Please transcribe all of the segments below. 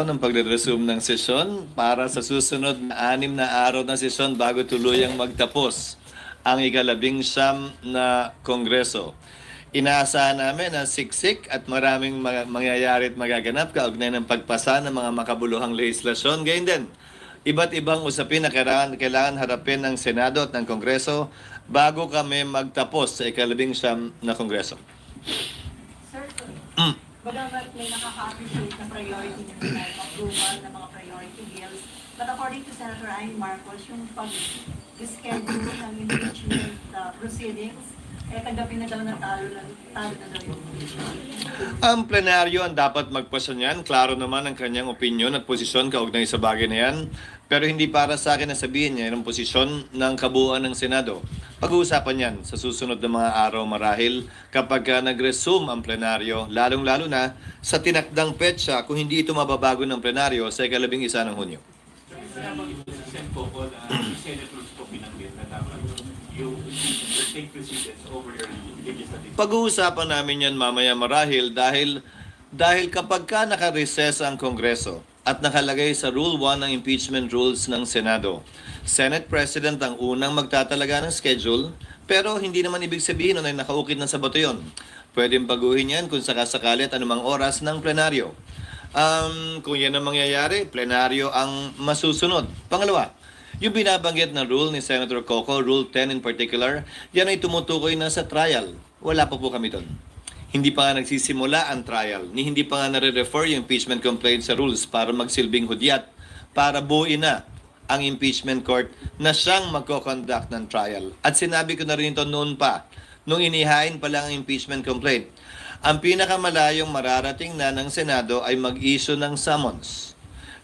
ng pagre-resume ng sesyon para sa susunod na 6 na araw na sesyon bago tuluyang magtapos ang ika-11 na kongreso. Inaasahan namin na siksik at maraming mangyayari at magaganap kaugnay ng pagpasa ng mga makabuluhang legislasyon. Gayun din, iba't ibang usapin na kailangan harapin ng Senado at ng Kongreso bago kami magtapos sa ika-11 na kongreso. Sir, bagamat may nakaka-appreciate na priority ng approval ng mga priority bills, but according to Senator Amy Marcos, yung pag-schedule ng impeachment proceedings, kagabi na daw talo na daw yung impeachment. Ang plenaryo ang dapat magpasa niyan. Klaro naman ang kanyang opinion at posisyon kaugnay sa bagay na yan. Pero hindi para sa akin na sabihin niya yung posisyon ng kabuuan ng Senado. Pag-uusapan yan sa susunod na mga araw marahil kapag nag-resume ang plenaryo, lalong-lalo na sa tinakdang petsa kung hindi ito mababago ng plenaryo sa ika-11 ng Hunyo. Pag-uusapan namin yan mamaya marahil dahil kapag ka naka-recess ang Kongreso at nakalagay sa Rule 1 ng impeachment rules ng Senado, Senate President ang unang magtatalaga ng schedule, pero hindi naman ibig sabihin na nakaukit na sa bato yun. Pwedeng baguhin yan kung sakasakali at anumang oras ng plenaryo. Kung yan ang mangyayari, plenaryo ang masusunod. Pangalawa, yung binabanggit na rule ni Senator Coco, Rule 10 in particular, yan ay tumutukoy na sa trial. Wala pa po kami doon. Hindi pa nga nagsisimula ang trial, ni hindi pa nga nare-refer yung impeachment complaint sa rules para magsilbing hudyat, para buuin na ang impeachment court na siyang magko-conduct ng trial. At sinabi ko na rin ito noon pa, nung inihain pa lang ang impeachment complaint. Ang pinakamalayong mararating na ng Senado ay mag-issue ng summons.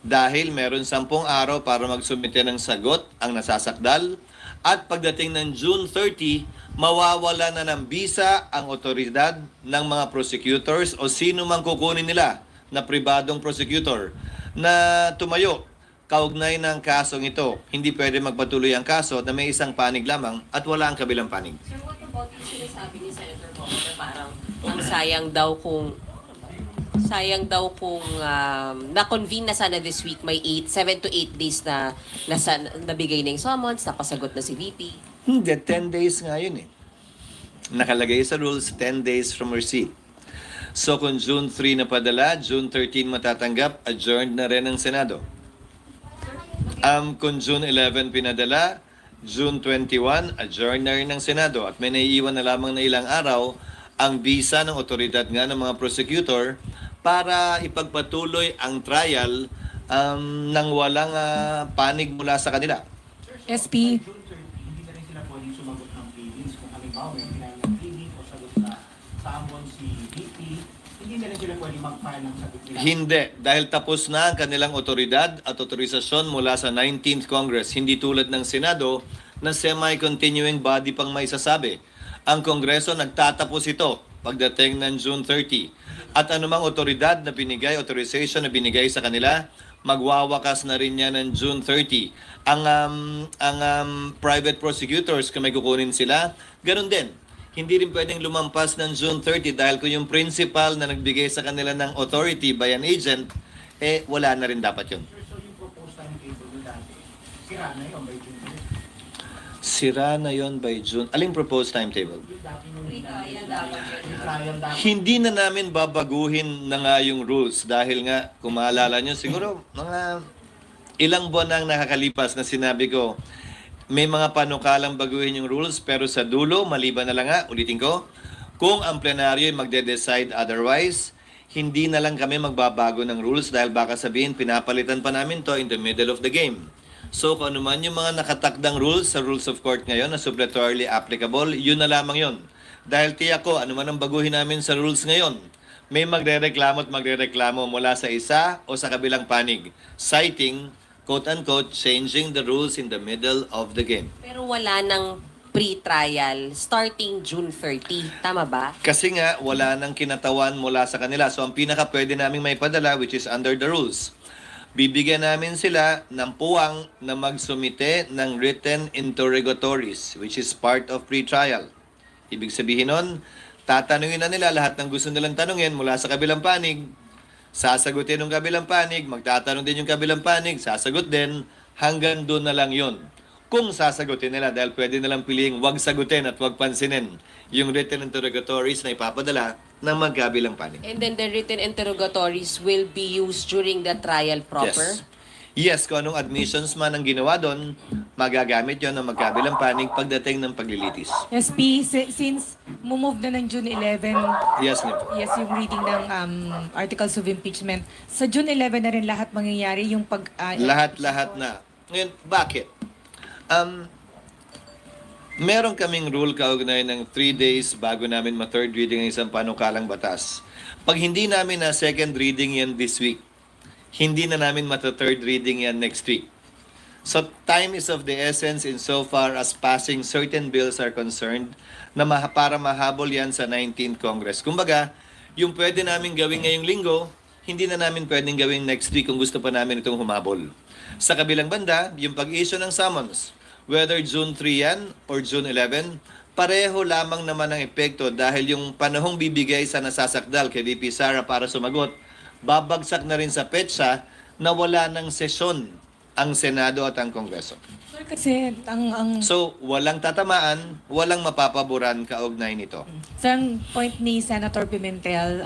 Dahil meron 10 araw para magsumite ng sagot ang nasasakdal at pagdating ng June 30, mawawala na ng bisa ang otoridad ng mga prosecutors o sino mang kukunin nila na pribadong prosecutor na tumayo kaugnay ng kasong ito. Hindi pwede magpatuloy ang kaso na may isang panig lamang at wala ang kabilang panig. Sir, what about yung sinasabi ni Senator Coco na parang ang sayang daw kung na-convene na sana this week, may 7 to 8 days na nabigay na yung summons, napasagot na si VP. Hindi, 10 days nga yun eh. Nakalagay sa rules, 10 days from receipt. So kung June 3 na padala, June 13 matatanggap, adjourned na rin ang Senado. Kung June 11 pinadala, June 21, adjourned na rin ang Senado. At may naiiwan na lamang na ilang araw ang bisa ng otoridad nga ng mga prosecutor para ipagpatuloy ang trial nang walang panig mula sa kanila. SP. Hindi na rin sila pwedeng sumagot ng pleadings kung halimbawa may kailangan ng pleading o sagot sa summon si VP, hindi na rin sila pwedeng mag-file ng sagot nila. Hindi, dahil tapos na ang kanilang otoridad at otorisasyon mula sa 19th Congress, hindi tulad ng Senado na semi-continuing body pang may sasabi. Ang Kongreso nagtatapos ito pagdating ng June 30. At anumang otoridad na binigay, authorization na binigay sa kanila, magwawakas na rin yan ng June 30. Ang private prosecutors, kung may kukunin sila, ganun din. Hindi rin pwedeng lumampas ng June 30 dahil kung yung principal na nagbigay sa kanila ng authority by an agent, wala na rin dapat yun. So yung proposed timetable nyo dati, sira na yun by June. Sira na yon by June. Aling proposed timetable? Yung dati nung Pre-trial dapat yun. trial dapat. Hindi na namin babaguhin na nga yung rules dahil nga, kung maalala nyo, siguro mga ilang buwan na ang nakakalipas na sinabi ko, may mga panukalang baguhin yung rules pero sa dulo, maliban na lang nga, ulitin ko, kung ang plenaryo ay magde-decide otherwise, hindi na lang kami magbabago ng rules dahil baka sabihin, pinapalitan pa namin to in the middle of the game. So kung ano man yung mga nakatakdang rules sa rules of court ngayon na suppletorily applicable, yun na lamang yun. Dahil tiyak ko, ano man ang baguhin namin sa rules ngayon, may magre-reklamo at magre-reklamo mula sa isa o sa kabilang panig, citing, quote-unquote, changing the rules in the middle of the game. Pero wala nang pre-trial starting June 30. Tama ba? Kasi nga, wala nang kinatawan mula sa kanila. So ang pinaka pwede namin may padala, which is under the rules, bibigyan namin sila ng puwang na magsumite ng written interrogatories, which is part of pre-trial. Ibig sabihin nun, tatanungin na nila lahat ng gusto nilang tanungin mula sa kabilang panig. Sasagutin ng kabilang panig, magtatanong din yung kabilang panig, sasagot din, hanggang doon na lang yon. Kung sasagutin nila, dahil pwede nilang piliing wag sagutin at wag pansinin yung written interrogatories na ipapadala ng magkabilang panig. And then the written interrogatories will be used during the trial proper? Yes. Yes, kung anong admissions man ang ginawa doon, magagamit yon ng magkabilang panig pagdating ng paglilitis. SP, since move na ng June 11, Yes, Nipo. yes, yung reading ng articles of impeachment, sa June 11 na rin lahat mangyayari yung pag... Lahat-lahat na. Ngayon, bakit? Meron kaming rule kaugnay ng 3 days bago namin ma-third reading ng isang panukalang batas. Pag hindi namin na second reading yan this week, hindi na namin mata-third reading yan next week. So time is of the essence insofar as passing certain bills are concerned na para mahabol yan sa 19th Congress. Kumbaga, yung pwede namin gawin ngayong linggo, hindi na namin pwedeng gawin next week kung gusto pa namin itong humabol. Sa kabilang banda, yung pag-issue ng summons, whether June 3 yan or June 11, pareho lamang naman ang epekto dahil yung panahong bibigay sa nasasakdal kay VP Sara para sumagot, babagsak na rin sa petsa na wala ng sesyon ang Senado at ang Kongreso. Sir, kasi ang So, walang tatamaan, walang mapapaboran kaugnay nito. sa point ni Senator Pimentel,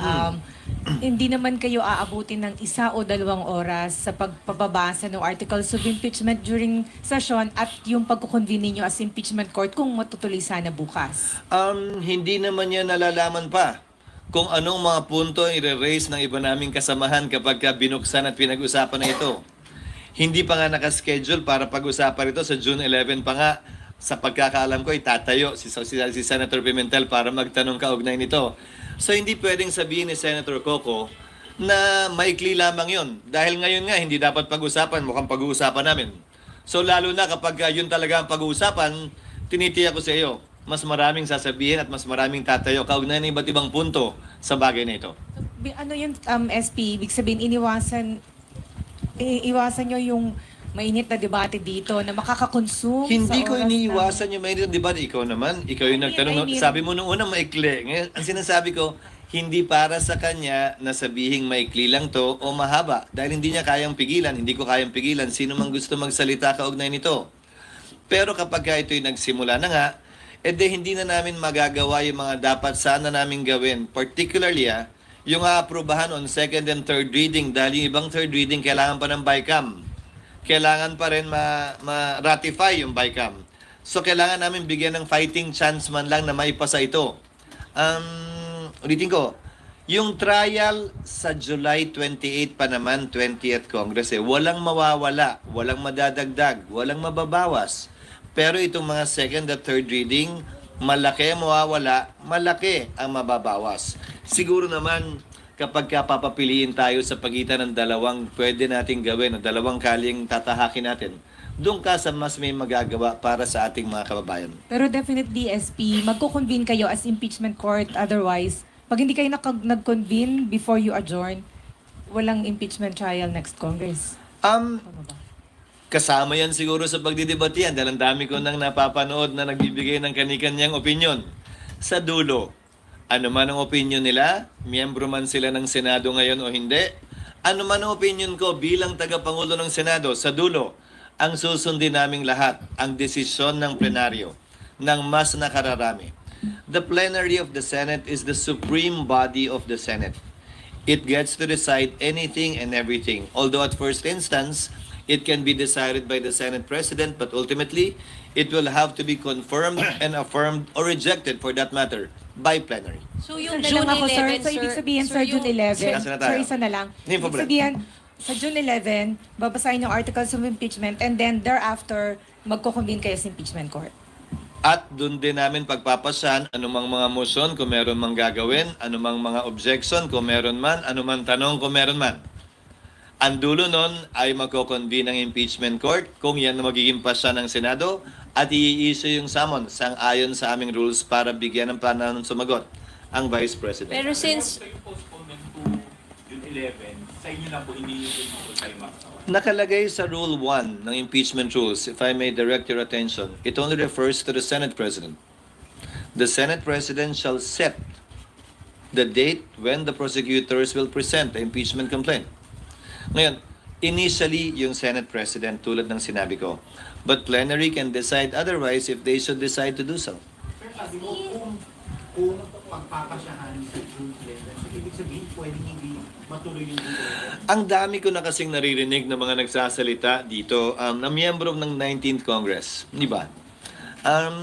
hindi naman kayo aabutin ng 1 o 2 oras sa pagpapabasa ng articles of impeachment during session at yung pagkukonvene ninyo as impeachment court kung matutuloy sana bukas. Hindi naman yan nalalaman pa kung anong mga punto ang i-raise ng iba naming kasamahan kapag binuksan at pinag-usapan na ito. Hindi pa nga nakaschedule para pag-usapan ito sa June 11 pa nga. Sa pagkakaalam ko, itatayo si Senator Pimentel para magtanong kaugnay nito. So hindi pwedeng sabihin ni Senator Coco na maikli lamang yon. Dahil ngayon nga, hindi dapat pag-usapan, mukhang pag-uusapan namin. So lalo na kapag yun talaga ang pag-uusapan, tinitiyak ko sa iyo, mas maraming sasabihin at mas maraming tatayo kaugnay ng iba't ibang punto sa bagay na ito. Ano yung SP, ibig sabihin iwasan nyo yung mainit na debate dito na makakakonsume Hindi sa ko oras iniiwasan yung mainit, di ba? Ikaw naman, ikaw yung nagtanong. Sabi mo nung una maikli. Ngayon, ang sinasabi ko, hindi para sa kanya na sabihing maikli lang to o mahaba. Dahil hindi niya kayang pigilan, hindi ko kayang pigilan. Sino mang gusto magsalita kaugnay nito. Pero kapag ito'y nagsimula na nga, hindi na namin magagawa yung mga dapat sana namin gawin. Particularly, yung aaprubahan on second and third reading dahil yung ibang third reading kailangan pa ng BICAM. Kailangan pa rin ma-ratify yung BICAM. So, kailangan namin bigyan ng fighting chance man lang na maipasa ito. Ulitin ko, yung trial sa July 28 pa naman, 20th Congress, walang mawawala, walang madadagdag, walang mababawas. Pero itong mga second at third reading, malaki ang mawawala, malaki ang mababawas. Siguro naman, kapag papapiliin tayo sa pagitan ng dalawang pwede nating gawin, ng dalawang kaling tatahakin natin, doon ka sa mas may magagawa para sa ating mga kababayan. Pero definitely, SP, magko-convene kayo as impeachment court. Otherwise, pag hindi kayo nag-convene before you adjourn, walang impeachment trial next Congress. Tama ba? Kasama yan siguro sa pagdidebate yan dahil ang dami ko nang napapanood na nagbibigay ng kanikanyang opinion. Sa dulo, ano man ang opinion nila, miyembro man sila ng Senado ngayon o hindi, ano man ang opinion ko bilang tagapangulo ng Senado, sa dulo, ang susundin naming lahat, ang desisyon ng plenaryo, ng mas nakararami. The plenary of the Senate is the supreme body of the Senate. It gets to decide anything and everything. Although at first instance, it can be decided by the Senate President, but ultimately, it will have to be confirmed and affirmed or rejected for that matter by plenary. So yung June June 11, ako, so ibig sabihin sa June 11, Nasa na tayo? sir, isa na lang. Hindi Ibig problema. sabihin, sa June 11, babasahin yung articles of impeachment and then thereafter, magko-convene kayo sa impeachment court. At doon din namin pagpapasyan anumang mga motion kung meron mang gagawin, anumang mga objection kung meron man, anumang tanong kung meron man. Ang dulo nun ay magko-convene ng impeachment court kung yan magiging pasya ng Senado at i-issue yung summons sang ayon sa aming rules para bigyan ng panahon sumagot ang Vice President. Pero since So yung postponement to June 11, sa inyo lang po, hindi yung kay Max. Nakalagay sa Rule 1 ng impeachment rules, if I may direct your attention, it only refers to the Senate President. The Senate President shall set the date when the prosecutors will present the impeachment complaint. Ngayon, initially, yung Senate President, tulad ng sinabi ko, but plenary can decide otherwise if they should decide to do so. Sir, sabi mo, kung pagpapasyahan sa June 11, so ibig sabihin, pwede hindi matuloy yung June 11? Ang dami ko na kasing naririnig ng mga nagsasalita dito na miyembro ng 19th Congress. Di ba?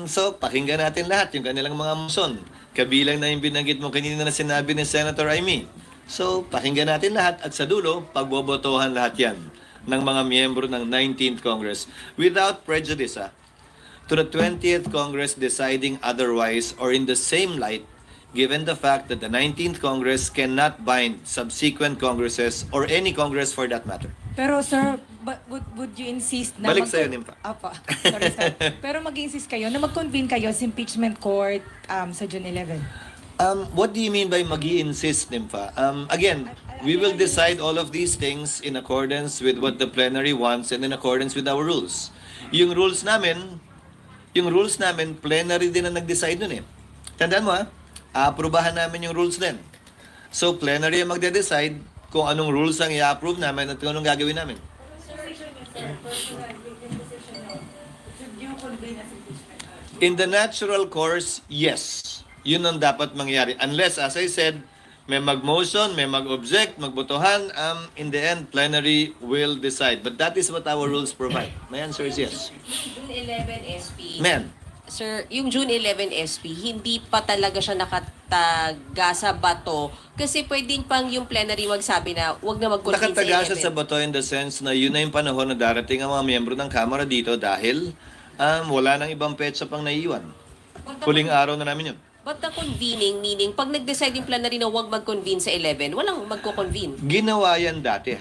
So, pakinggan natin lahat yung kanilang mga motion. Kabilang na yung binanggit mo kanina na sinabi ni Senator Amy. So, pakinggan natin lahat at sa dulo, pagbobotohan lahat yan ng mga miyembro ng 19th Congress without prejudice to the 20th Congress deciding otherwise or in the same light given the fact that the 19th Congress cannot bind subsequent Congresses or any Congress for that matter. Pero sir, would you insist na Balik sa'yo, Nimpa. Apa, sorry sir. Pero mag-insist kayo na mag-convene kayo sa impeachment court sa June 11? What do you mean by mag-i-insist, Nimpa? Again, we will decide all of these things in accordance with what the plenary wants and in accordance with our rules. Yung rules namin, plenary din ang nag-decide nun eh. Tandaan mo aaprubahan namin yung rules din. So, plenary ang magde-decide kung anong rules ang i-approve namin at kung anong gagawin namin. In the natural course, yes. Yun ang dapat mangyari. Unless, as I said, may mag-motion, may mag-object, magbotohan, in the end, plenary will decide. But that is what our rules provide. My answer is yes. June 11 SP. Men, Sir, yung June 11 SP, hindi pa talaga siya nakataga sa bato kasi pwedeng pang yung plenary magsabi na wag na mag-convene nakataga sa siya sa 11. bato in the sense na yun na yung panahon na darating ang mga miyembro ng Kamara dito dahil wala nang ibang petsa pang naiiwan. Huling araw na namin yun. But the convening, meaning pag nag-decide yung plenary na wag mag-convene sa 11, walang magko-convene. Ginawa yan dati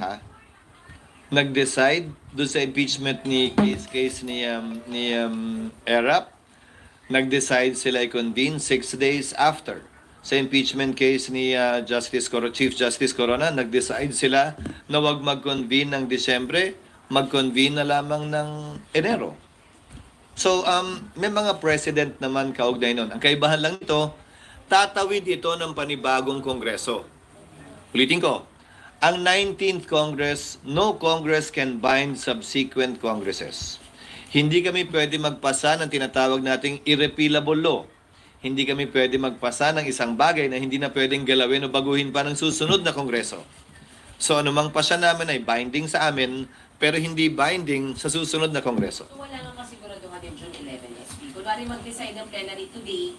Nag-decide doon sa impeachment ni case ni Erap. Nag-decide sila i-convene 6 days after. Sa impeachment case ni Chief Justice Corona, nag-decide sila na wag mag-convene ng Disyembre, mag-convene na lamang ng Enero. So, may mga president naman kaugnay nun. Ang kaibahan lang ito, tatawid ito ng panibagong kongreso. Ulitin ko, ang 19th Congress, no Congress can bind subsequent Congresses. Hindi kami pwede magpasa ng tinatawag nating irrepealable law. Hindi kami pwede magpasa ng isang bagay na hindi na pwedeng galawin o baguhin pa ng susunod na kongreso. So anumang pasya namin ay binding sa amin, pero hindi binding sa susunod na kongreso. So wala nga kasiguraduhan yung June 11 SP. Kunwari mag-decide ng plenary today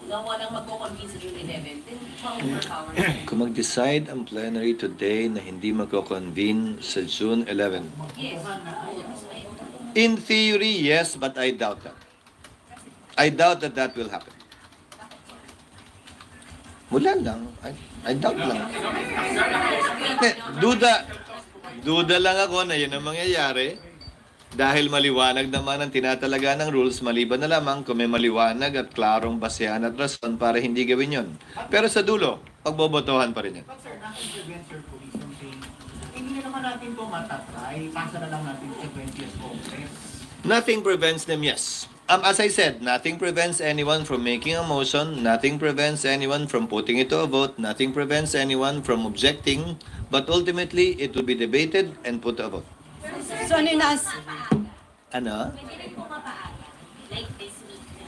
na walang magko-convene sa June 11, then ma-overpower na. Kung mag-decide ang plenary today na hindi magko-convene sa June 11, Yes. in theory, yes, but I doubt that. I doubt that that will happen. Wala lang. I doubt lang. Duda lang ako na yun ang mangyayari dahil maliwanag naman ang tinatalaga ng rules, maliban na lamang kung may maliwanag at klarong basehan at rason para hindi gawin yun. Pero sa dulo, pagbobotohan pa rin yan. But sir, nothing prevents your police from saying, hindi na naman natin ito matatry, pasa na lang natin sa 20th Congress. Nothing prevents them, yes. As I said, nothing prevents anyone from making a motion, nothing prevents anyone from putting it to a vote, nothing prevents anyone from objecting, but ultimately, it will be debated and put to a vote. So ano yung Ano? Like this week na.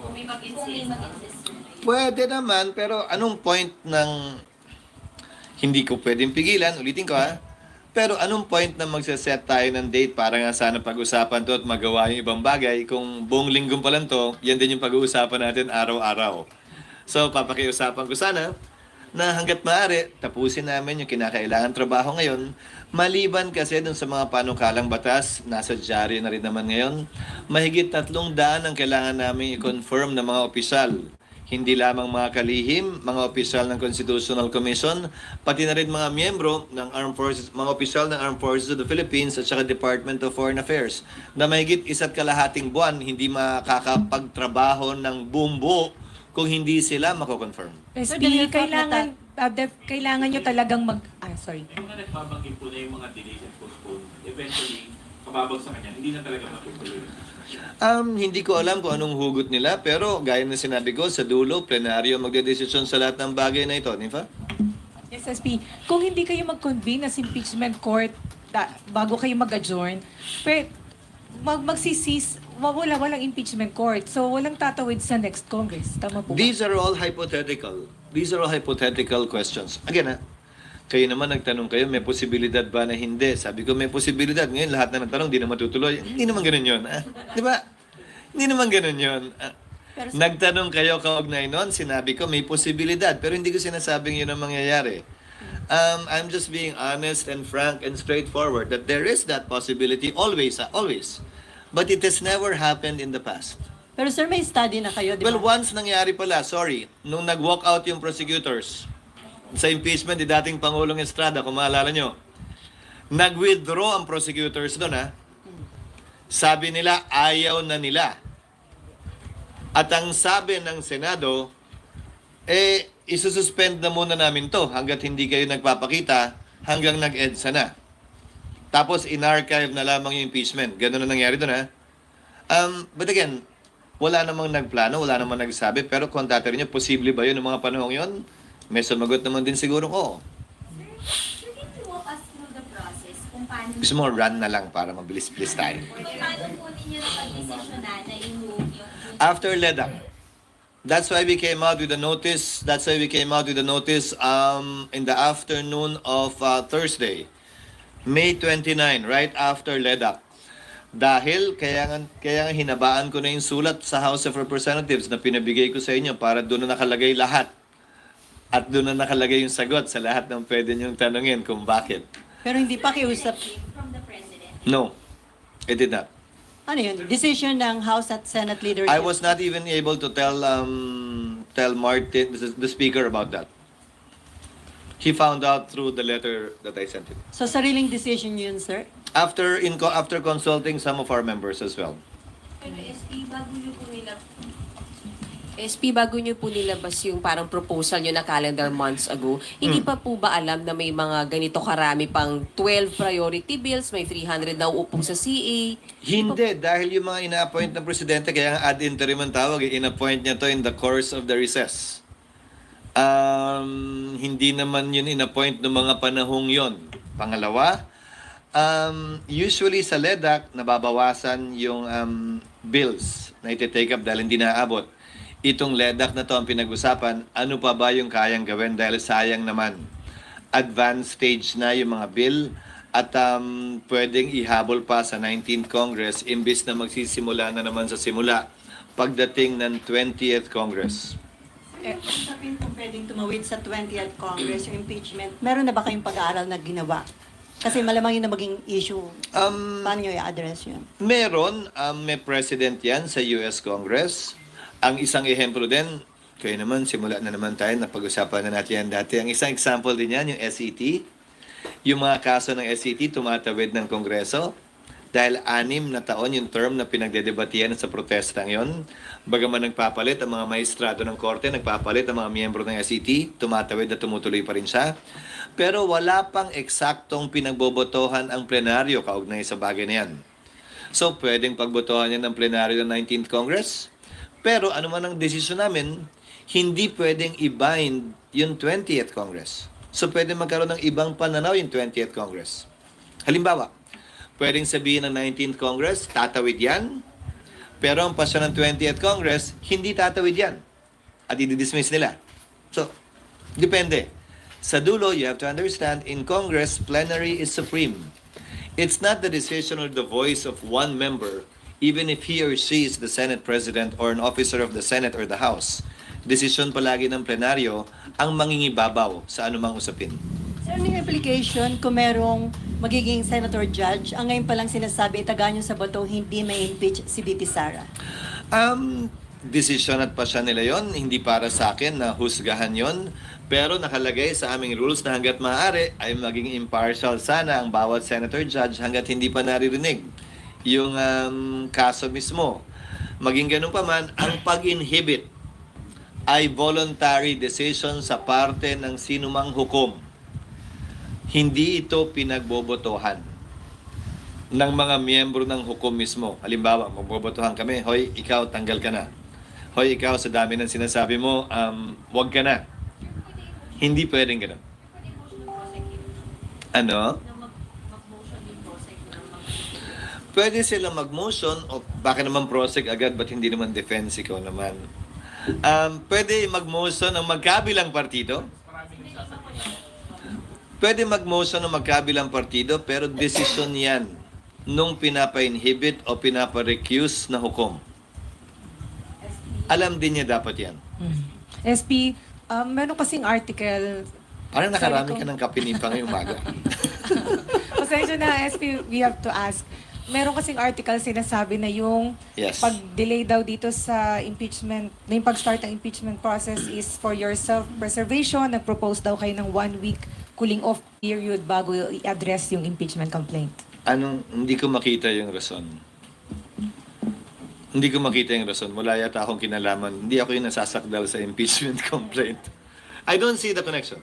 Kung may mag-insist. Pwede naman, pero anong point ng hindi ko pwedeng pigilan? Ulitin ko Pero anong point na magsaset tayo ng date para nga sana pag-usapan to at magawa yung ibang bagay kung buong linggo pa lang to, yan din yung pag-uusapan natin araw-araw. So, papakiusapan ko sana na hanggat maaari, tapusin namin yung kinakailangan trabaho ngayon. Maliban kasi dun sa mga panukalang batas, nasa diary na rin naman ngayon, mahigit 300 ang kailangan namin i-confirm ng mga opisyal. Hindi lamang mga kalihim, mga opisyal ng Constitutional Commission, pati na rin mga miyembro ng Armed Forces, mga opisyal ng Armed Forces of the Philippines at saka Department of Foreign Affairs na mahigit 1.5 buwan hindi makakapagtrabaho ng buong buo kung hindi sila mako-confirm. SP, kailangan nyo talagang sorry. Yung nga nagbabanggit po na yung mga delays and postpone, eventually, kababag sa kanya, hindi na talaga matutuloy. Hindi ko alam kung anong hugot nila, pero gaya na sinabi ko, sa dulo, plenaryo magdedesisyon sa lahat ng bagay na ito, di ba? Yes, SP. Kung hindi kayo mag-convene as impeachment court bago kayo mag-adjourn, magsisis, walang impeachment court. So, walang tatawid sa next Congress. Tama po ba? These are all hypothetical. These are all hypothetical questions. Again, kayo naman nagtanong kayo, may posibilidad ba na hindi? Sabi ko, may posibilidad. Ngayon, lahat na nagtanong, di na matutuloy. Hindi naman ganun yun. Di ba? Hindi naman ganun yun. Nagtanong kayo kaugnay nun, sinabi ko, may posibilidad. Pero hindi ko sinasabing yun ang mangyayari. I'm just being honest and frank and straightforward that there is that possibility always, always. But it has never happened in the past. Pero sir, may study na kayo, di ba? Well, once nangyari pala, sorry, nung nag-walk out yung prosecutors sa impeachment ni dating Pangulong Estrada, kung maalala nyo, nag-withdraw ang prosecutors doon, ha? Sabi nila, ayaw na nila. At ang sabi ng Senado, isususpend na muna namin to hanggat hindi kayo nagpapakita hanggang nag-EDSA na. Tapos in-archive na lamang yung impeachment. Ganun na nangyari doon, ha? But again, wala namang nagplano, wala namang nagsabi, pero kung tatanungin nyo, posible ba yun ng mga panahong yun? May sumagot naman din siguro ko. Sir, can you walk us through the process kung paano Gusto mo run na lang para mabilis-bilis tayo. paano po ninyo napag-desisyonan na i-move yung After LEDAC, that's why we came out with a notice. That's why we came out with a notice in the afternoon of Thursday, May 29, right after LEDAC. Dahil kaya nga hinabaan ko na yung sulat sa House of Representatives na pinabigay ko sa inyo para doon na nakalagay lahat. At doon na nakalagay yung sagot sa lahat ng pwede niyong tanungin kung bakit. Pero hindi pa kiusap. from the President? No, it did not. Ano yun? Decision ng House at Senate leadership. I was not even able to tell Martin, the speaker, about that. He found out through the letter that I sent him. So sariling decision yun, sir? After consulting some of our members as well. Pero SP, bago nyo po nilabas yung parang proposal nyo na calendar months ago, hindi pa po ba alam na may mga ganito karami pang 12 priority bills, may 300 na uupong sa CA? Hindi, dahil yung mga ina-appoint ng presidente, kaya nga ad interim ang tawag, in-appoint niya to in the course of the recess. Hindi naman yun in-appoint ng mga panahong yon. Pangalawa, usually sa LEDAC, nababawasan yung bills na iti-take up dahil hindi naaabot. Itong LEDAC na to ang pinag-usapan, ano pa ba yung kayang gawin dahil sayang naman. Advanced stage na yung mga bill at pwedeng ihabol pa sa 19th Congress imbis na magsisimula na naman sa simula pagdating ng 20th Congress. Sabihin kung pwedeng tumawid sa 20th Congress yung impeachment, meron na ba kayong pag-aaral na ginawa? Kasi malamang yun na maging issue. Paano nyo i-address yun? Meron, may president yan sa US Congress. Ang isang ehemplo din, kayo naman, simula na naman tayo, napag-usapan na natin yan dati. Ang isang example din yan, yung SET. Yung mga kaso ng SET, tumatawid ng Kongreso. Dahil 6 na taon yung term na pinagdedebatiyan sa protestang yon. Bagaman nagpapalit ang mga maestrado ng korte, nagpapalit ang mga miyembro ng SET, tumatawid at tumutuloy pa rin siya. Pero wala pang eksaktong pinagbobotohan ang plenaryo kaugnay sa bagay na yan. So, pwedeng pagbotohan yan ng plenaryo ng 19th Congress. Pero ano man ang desisyon namin, hindi pwedeng i-bind yung 20th Congress. So pwedeng magkaroon ng ibang pananaw yung 20th Congress. Halimbawa, pwedeng sabihin ng 19th Congress, tatawid yan. Pero ang pasyon ng 20th Congress, hindi tatawid yan. At i-dismiss nila. So, depende. Sa dulo, you have to understand, in Congress, plenary is supreme. It's not the decision or the voice of one member, even if he or she is the Senate President or an officer of the Senate or the House. Desisyon palagi ng plenaryo ang mangingibabaw sa anumang usapin. Sir, ano yung implication kung merong magiging senator judge, ang ngayon palang sinasabi, itaga nyo sa bato, hindi may impeach si BP Sara? Desisyon at pasya nila yon, hindi para sa akin na husgahan yon. Pero nakalagay sa aming rules na hanggat maaari ay maging impartial sana ang bawat senator judge hanggat hindi pa naririnig yung kaso mismo. Maging ganun pa man, ang pag-inhibit ay voluntary decision sa parte ng sinumang hukom. Hindi ito pinagbobotohan. ng mga miyembro ng hukom mismo. Halimbawa, magbobotohan kami, hoy, ikaw, tanggal ka na. Hoy, ikaw, sa dami ng sinasabi mo, wag ka na. Hindi pwedeng ganun. Pwede motion ng prosecute Ano? na mag-motion yung prosecute na Pwede sila mag-motion o baka naman prosec agad, ba't hindi naman defense ikaw naman? Pwede mag-motion ng magkabilang partido. Pwede mag-motion ng magkabilang partido, pero desisyon yan nung pinapa-inhibit o pinapa-recuse na hukom. Alam din niya dapat yan. SP, meron kasing article, Parang nakarami Sorry ka kung- ng kapinipa ngayong umaga. pasensya na SP, we have to ask. Meron kasing article sinasabi na yung Yes. pag-delay daw dito sa impeachment, na yung pag-start ng impeachment process is for your self-preservation. Nag-propose daw kayo ng 1 week cooling off period bago i-address yung impeachment complaint. Hindi ko makita yung rason. Hindi ko makita yung rason. Wala yata akong kinalaman. Hindi ako yung nasasakdal sa impeachment complaint. I don't see the connection.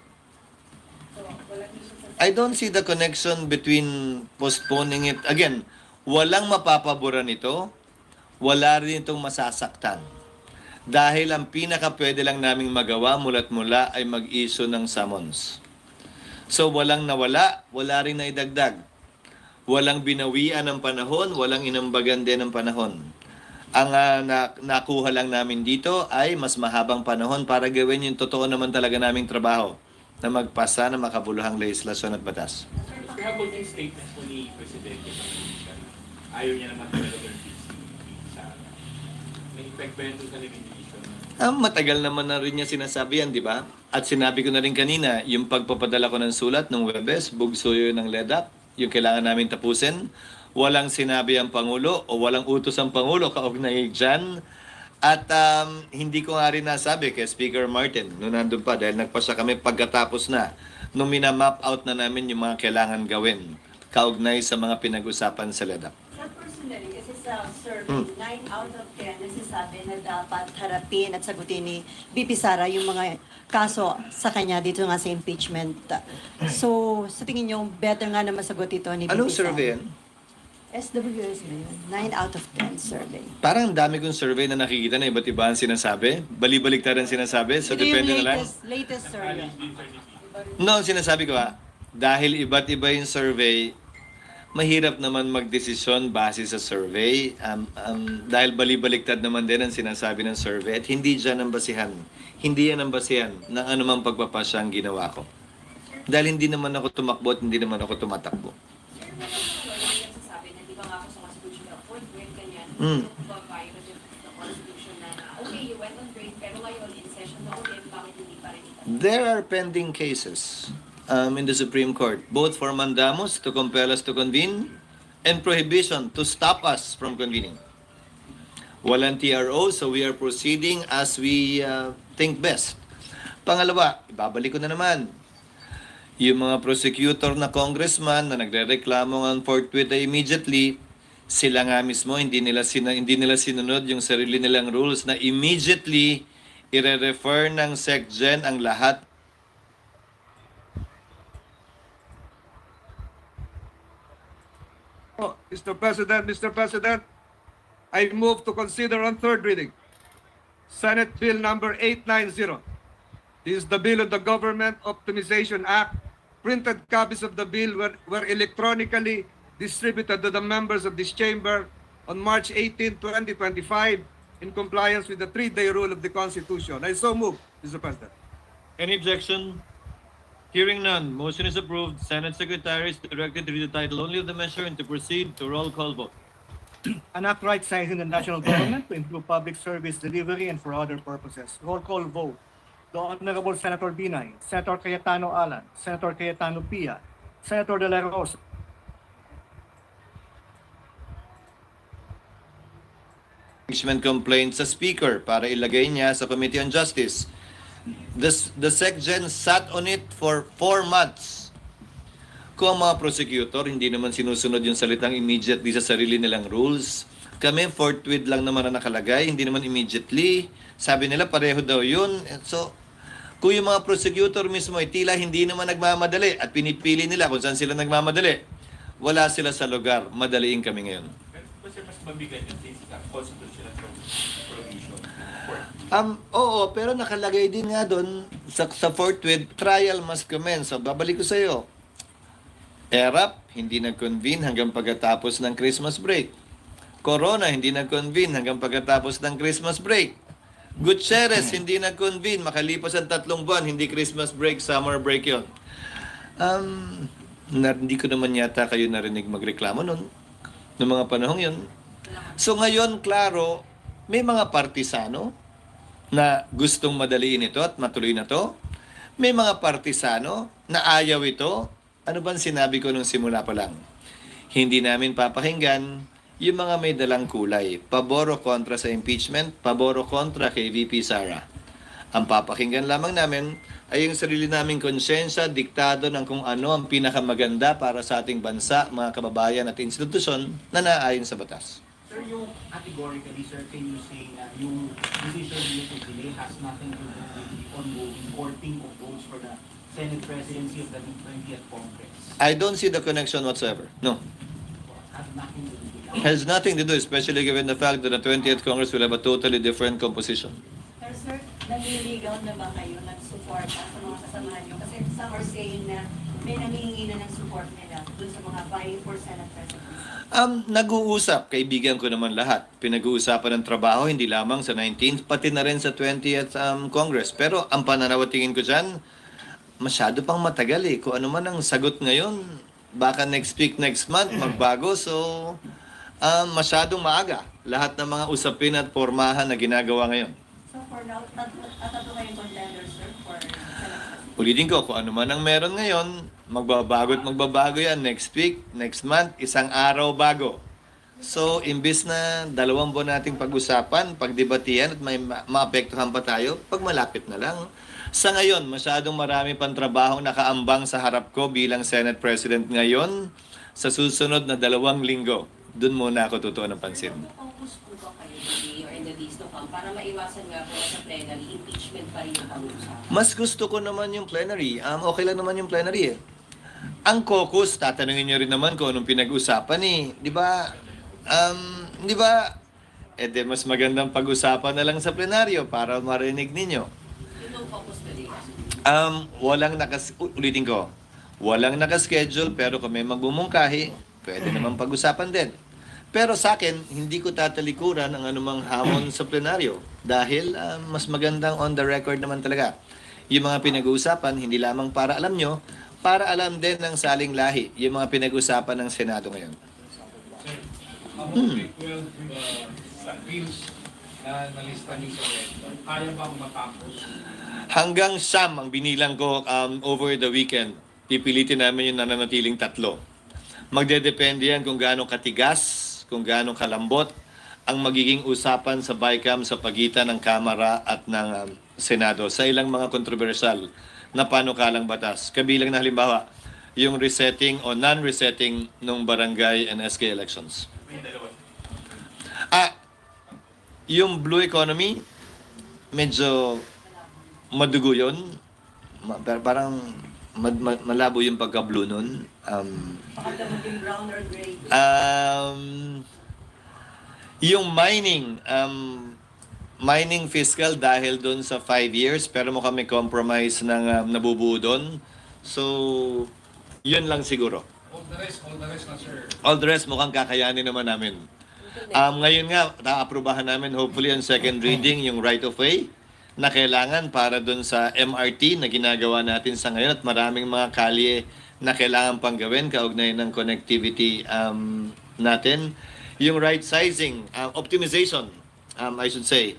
I don't see the connection between postponing it. Again, walang mapapaboran nito. Wala rin itong masasaktan. Dahil ang pinaka pwede lang naming magawa mula't mula ay mag-issue ng summons. So walang nawala, wala rin naidagdag. Walang binawian ng panahon, walang inambagan din ng panahon. Ang nakuha lang namin dito ay mas mahabang panahon para gawin yung totoo naman talaga naming trabaho na magpasa ng makabuluhang legislasyon at batas. Kaya po yung statement po ni Presidente sa ayaw niya naman talaga ng sa may effect ba yan doon sa limitation? Matagal naman na rin niya sinasabi yan, di ba? At sinabi ko na rin kanina, yung pagpapadala ko ng sulat ng Webes, bugsuyo ng LEDAP, yung kailangan namin tapusin, walang sinabi ang Pangulo o walang utos ang Pangulo kaugnay dyan. At hindi ko nga rin nasabi kay Speaker Martin noon nandun pa dahil nagpasya kami pagkatapos na nung minamap out na namin yung mga kailangan gawin kaugnay sa mga pinag-usapan sa LEDAP. Sir, personally, kasi sa survey, 9 out of 10 nagsasabi na dapat harapin at sagutin ni VP Sara yung mga kaso sa kanya dito nga sa impeachment. So, sa tingin niyo, better nga na masagot ito ni VP Anong Sara? survey yan? SWS ba yun? 9 out of 10 survey. Parang ang dami kong survey na nakikita na iba't iba ang sinasabi. Bali-baliktaran ang sinasabi. So, Ito yung depende na lang. latest survey. No, ang sinasabi ko dahil iba't iba yung survey, mahirap naman magdesisyon base sa survey. Dahil bali-baliktad naman din ang sinasabi ng survey at hindi dyan ang basihan. Hindi yan ang basihan ng anumang pagpapasya ang ginawa ko. Dahil hindi naman ako tumakbo at hindi naman ako tumatakbo. Sir, meron mga lawyer yung nagsasabi na di ba nga ako sa Constitution na appointment, ganyan, Mm. violation of the Constitution na okay, you went on break, pero ngayon in session na ulit, bakit hindi pa rin ito? There are pending cases in the Supreme Court, both for mandamus to compel us to convene and prohibition to stop us from convening. Walang TRO, so we are proceeding as we think best. Pangalawa, ibabalik ko na naman, yung mga prosecutor na congressman na nagrereklamo ng forthwith ay immediately, sila nga mismo, hindi nila sinunod yung sarili nilang rules na immediately ire-refer ng SecGen ang lahat. Mr. President, I move to consider on third reading Senate Bill number 890. This is the bill of the Government Optimization Act. Printed copies of the bill were electronically distributed to the members of this chamber on March 18, 2025 in compliance with the 3-day rule of the Constitution. I so move, Mr. President. Any objection? Hearing none, motion is approved. Senate Secretary is directed to read the title only of the measure and to proceed to roll call vote. An act right-sizing the national government to improve public service delivery and for other purposes. Roll call vote. The Honorable Senator Binay, Senator Cayetano Alan, Senator Cayetano Pia, Senator De La Rosa, Impeachment complaint sa Speaker para ilagay niya sa Committee on Justice. The SecGen sat on it for 4 months. Kung ang mga prosecutor hindi naman sinusunod yung salitang immediately sa sarili nilang rules, kami forthwith lang naman na nakalagay, hindi naman immediately. Sabi nila pareho daw yun. So, kung yung mga prosecutor mismo ay tila hindi naman nagmamadali at pinipili nila kung saan sila nagmamadali, wala sila sa lugar, madaliin kami ngayon. Kasi mas mabigat yun since it's a constitutional provision. Court. Oo, pero nakalagay din nga doon sa forthwith, trial must commence. So, babalik ko sa iyo. ERAP, hindi nag-convene hanggang pagkatapos ng Christmas break. Corona, hindi nag-convene hanggang pagkatapos ng Christmas break. Gutierrez, hindi nag-convene. Makalipas ang 3 buwan, hindi Christmas break, summer break yon. Hindi ko naman yata kayo narinig magreklamo noon, noong mga panahong yon. So ngayon, klaro, may mga partisano na gustong madaliin ito at matuloy na to. May mga partisano na ayaw ito. Ano bang sinabi ko nung simula pa lang? Hindi namin papakinggan yung mga may dalang kulay. Pabor o kontra sa impeachment, pabor o kontra kay VP Sara. Ang papakinggan lamang namin ay yung sarili naming konsensya, diktado ng kung ano ang pinakamaganda para sa ating bansa, mga kababayan at institusyon na naayon sa batas. Sir, yung categorically, sir, can you say na yung decision niyo to delay has nothing to do with the ongoing courting of votes for the Senate presidency of the 20th Congress? I don't see the connection whatsoever. No. Has nothing to do with that. Has nothing to do, especially given the fact that the 20th Congress will have a totally different composition. Pero sir, nanliligaw na ba kayo ng support sa mga kasamahan nyo? Kasi some are saying na may nangihingi na ng support nila dun sa mga vying for Senate presidency. Nag-uusap, kaibigan ko naman lahat. Pinag-uusapan ng trabaho, hindi lamang sa 19th, pati na rin sa 20th Congress. Pero ang pananaw tingin ko dyan, masyado pang matagal eh. Kung ano man ang sagot ngayon, baka next week, next month, magbago. So, masyadong maaga. Lahat ng mga usapin at pormahan na ginagawa ngayon. So for now, tatlo kayong contenders, sir, for Senate. Ulitin ko, kung ano man ang meron ngayon, magbabago at magbabago yan next week, next month, isang araw bago. So, imbis na 2 buwan nating pag-usapan, pagdebatihan at may maapektuhan pa tayo, pag malapit na lang. Sa ngayon, masyadong marami pang trabaho nakaambang sa harap ko bilang Senate President ngayon sa susunod na 2 linggo. Doon muna ako totoo ng pansin. Focus po ba kayo today or in the days to come para maiwasan nga po sa plenary, impeachment pa rin yung pag-usapan? Mas gusto ko naman yung plenary. Okay lang naman yung plenary eh. Ang caucus, tatanungin nyo rin naman kung anong pinag-usapan eh. Di ba? Di ba? Mas magandang pag-usapan na lang sa plenaryo para marinig ninyo. Yung focus today. Ulitin ko, walang nakaschedule pero kung may magbumungkahi, pwede naman pag-usapan din. Pero sa akin, hindi ko tatalikuran ang anumang hamon sa plenaryo dahil mas magandang on the record naman talaga. Yung mga pinag-uusapan, hindi lamang para alam nyo, para alam din ng saling lahi yung mga pinag-uusapan ng Senado ngayon. Among the 12 bills na nalista niyo sa red, kaya bang matapos? Hanggang siyam ang binilang ko over the weekend. Pipilitin namin yung nananatiling 3. Magdedepende yan kung gaano katigas, kung gaano kalambot ang magiging usapan sa BICAM sa pagitan ng Kamara at ng Senado sa ilang mga kontrobersyal na panukalang batas. Kabilang na halimbawa, yung resetting o non-resetting ng barangay and SK elections. May dalawa. Yung blue economy, medyo madugo yun. Parang malabo yung pagka-blue nun. Pakita mo yung brown or gray. Yung mining fiscal dahil doon sa 5 years, pero mukhang may compromise ng nabubuo doon. So, yun lang siguro. All the rest na, sir. All the rest mukhang kakayanin naman namin. Ngayon nga, naaprubahan namin hopefully on second reading yung right of way na kailangan para doon sa MRT na ginagawa natin sa ngayon at maraming mga kalye na kailangan pang gawin kaugnay ng connectivity natin. Yung right sizing, optimization, I should say,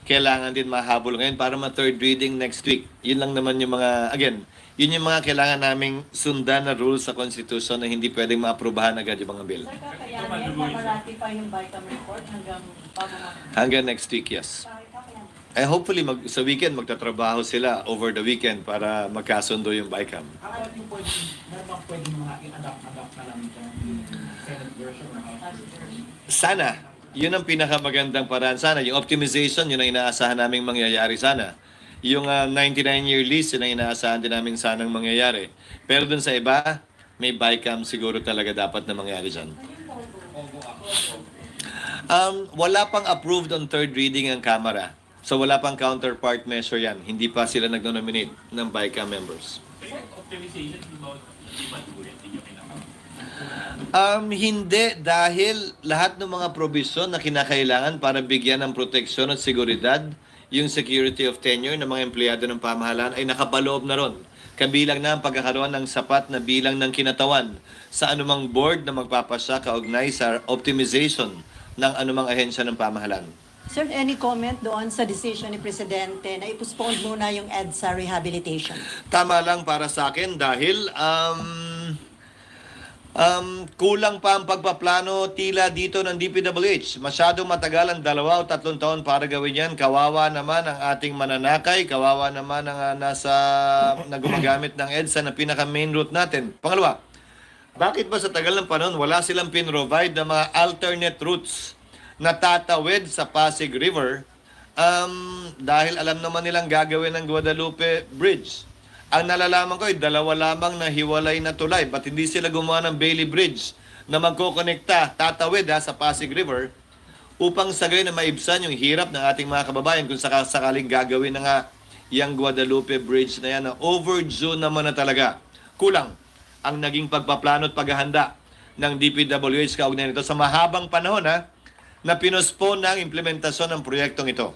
kailangan din mahabol ngayon para ma-third reading next week. Yun lang naman yung mga, again, yun yung mga kailangan naming sundan na rules sa Constitution na hindi pwedeng maaprubahan agad yung mga bill. Sir, kakayanin na ma-ratify yung BICAM report hanggang bago Hanggang next week, yes. kakayanin. Hopefully, sa weekend, magtatrabaho sila over the weekend para magkasundo yung BICAM. How about yung meron bang pwedeng mga i-adapt na lang ito yung Senate version or House version? Sana. Yun ang pinakamagandang paraan. Sana. Yung optimization, yun ang inaasahan naming mangyayari sana. Yung 99-year lease, yun ang inaasahan din namin sanang mangyayari. Pero dun sa iba, may bycam siguro talaga dapat na mangyari dyan. Wala pang approved on third reading ang Kamara. So wala pang counterpart measure yan. Hindi pa sila nag-nominate ng bycam members. Optimization, di ba tuloy? Hindi nyo kinakam. Hindi dahil lahat ng mga probisyon na kinakailangan para bigyan ng proteksyon at seguridad yung security of tenure ng mga empleyado ng pamahalaan ay nakapaloob na ron. Kabilang na ang pagkakaroon ng sapat na bilang ng kinatawan sa anumang board na magpapasya kaugnay sa optimization ng anumang ahensya ng pamahalaan. Sir, any comment doon sa decision ni Presidente na i-postpone muna yung EDSA rehabilitation? Tama lang para sa akin dahil kulang pa ang pagpaplano tila dito ng DPWH. Masyadong matagal ang 2 o 3 taon para gawin yan. Kawawa naman ang ating mananakay, kawawa naman ang na gumagamit ng EDSA na pinaka-main route natin. Pangalawa, bakit ba sa tagal ng panahon wala silang pin-provide ng mga alternate routes na tatawid sa Pasig River dahil alam naman nilang gagawin ng Guadalupe Bridge. Ang nalalaman ko ay 2 lamang na hiwalay na tulay. Ba't hindi sila gumawa ng Bailey Bridge na magkokonekta, tatawid sa Pasig River upang sagay na maibsan yung hirap ng ating mga kababayan kung sakaling gagawin na nga yung Guadalupe Bridge na yan na overdue naman na talaga. Kulang ang naging pagpaplano at paghahanda ng DPWH kaugnay nito sa mahabang panahon na pinospone na ang implementasyon ng proyektong ito.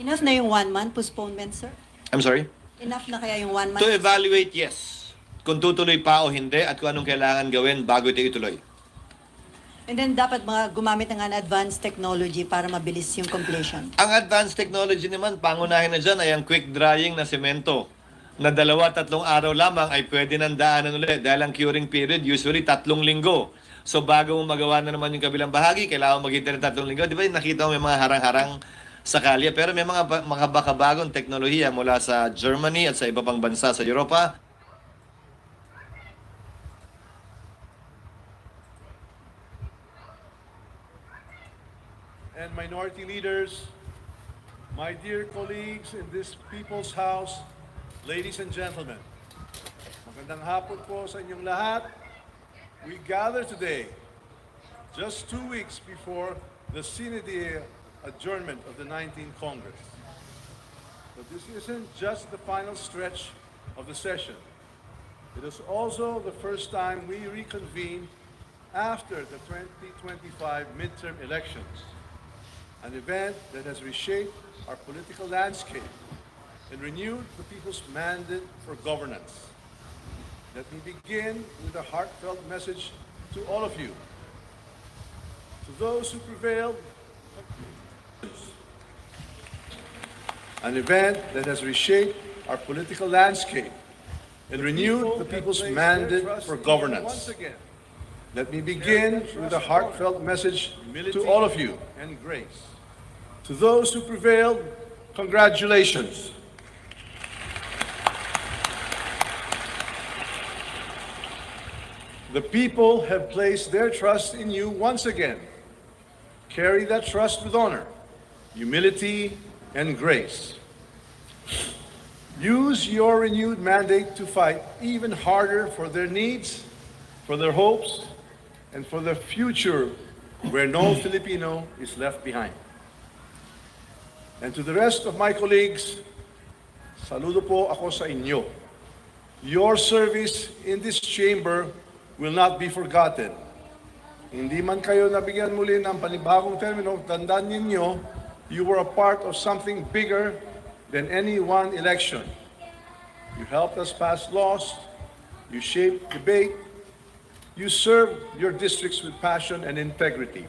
Enough na yung 1 month postponement, sir? I'm sorry? Enough na kaya yung 1 month? To evaluate, yes. Kung tutuloy pa o hindi at kung anong kailangan gawin bago ito ituloy. And then dapat mga gumamit ng advanced technology para mabilis yung completion. Ang advanced technology naman, pangunahin na dyan ay ang quick drying na semento na 2-3 araw lamang ay pwede nang daanan ulit dahil ang curing period usually 3 linggo. So bago mo magawa na naman yung kabilang bahagi, kailangan maghintay ng 3 linggo. Di ba nakita mo may mga harang-harang sa kalye? Pero may mga makabagong teknolohiya mula sa Germany at sa iba pang bansa sa Europa. And minority leaders, my dear colleagues in this People's House, ladies and gentlemen, magandang hapon po sa inyong lahat. We gather today, just 2 weeks before the sine die adjournment of the 19th Congress. But this isn't just the final stretch of the session. It is also the first time we reconvene after the 2025 midterm elections, an event that has reshaped our political landscape and renewed the people's mandate for governance. Let me begin with a heartfelt message to all of you. To those who prevailed, an event that has reshaped our political landscape and renewed the people's mandate for governance. Let me begin with a heartfelt message to all of you and grace. To those who prevailed, congratulations. The people have placed their trust in you once again. Carry that trust with honor, humility, and grace. Use your renewed mandate to fight even harder for their needs, for their hopes, and for the future where no Filipino is left behind. And to the rest of my colleagues, saludo po ako sa inyo. Your service in this chamber will not be forgotten. Hindi man kayo nabigyan muli ng panibagong termino, tandaan ninyo, you were a part of something bigger than any one election. You helped us pass laws, you shaped debate, you served your districts with passion and integrity.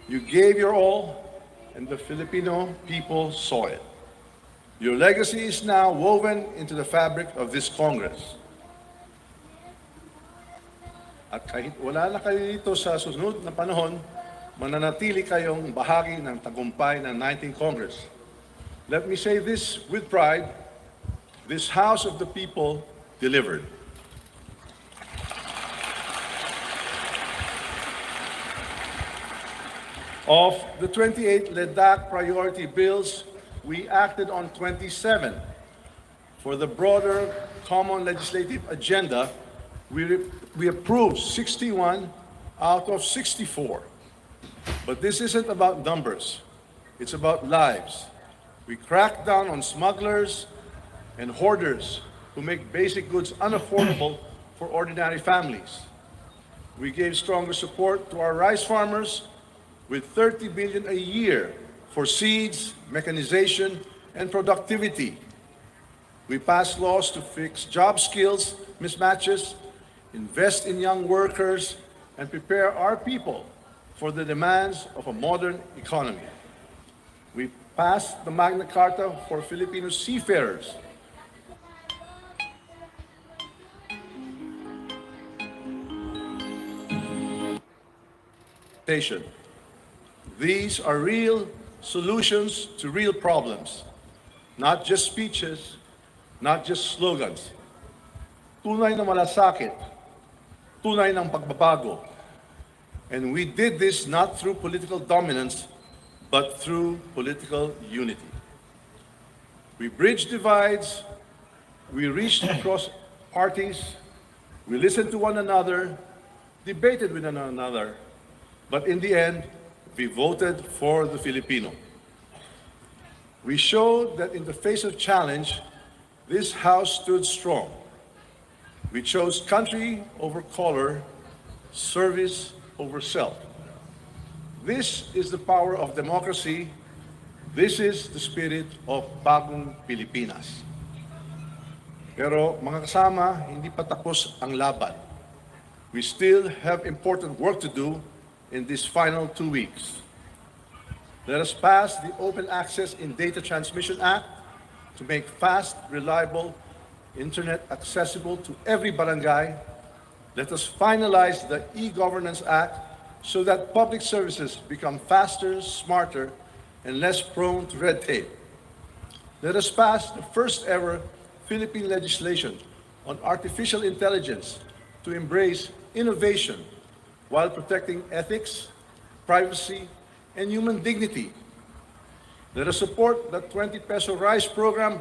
You gave your all, and the Filipino people saw it. Your legacy is now woven into the fabric of this Congress. At kahit wala na kayo dito sa susunod na panahon, mananatili kayong bahagi ng tagumpay ng 19th Congress. Let me say this with pride, this House of the People delivered. Of the 28 LEDAC priority bills, we acted on 27. For the broader common legislative agenda, We approved 61 out of 64. But this isn't about numbers. It's about lives. We cracked down on smugglers and hoarders who make basic goods unaffordable for ordinary families. We gave stronger support to our rice farmers with 30 billion a year for seeds, mechanization, and productivity. We passed laws to fix job skills mismatches, invest in young workers, and prepare our people for the demands of a modern economy. We passed the Magna Carta for Filipino seafarers. These are real solutions to real problems, not just speeches, not just slogans. Tunay na malasakit, tunay ng pagbabago. And we did this not through political dominance, but through political unity. We bridged divides, we reached across parties, we listened to one another, debated with one another, but in the end, we voted for the Filipino. We showed that in the face of challenge, this House stood strong. We chose country over color, service over self. This is the power of democracy. This is the spirit of Bagong Pilipinas. Pero mga kasama, hindi pa tapos ang laban. We still have important work to do in these final 2 weeks. Let us pass the Open Access in Data Transmission Act to make fast, reliable internet accessible to every barangay. Let us finalize the E-Governance Act so that public services become faster, smarter, and less prone to red tape. Let us pass the first ever Philippine legislation on artificial intelligence to embrace innovation while protecting ethics, privacy, and human dignity. Let us support the 20 peso rice program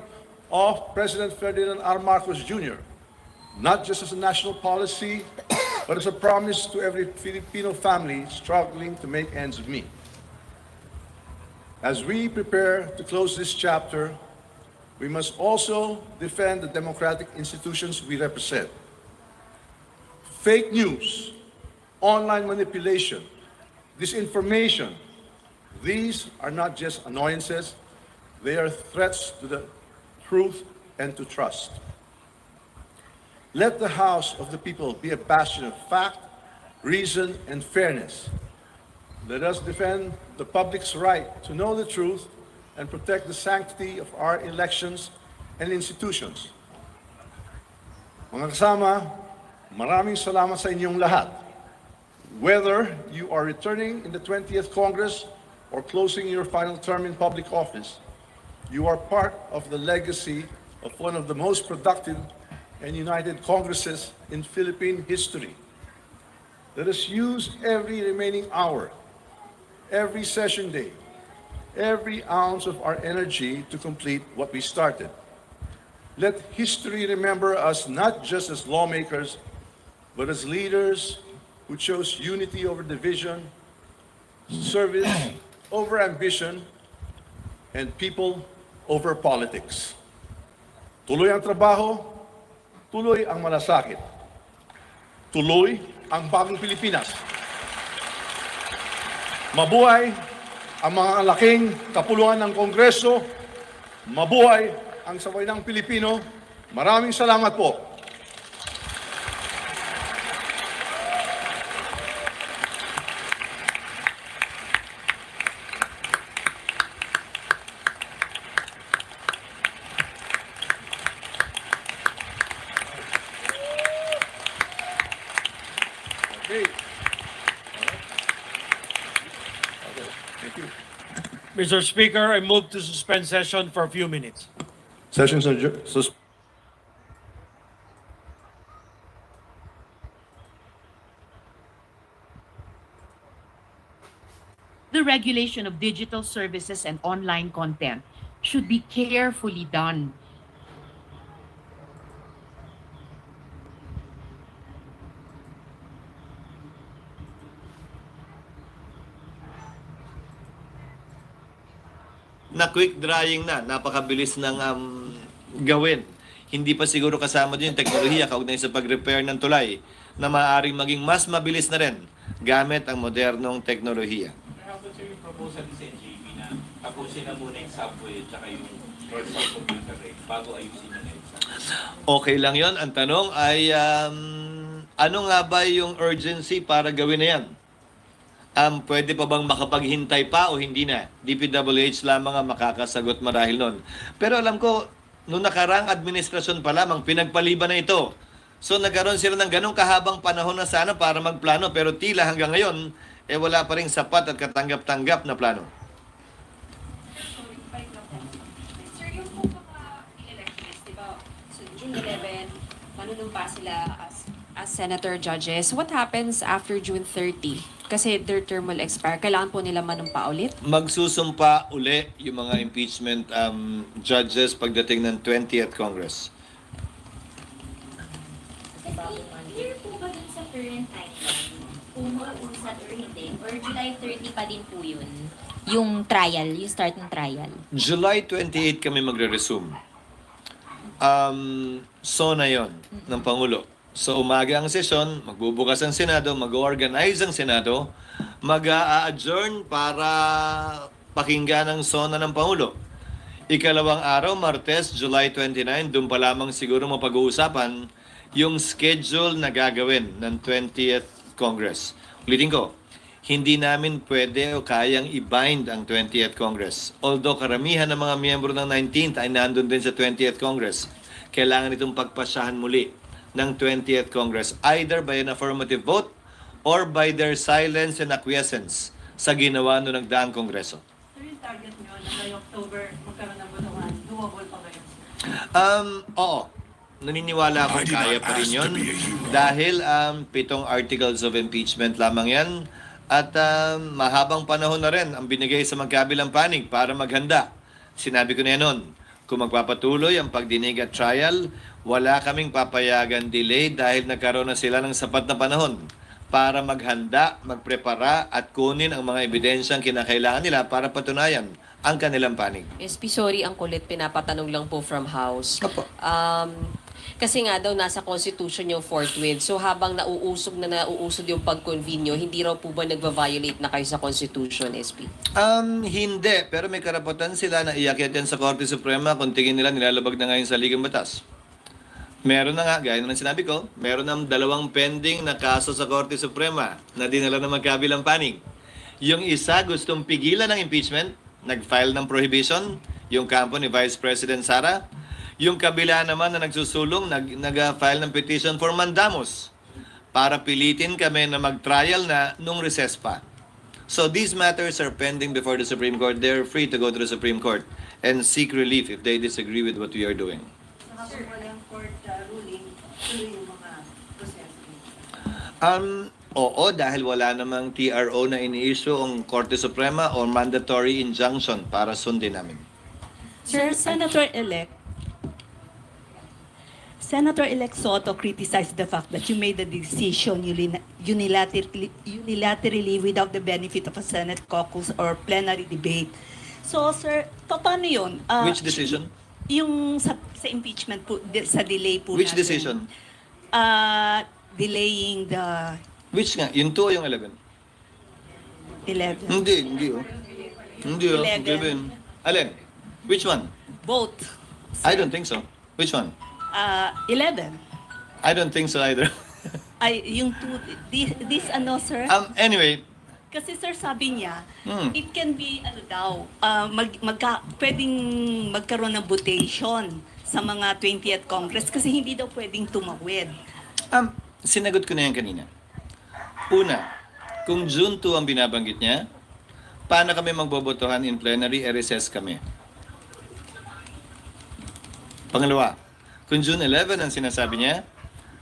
of President Ferdinand R. Marcos Jr., not just as a national policy, but as a promise to every Filipino family struggling to make ends meet. As we prepare to close this chapter, we must also defend the democratic institutions we represent. Fake news, online manipulation, disinformation, these are not just annoyances, they are threats to the truth and to trust. Let the House of the People be a bastion of fact, reason, and fairness. Let us defend the public's right to know the truth and protect the sanctity of our elections and institutions. Mga kasama, maraming salamat sa inyong lahat. Whether you are returning in the 20th Congress or closing your final term in public office, you are part of the legacy of one of the most productive and united Congresses in Philippine history. Let us use every remaining hour, every session day, every ounce of our energy to complete what we started. Let history remember us not just as lawmakers, but as leaders who chose unity over division, service over ambition, and people over politics. Tuloy ang trabaho, tuloy ang malasakit. Tuloy ang bagong Pilipinas. Mabuhay ang mga laking kapulungan ng Kongreso. Mabuhay ang sambayanang Pilipino. Maraming salamat po. Mr. Speaker, I move to suspend session for a few minutes. Sessions are The regulation of digital services and online content should be carefully done. na quick drying na, napakabilis ng gawin. Hindi pa siguro kasama din yung teknolohiya kaugnay sa pag-repair ng tulay na maaaring maging mas mabilis na rin gamit ang modernong teknolohiya. Perhaps sir, yung proposal ni NJB na tapusin na muna yung subway at saka yung personal computer rate bago ayusin yung EDSA. Okay lang yon. Ang tanong ay, ano nga ba yung urgency para gawin na yan? Pwede pa bang makapaghintay pa o hindi na? DPWH lamang ang makakasagot marahil nun. Pero alam ko, noong nakarang administrasyon pa lamang, pinagpaliban na ito. So nagkaroon sila ng ganong kahabang panahon na sana para magplano, pero tila hanggang ngayon, wala pa rin sapat at katanggap-tanggap na plano. Sir, yung po elections, di ba? So, June 11, manunumpa sila as senator judges. What happens after June 30? Kasi their term will expire. Kailangan po nila manumpa ulit? Magsusumpa uli yung mga impeachment judges pagdating ng 20th Congress. Clear po ba dun sa current timeline kung mauusad or hindi? Or July 30 pa din po yun? Yung trial, yung start ng trial. July 28 kami magre-resume. So na yon ng Pangulo. So umaga ang sesyon, magbubukas ang Senado, mag-organize ang Senado, mag-a-adjourn para pakinggan ang sona ng Pangulo. Ikalawang araw, Martes, July 29, doon pa lamang siguro mapag-uusapan yung schedule na gagawin ng 20th Congress. Ulitin ko, hindi namin pwede o kayang i-bind ang 20th Congress. Although karamihan ng mga miyembro ng 19th ay nandun din sa 20th Congress, kailangan itong pagpasyahan muli ng 20th Congress either by an affirmative vote or by their silence and acquiescence sa ginawa noong nagdaang Kongreso. Sir, yung target nyo na by October magkaroon ng botohan, doable pa kayo? Oo. Naniniwala ako kaya pa rin yun dahil 7 articles of impeachment lamang yan at mahabang panahon na rin ang binigay sa magkabilang panig para maghanda. Sinabi ko na yan noon, kung magpapatuloy ang pagdinig at trial, wala kaming papayagan delay dahil nagkaroon na sila ng sapat na panahon para maghanda, magprepara at kunin ang mga ebidensyang kinakailangan nila para patunayan ang kanilang panig. SP, sorry, ang kulit, pinapatanong lang po from House. Opo. Kasi nga daw nasa Constitution yung forthwith. So habang nauusog yung pag-convene nyo, hindi raw po ba nagva-violate na kayo sa Constitution, SP? Hindi. Pero may karapatan sila na iakyat yan sa Korte Suprema kung tingin nila nilalabag na ngayon sa Ligang Batas. Meron na nga, gaya na sinabi ko, meron ng 2 pending na kaso sa Korte Suprema na dinala ng magkabilang panig. Yung isa gustong pigilan ng impeachment, nag-file ng prohibition, yung kampo ni Vice President Sara. Yung kabila naman na nagsusulong, nag-file ng petition for mandamus para pilitin kami na mag-trial na nung recess pa. So these matters are pending before the Supreme Court. They're free to go to the Supreme Court and seek relief if they disagree with what we are doing. So habang walang court ruling, tuloy yung mga proseso. Oo, dahil wala namang TRO na ini-issue ang Korte Suprema or mandatory injunction para sundin namin. Sir, Senator-elect Soto criticized the fact that you made the decision unilaterally without the benefit of a Senate caucus or plenary debate. So, sir, paano yun? Which decision? Yung sa impeachment po, sa delay po Which natin. decision? Delaying the Which nga? Yung 2 o yung 11? 11. Hindi oh. Hindi oh. 11. Alin? Which one? Both. I don't think so. Which one? 11. I don't think so either. Ay, yung two, this ano, sir? Anyway, Kasi sir, sabi niya, Hmm. it can be, ano daw, pwedeng magkaroon ng votation sa mga 20th Congress kasi hindi daw pwedeng tumawid. sinagot ko na yan kanina. Una, kung June 2 ang binabanggit niya, paano kami magbobotohan in plenary, recess kami. Pangalawa, kung June 11 ang sinasabi niya,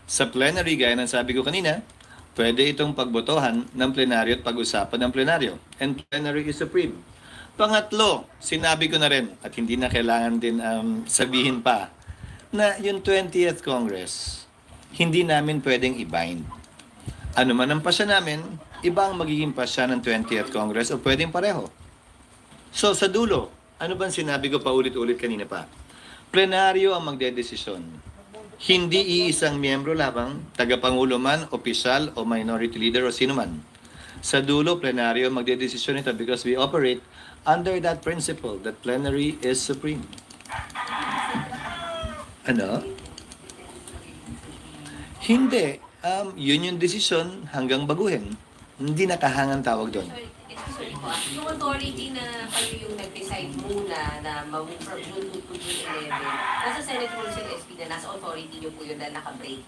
sa plenary, gaya ng sabi ko kanina, pwede itong pagbotohan ng plenaryo at pag-usapan ng plenaryo. And plenary is supreme. Pangatlo, sinabi ko na rin, at hindi na kailangan din sabihin pa, na yung 20th Congress, hindi namin pwedeng i-bind. Ano man ang pasya namin, iba ang magiging pasya ng 20th Congress o pwedeng pareho. So sa dulo, Ano bang sinabi ko pa ulit-ulit kanina pa? Plenaryo ang magdedesisyon. Hindi iisang miyembro lamang, tagapangulo man, opisyal o minority leader o sino man. Sa dulo, plenaryo ang magdedesisyon nito because we operate under that principle that plenary is supreme. Ano? Hindi. Yun yung desisyon hanggang baguhin. Hindi nakahangang tawag doon. Sorry po, yung authority na kayo yung nag-decide muna na mag-move from June 2 to June 11, nasa Senate rules yung SP na nasa authority nyo po yun dahil naka-break.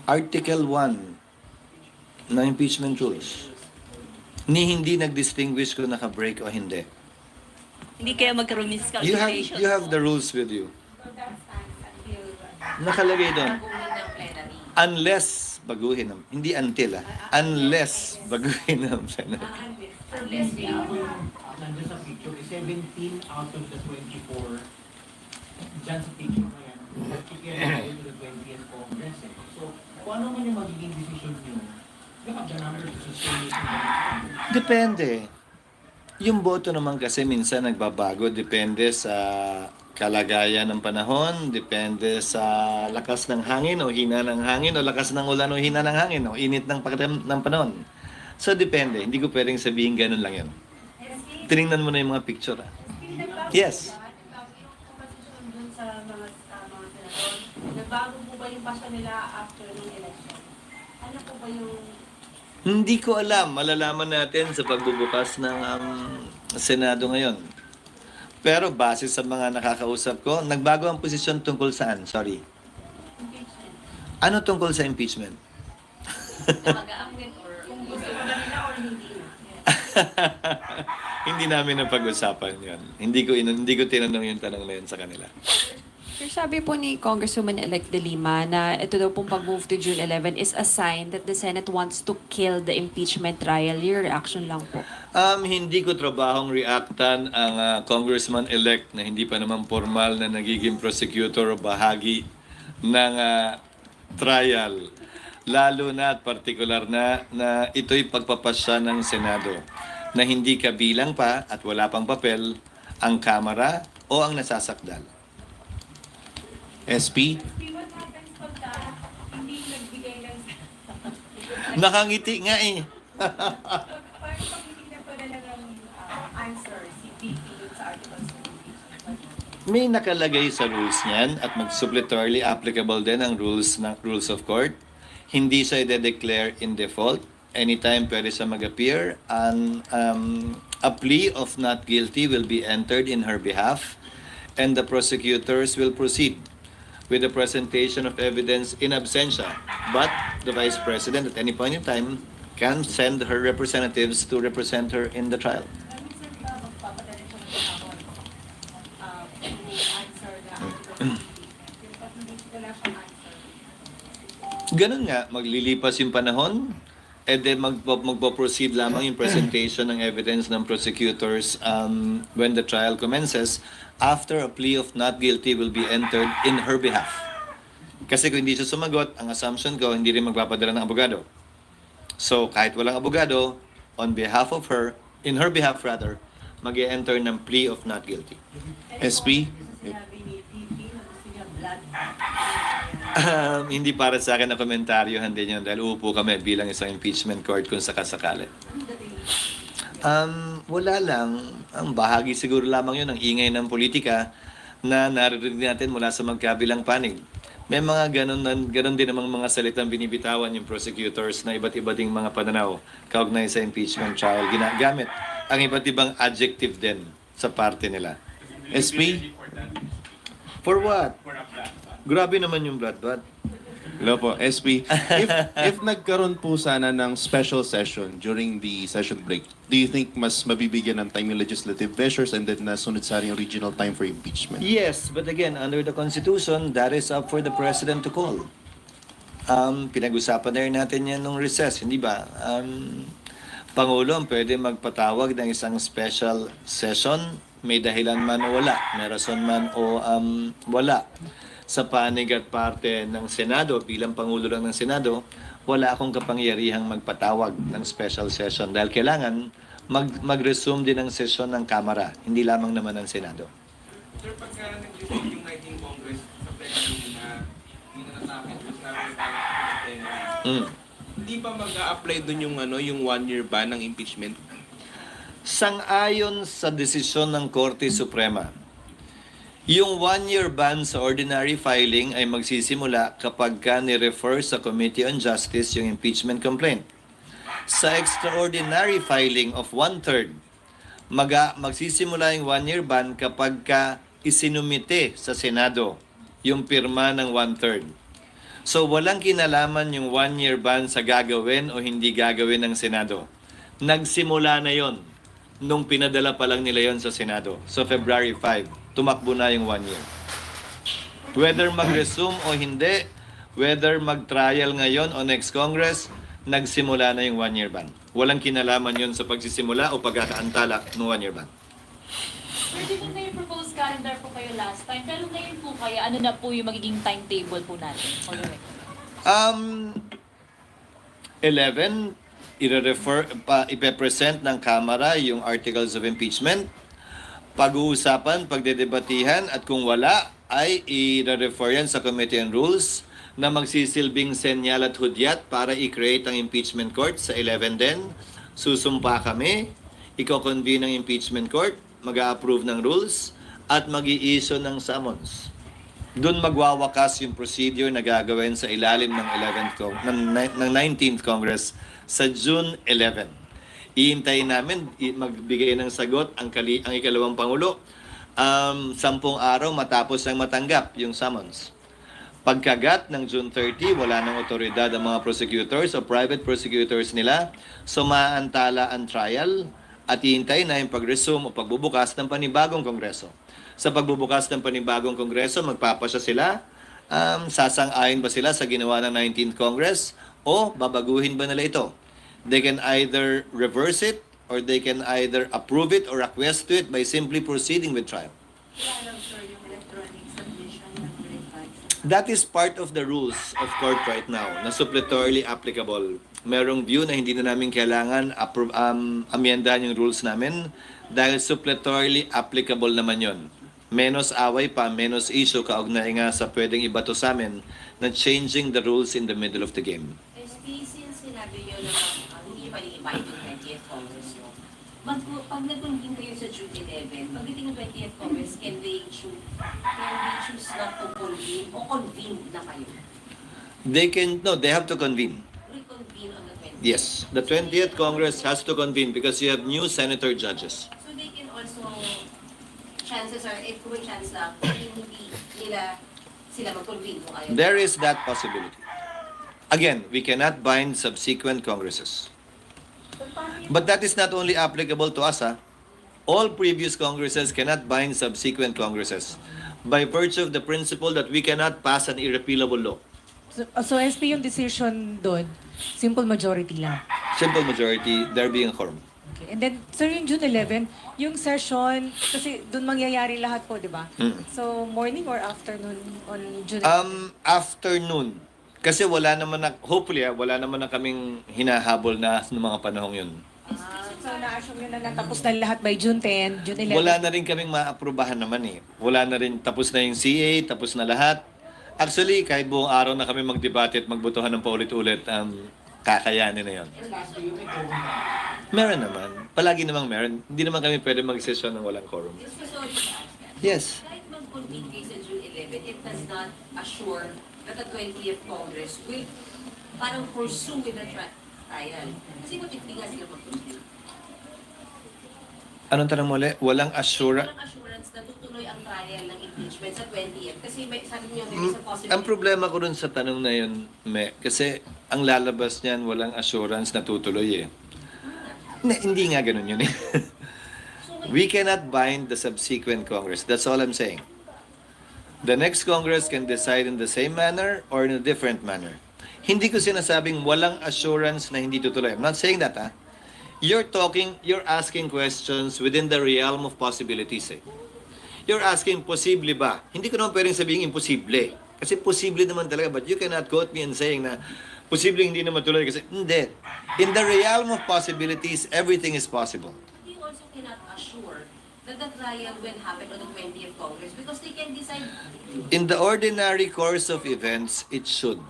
Article 1 ng impeachment rules. Hindi nag-distinguish kung naka-break o hindi. Hindi kaya magkaroon miscalculation. You have the rules with you. Nakalagay doon. Baguhin ng plenary. Unless baguhin ng, hindi until unless baguhin ng Senate. Unless they Nandun sa picture, 17 out of the 24, dyan sa picture na yan, i-carry to the 20th Congress. So, kung ano man yung magiging decision nyo, you have the number to sustain it. Depende. Yung boto naman kasi minsan nagbabago, depende sa kalagayan ng panahon, depende sa lakas ng hangin o hina ng hangin o lakas ng ulan o hina ng hangin o init ng ng panahon. So depende, hindi ko pwedeng sabihin ganun lang yun. Tinignan mo na yung mga picture. Yes. Nagbago po ba yung passion nila after ng election? Ano po ba yung... Hindi ko alam. Malalaman natin sa pagbubukas ng Senado ngayon. Pero base sa mga nakakausap ko, nagbago ang posisyon tungkol saan? Sorry. Impeachment? Ano tungkol sa impeachment? mag-aamwit or Kung gusto ko na nila or hindi na? Hindi namin napag-usapan yun. Hindi ko tinanong yung tanong na yun sa kanila. Sir, sabi po ni Congresswoman-elect De Lima na ito daw pong pag-move to June 11 is a sign that the Senate wants to kill the impeachment trial. Your reaction lang po. Hindi ko trabahong reactan ang congressman-elect na hindi pa naman formal na nagiging prosecutor o bahagi ng trial. Lalo na at partikular na ito'y pagpapasya ng Senado na hindi kabilang pa at wala pang papel ang Kamara o ang nasasakdal. What SP? happens pagka hindi nagbigay ng... Nakangiti nga eh. Paano pag hindi na pala ng answer si VP dun sa articles ng impeachment? May nakalagay sa rules niyan at mag-suppletorily applicable din ang rules of court. Hindi siya i-declare in default. Anytime pwede siya mag-appear. And a plea of not guilty will be entered in her behalf and the prosecutors will proceed with the presentation of evidence in absentia. But the Vice President at any point in time can send her representatives to represent her in the trial. Minsan ba magpapadala siya ng tawag? Answer na articles ng VP. Yung pag hindi wala siyang answer. Ganun nga, maglilipas yung panahon, and then magpo-proceed lamang yung presentation ng evidence ng prosecutors when the trial commences, after a plea of not guilty will be entered in her behalf. Kasi kung hindi siya sumagot, ang assumption ko, hindi rin magpapadala ng abogado. So, kahit walang abogado, on behalf of her, in her behalf rather, mag-enter ng plea of not guilty. SP? Sinabi ni VP na gusto niya blood. Hindi para sa akin na komentaryo, hindi niyo dahil uupo kami bilang isang impeachment court kung sakasakali. Wala lang. Ang bahagi siguro lamang yun ng ingay ng politika na naririnig natin mula sa magkabilang panig. May mga ganun din namang mga salitang binibitawan yung prosecutors na iba't iba ding mga pananaw kaugnay sa impeachment trial. Ginagamit ang iba't ibang adjective din sa parte nila. SP? For what? For a black. Grabe naman yung blood. Hello po, SP. If nagkaroon po sana ng special session during the session break, do you think mas mabibigyan ng time yung legislative measures and then nasunod sa yung regional time for impeachment? Yes, but again, under the Constitution, that is up for the President to call. Pinag-usapan na rin natin yan nung recess, hindi ba? Pangulo ang pwede magpatawag ng isang special session, may dahilan man o wala, may rason man o wala. Sa panig at parte ng Senado, bilang Pangulo lang ng Senado, wala akong kapangyarihang magpatawag ng special session dahil kailangan mag-resume din ang sesyon ng Kamara, hindi lamang naman ng Senado. Sir, pagka nag-debate yung 19 Congress sa plenary na hinanatapit yung sinabi tayo sa plenary, hindi ba mag-a-apply dun yung, yung 1-year ban ng impeachment? Sang-ayon sa desisyon ng Korte Suprema, yung 1-year ban sa ordinary filing ay magsisimula kapag ni-refer sa Committee on Justice yung impeachment complaint. Sa extraordinary filing of 1/3, magsisimula yung 1-year ban kapag isinumite sa Senado yung pirma ng 1/3. So walang kinalaman yung 1-year ban sa gagawin o hindi gagawin ng Senado. Nagsimula na yon nung pinadala pa lang nila yon sa Senado. So February 5, tumakbo na yung 1 year. Whether mag-resume o hindi, whether mag-trial ngayon o next Congress, nagsimula na yung 1-year ban. Walang kinalaman yon sa pagsisimula o pagkakaantala ng 1-year ban. Sir, di ba kayo proposed calendar po kayo last time? Pero ngayon po kaya, ano na po yung magiging timetable po natin? 11, ipe-present ng Kamara yung articles of impeachment. Pag-uusapan, pagdedebatihan, at kung wala, ay i-refer yan sa Committee on Rules na magsisilbing senyal at hudyat para i-create ang impeachment court sa 11 din. Susumpa kami, i-convene ang impeachment court, mag-a-approve ng rules, at mag-i-issue ng summons. Doon magwawakas yung procedure na gagawin sa ilalim ng 19th Congress sa June 11. Iintayin namin magbigay ng sagot ang ikalawang Pangulo 10 araw matapos ang matanggap yung summons. Pagkagat ng June 30, wala nang otoridad ang mga prosecutors o private prosecutors nila, so maaantala ang trial at iintayin na yung pag-resume o pagbubukas ng panibagong kongreso. Sa pagbubukas ng panibagong kongreso, magpapasya sila, sasang-ayon ba sila sa ginawa ng 19th Congress o babaguhin ba nila ito? They can either reverse it or they can either approve it or acquiesce to it by simply proceeding with trial. That is part of the rules of court right now na suppletorily applicable. Merong view na hindi na namin kailangan amyendahan yung rules namin dahil suppletorily applicable naman yon. Menos away pa, menos issue kaugnay nga sa pwedeng ibato sa amin na changing the rules in the middle of the game. Since sinabi nyo na hindi nyo pa i-invite yung 20th Congress nyo, pag nag-convene kayo sa June 11, pagdating ng 20th Congress, can they choose not to convene o convene na kayo? They have to convene. Reconvene on the 20th? Yes, the 20th Congress has to convene because you have new senator judges. So they can also, chances are, if may chance lang, hindi nila sila mag-convene kung ayaw. There is that possibility. Again, we cannot bind subsequent Congresses. But that is not only applicable to us. All previous Congresses cannot bind subsequent Congresses by virtue of the principle that we cannot pass an irrepealable law. So SP yung decision doon, simple majority lang. Simple majority, there being a quorum. Okay. And then, sir, yung June 11, yung session, kasi doon mangyayari lahat po, di ba? So, morning or afternoon on June 11? Afternoon. Kasi wala naman hopefully, wala naman na kaming hinahabol na ng mga panahong yun. So, na-assume yun na natapos na lahat by June 10, June 11? Wala na rin kaming maaprubahan naman eh. Wala na rin, tapos na yung CA, tapos na lahat. Actually, kahit buong araw na kami magdebate at magbutuhan ng paulit-ulit, kakayanin na yun. Meron naman. Palagi namang meron. Hindi naman kami pwede mag-session ng walang quorum. Yes. Kahit mag-convene kayo sa June 11, it does not assure that the 20th Congress will parang pursue with the trial. Kasi kung hindi nga sila mag-convene. Anong tanong mo ulit? Walang assurance. Walang assurance na tutuloy ang trial ng impeachment sa 20th. Kasi sabi niyo, there is a possibility. Ang problema ko dun sa tanong na yun, kasi ang lalabas niyan, walang assurance na tutuloy eh. Hindi nga ganun yun eh. We cannot bind the subsequent Congress. That's all I'm saying. The next Congress can decide in the same manner or in a different manner. Hindi ko sinasabing walang assurance na hindi tutuloy. I'm not saying that, You're asking questions within the realm of possibilities, eh. You're asking, posible ba? Hindi ko naman pwedeng sabihin imposible. Kasi posible naman talaga, but you cannot quote me in saying na posibleng hindi na matuloy kasi hindi. In the realm of possibilities, everything is possible. They also cannot assure that the trial will happen on the 20th Congress because they can decide. In the ordinary course of events, it should.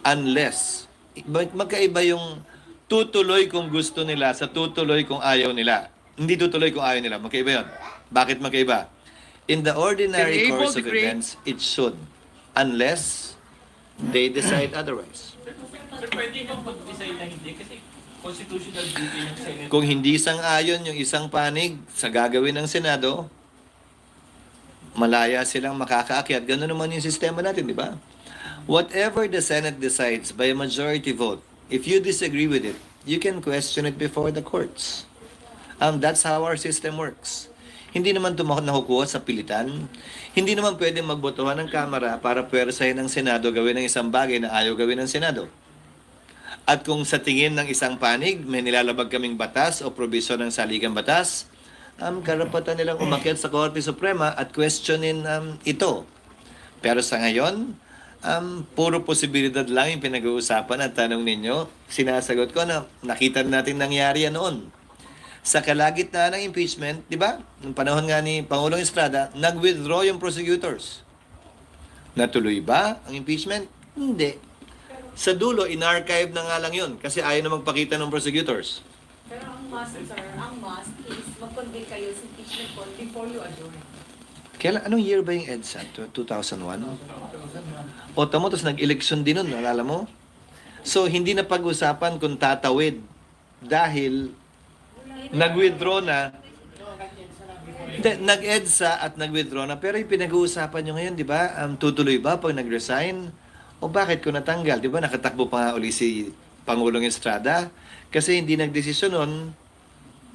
Unless, magkaiba yung tutuloy kung gusto nila sa tutuloy kung ayaw nila. Hindi tutuloy kung ayaw nila. Magkaiba yun. Bakit magkaiba? In the ordinary Enable course of decree. events, it should. Unless they decide otherwise. Sir, pwede bang mag-decide na hindi? Kasi constitutional duty ng Senate. Kung hindi sang-ayon yung isang panig sa gagawin ng Senado, malaya silang makakaakyat. Ganun naman yung sistema natin, di ba? Whatever the Senate decides by a majority vote, if you disagree with it, you can question it before the courts. That's how our system works. Hindi naman ito nakukuha sa pilitan. Hindi naman pwedeng magbotohan ng Kamara para pwersahin ng Senado gawin ng isang bagay na ayaw gawin ng Senado. At kung sa tingin ng isang panig, may nilalabag kaming batas o probisyon ng saligang batas, karapatan nilang umakyat sa Korte Suprema at questionin ito. Pero sa ngayon, puro posibilidad lang yung pinag-uusapan at tanong ninyo. Sinasagot ko na nakita natin nangyari yan noon. Sa kalagitnaan ng impeachment, di ba? Noong panahon nga ni Pangulong Estrada, nag-withdraw yung prosecutors. Natuloy ba ang impeachment? Hindi. Sa dulo, in-archive na nga lang yun kasi ayaw na magpakita ng prosecutors. Pero ang must, sir, ang must is mag-convene kayo sa impeachment court before you adjourn. Kailan, anong year ba yung EDSA? 2001? O tamo, tapos nag-election din nun, alala mo? So, hindi na pag-usapan kung tatawid dahil nag-withdraw na. Nag-EDSA at nag-withdraw na. Pero yung pinag-uusapan nyo ngayon, di ba? Tutuloy ba pag nag-resign? O bakit ko natanggal? Di ba? Nakatakbo pa nga uli si Pangulong Estrada. Kasi hindi nagdesisyon nun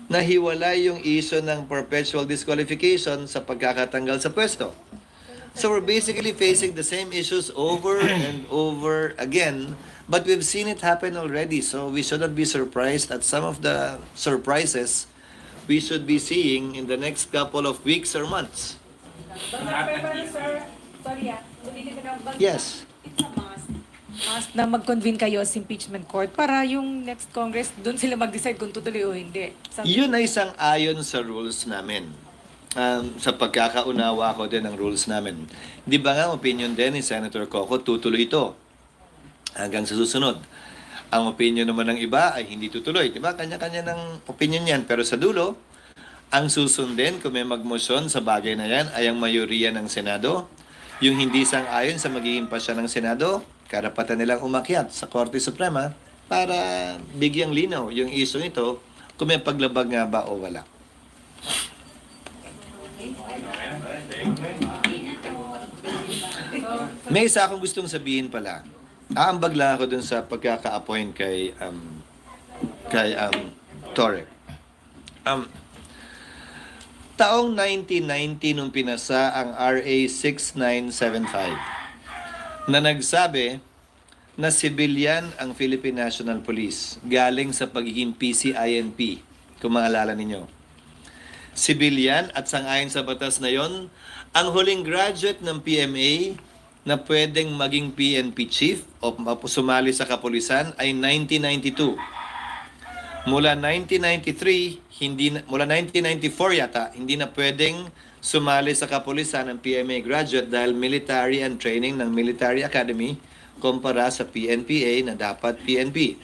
na hiwalay yung issue ng perpetual disqualification sa pagkakatanggal sa pwesto. So we're basically facing the same issues over and over again, but we've seen it happen already. So we should not be surprised at some of the surprises we should be seeing in the next couple of weeks or months. Sir, sorry Yes. it's a must. Must na mag-convene kayo sa impeachment court para yung next Congress, doon sila mag-decide kung tutuloy o hindi. Yun ay isang ayon sa rules namin. Sa pagkakaunawa ko din ng rules namin. Di ba nga, opinion din ni Senator Coco, tutuloy ito hanggang sa susunod. Ang opinion naman ng iba ay hindi tutuloy. Di ba? Kanya-kanya ng opinion yan. Pero sa dulo, ang susundin kung may magmosyon sa bagay na yan ay ang mayoriya ng Senado. Yung hindi sang-ayon sa magiging pasya ng Senado, karapatan nilang umakyat sa Korte Suprema para bigyang linaw yung issue nito kung may paglabag nga ba o wala. May isa akong gustong sabihin pala. Aambag lang ako dun sa pagkaka-appoint kay Torek. Taong 1990 nung pinasa ang RA 6975 na nagsabi na civilian ang Philippine National Police galing sa pagiging PCINP, kung maalala ninyo. Civilian at sangayon sa batas na yon, ang huling graduate ng PMA na pwedeng maging PNP chief o sumali sa kapulisan ay 1992. Mula 1993, mula 1994 yata, hindi na pwedeng sumali sa kapulisan ng PMA graduate dahil military and training ng Military Academy kumpara sa PNPA na dapat PNP.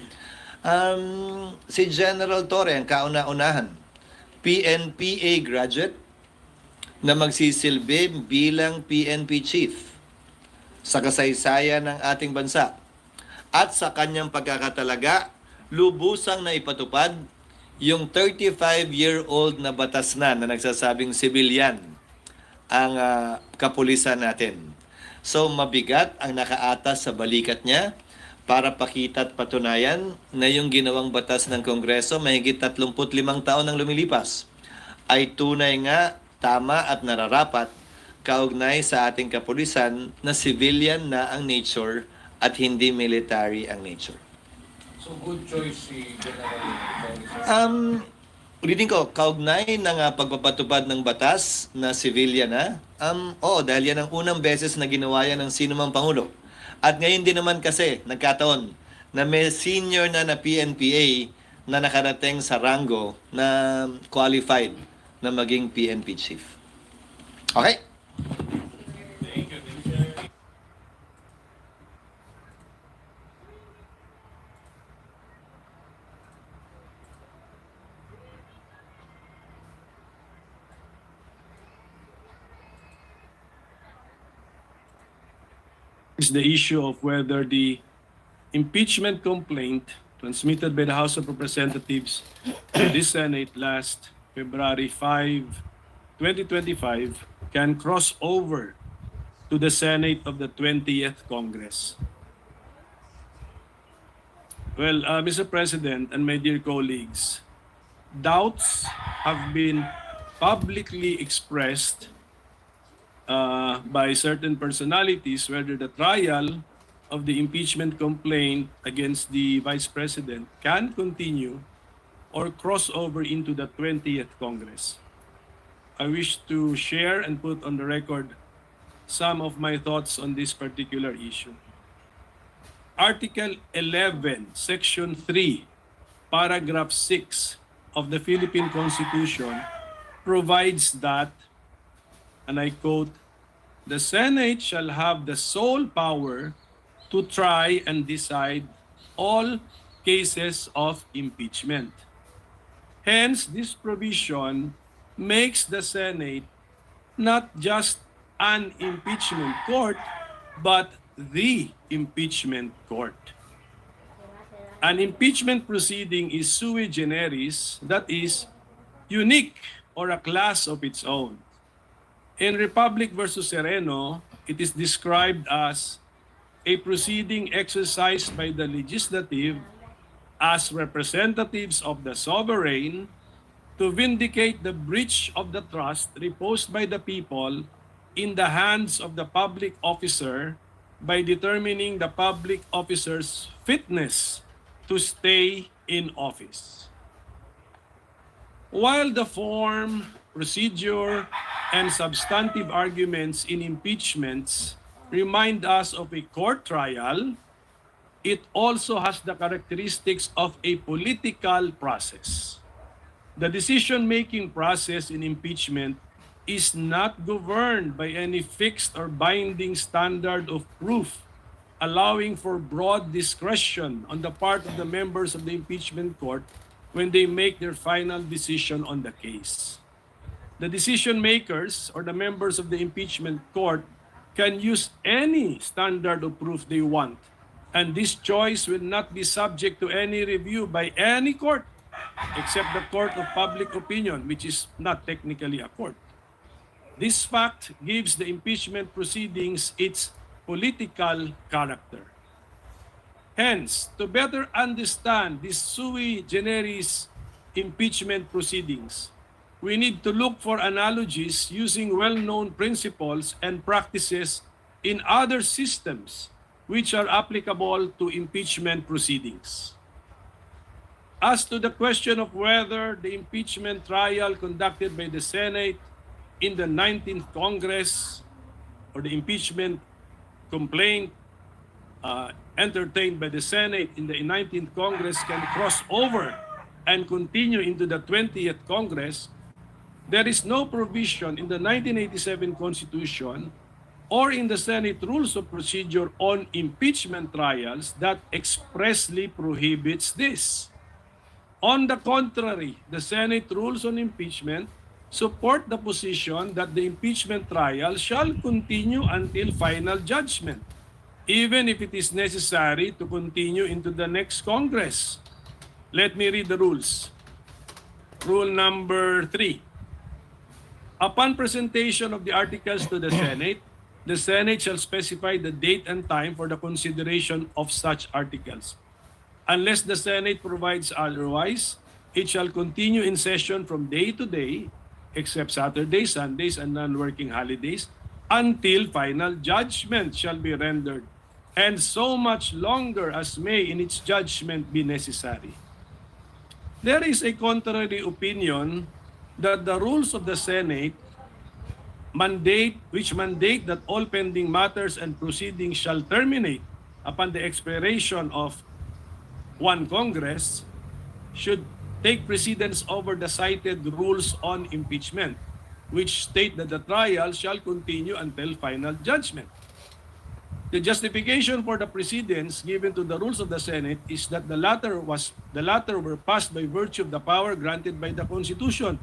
Si General Torre, ang kauna-unahan, PNPA graduate na magsisilbi bilang PNP chief sa kasaysayan ng ating bansa. At sa kanyang pagkakatalaga, lubusang na ipatupad yung 35-year-old na batas na nagsasabing civilian ang kapulisan natin. So mabigat ang nakaatas sa balikat niya para pakita at patunayan na yung ginawang batas ng Kongreso mahigit 35 taon nang lumilipas ay tunay nga, tama at nararapat kaugnay sa ating kapulisan na civilian na ang nature at hindi military ang nature. So good choice si General. Ulitin ko, kaugnay ng pagpapatupad ng batas na civilian na, oo, dahil yan ang unang beses na ginawa yan ng sinumang Pangulo. At ngayon din naman kasi, nagkataon, na may senior na PNPA na nakarating sa rango na qualified na maging PNP chief. Okay? Is the issue of whether the impeachment complaint transmitted by the House of Representatives to the Senate last February 5, 2025 can cross over to the Senate of the 20th Congress. Well, Mr. President and my dear colleagues, doubts have been publicly expressed by certain personalities whether the trial of the impeachment complaint against the Vice President can continue or cross over into the 20th Congress. I wish to share and put on the record some of my thoughts on this particular issue. Article 11, Section 3, Paragraph 6 of the Philippine Constitution provides that, and I quote, "The Senate shall have the sole power to try and decide all cases of impeachment." Hence, this provision makes the Senate not just an impeachment court, but the impeachment court. An impeachment proceeding is sui generis, that is, unique or a class of its own. In Republic versus Sereno, it is described as a proceeding exercised by the legislative as representatives of the sovereign to vindicate the breach of the trust reposed by the people in the hands of the public officer by determining the public officer's fitness to stay in office. While the form, procedure, and substantive arguments in impeachments remind us of a court trial, it also has the characteristics of a political process. The decision-making process in impeachment is not governed by any fixed or binding standard of proof, allowing for broad discretion on the part of the members of the impeachment court when they make their final decision on the case. The decision makers or the members of the impeachment court can use any standard of proof they want, and this choice will not be subject to any review by any court except the court of public opinion, which is not technically a court. This fact gives the impeachment proceedings its political character. Hence, to better understand these sui generis impeachment proceedings, we need to look for analogies using well-known principles and practices in other systems which are applicable to impeachment proceedings. As to the question of whether the impeachment trial conducted by the Senate in the 19th Congress or the impeachment complaint entertained by the Senate in the 19th Congress can cross over and continue into the 20th Congress, there is no provision in the 1987 Constitution or in the Senate Rules of Procedure on impeachment trials that expressly prohibits this. On the contrary, the Senate Rules on Impeachment support the position that the impeachment trial shall continue until final judgment, even if it is necessary to continue into the next Congress. Let me read the rules. Rule number 3. Upon presentation of the articles to the Senate shall specify the date and time for the consideration of such articles. Unless the Senate provides otherwise, it shall continue in session from day to day, except Saturdays, Sundays, and non-working holidays, until final judgment shall be rendered, and so much longer as may in its judgment be necessary. There is a contrary opinion that the rules of the Senate mandate that all pending matters and proceedings shall terminate upon the expiration of 1 Congress should take precedence over the cited rules on impeachment, which state that the trial shall continue until final judgment. The justification for the precedence given to the rules of the Senate is that the latter were passed by virtue of the power granted by the Constitution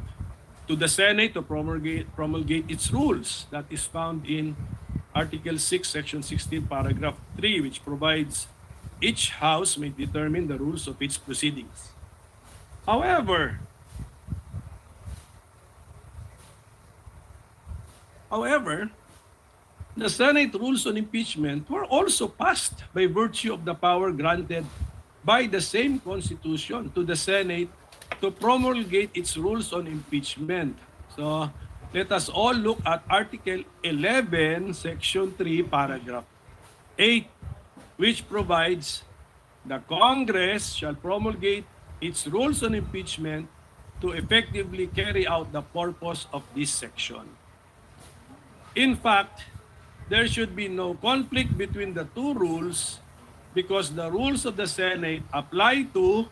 to the Senate to promulgate its rules. That is found in Article 6, Section 16, Paragraph 3, which provides each House may determine the rules of its proceedings. However, the Senate rules on impeachment were also passed by virtue of the power granted by the same Constitution to the Senate to promulgate its rules on impeachment. So, let us all look at Article 11, Section 3, Paragraph 8, which provides the Congress shall promulgate its rules on impeachment to effectively carry out the purpose of this section. In fact, there should be no conflict between the two rules because the rules of the Senate apply to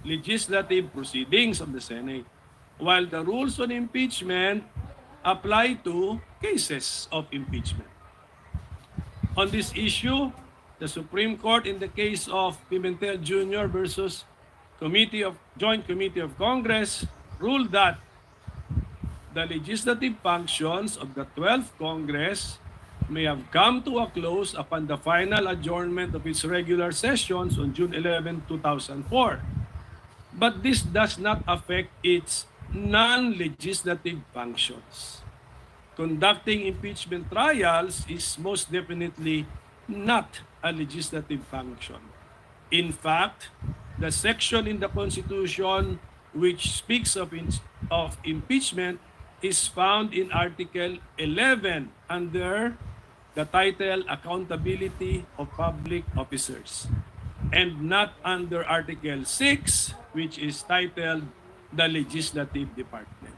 legislative proceedings of the Senate, while the rules on impeachment apply to cases of impeachment. On this issue, the Supreme Court in the case of Pimentel Jr. versus Joint Committee of Congress ruled that the legislative functions of the 12th Congress may have come to a close upon the final adjournment of its regular sessions on June 11, 2004. But this does not affect its non-legislative functions. Conducting impeachment trials is most definitely not a legislative function. In fact, the section in the Constitution which speaks of impeachment is found in Article 11 under the title Accountability of Public Officers, and not under Article 6, which is titled the Legislative Department.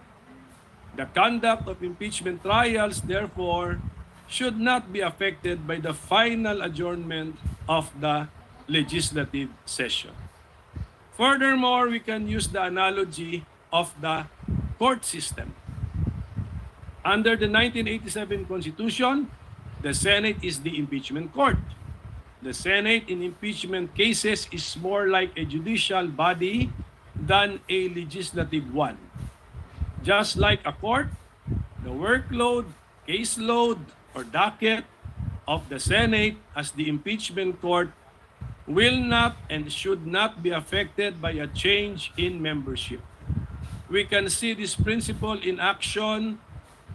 The conduct of impeachment trials, therefore, should not be affected by the final adjournment of the legislative session. Furthermore, we can use the analogy of the court system. Under the 1987 Constitution, the Senate is the impeachment court. The Senate in impeachment cases is more like a judicial body than a legislative one. Just like a court, the workload, caseload, or docket of the Senate as the impeachment court will not and should not be affected by a change in membership. We can see this principle in action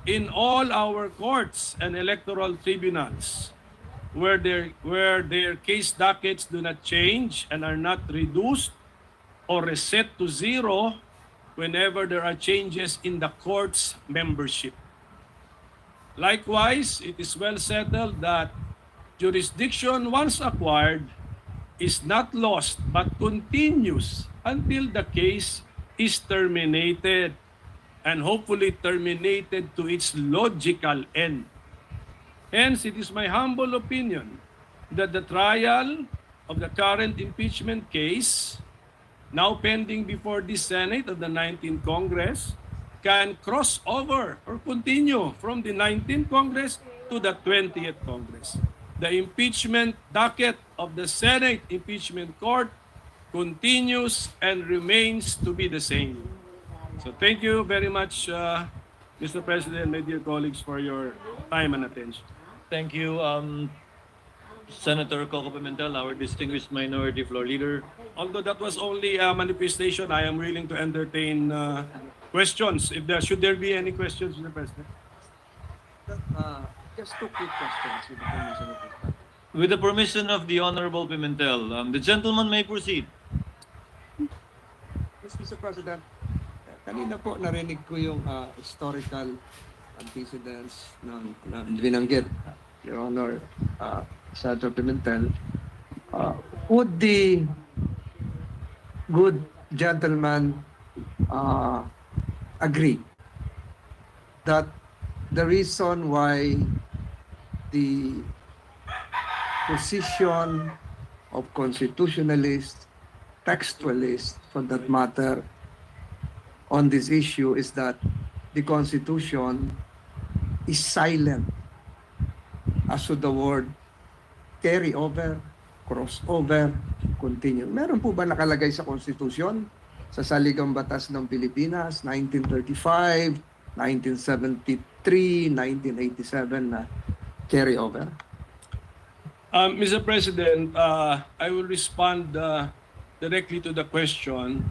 in all our courts and electoral tribunals, where their case dockets do not change and are not reduced or reset to zero whenever there are changes in the court's membership. Likewise, it is well settled that jurisdiction once acquired is not lost but continues until the case is terminated, and hopefully terminated to its logical end. Hence, it is my humble opinion that the trial of the current impeachment case, now pending before the Senate of the 19th Congress, can cross over or continue from the 19th Congress to the 20th Congress. The impeachment docket of the Senate Impeachment Court continues and remains to be the same. So thank you very much, Mr. President, my dear colleagues, for your time and attention. Thank you, Senator Coco Pimentel, our distinguished minority floor leader. Although that was only a manifestation, I am willing to entertain questions. Should there be any questions, Mr. President? Just two quick questions. With the permission of the Honorable Pimentel, the gentleman may proceed. Yes, Mr. President. Kanina po narinig ko yung historical antecedents ng binanggit, Your Honor, Senator Pimentel. Would the good gentleman agree that the reason why the position of constitutionalists textualist for that matter on this issue is that the Constitution is silent as to the word carry over, crossover, continue. Meron po ba nakalagay sa Constitution, sa Saligang Batas ng Pilipinas, 1935, 1973, 1987 na carry over? Mr. President, I will respond directly to the question.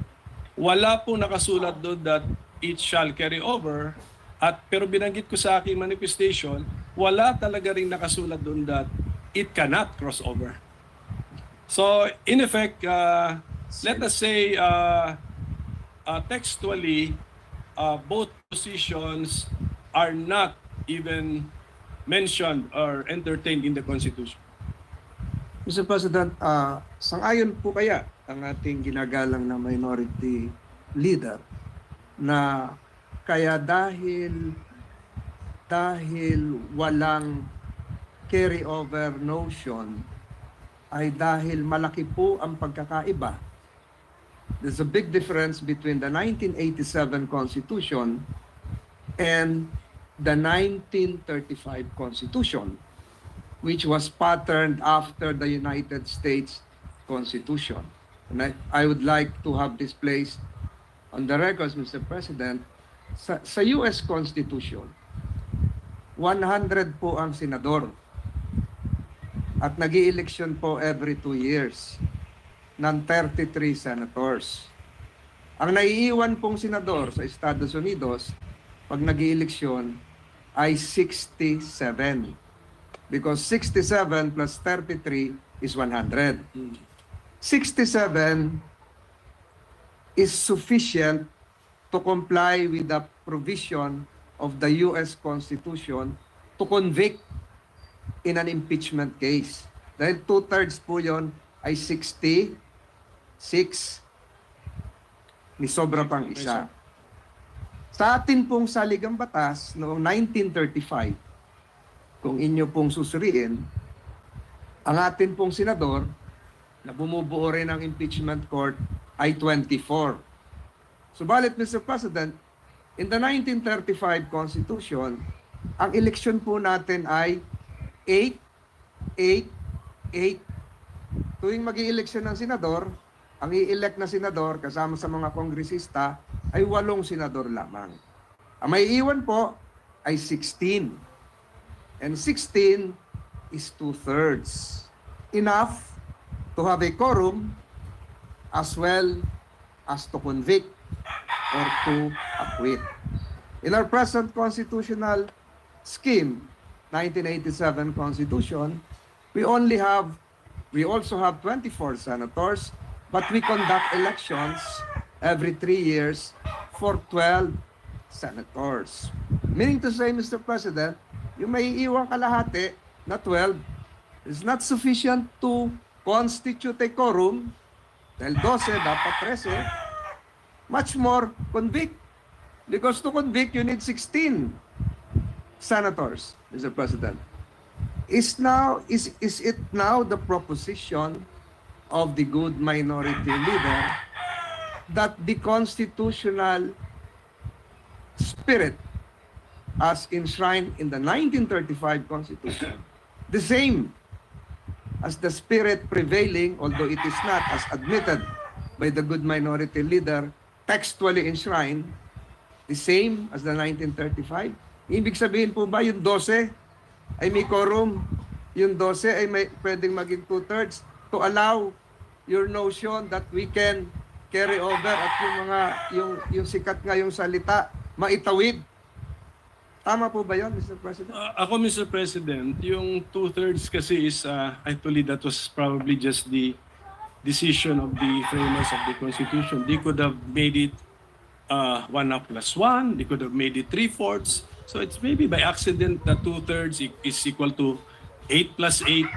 Wala po nakasulat doon that it shall carry over. Pero binanggit ko sa aking manifestation, wala talaga rin nakasulat doon that it cannot cross over. So, in effect, let us say textually, both positions are not even mentioned or entertained in the Constitution. Mr. President, sang-ayon po kaya ang ating ginagalang na minority leader na kaya dahil walang carry-over notion ay dahil malaki po ang pagkakaiba. There's a big difference between the 1987 Constitution and the 1935 Constitution, which was patterned after the United States Constitution. And I would like to have this placed on the records, Mr. President. Sa US Constitution, 100 po ang senador at nag-i-election po every 2 years ng 33 senators. Ang naiiwan pong senador sa Estados Unidos pag nag-i-eleksyon ay 67. Because 67 plus 33 is 100. 67 is sufficient to comply with the provision of the U.S. Constitution to convict in an impeachment case. Dahil 2/3 po yun ay 66, ni sobra pang isa. Sa atin pong saligang batas noong 1935, kung inyo pong susuriin, ang atin pong senador na bumubuo rin ng impeachment court ay 24. Subalit, Mr. President, in the 1935 Constitution, ang eleksyon po natin ay 8, 8, 8. Tuwing mag-i-eleksyon ng senador, ang i-elect na senador kasama sa mga kongresista ay 8 senador lamang. Ang may iwan po ay 16. And 16 is 2/3. Enough to have a quorum as well as to convict or to acquit. In our present constitutional scheme, 1987 Constitution, we also have 24 senators, but we conduct elections every 3 years for 12 senators. Meaning to say, Mr. President, yung may iwang kalahati na 12 is not sufficient to constitute a quorum, dahil 12, dapat 13, much more convict. Because to convict, you need 16 senators, Mr. President. Is it now the proposition of the good minority leader that the constitutional spirit as enshrined in the 1935 Constitution, the same as the spirit prevailing, although it is not as admitted by the good minority leader, textually enshrined, the same as the 1935? Ibig sabihin po ba yung 12 ay may quorum, yung 12 ay may pwedeng maging 2/3 to allow your notion that we can carry over at yung sikat nga yung salita maitawid? Tama po ba yun, Mr. President? Ako, Mr. President, yung 2/3 kasi is actually that was probably just the decision of the framers of the Constitution. They could have made it 1+1. They could have made it 3/4. So it's maybe by accident that 2/3 is equal to 8 plus 8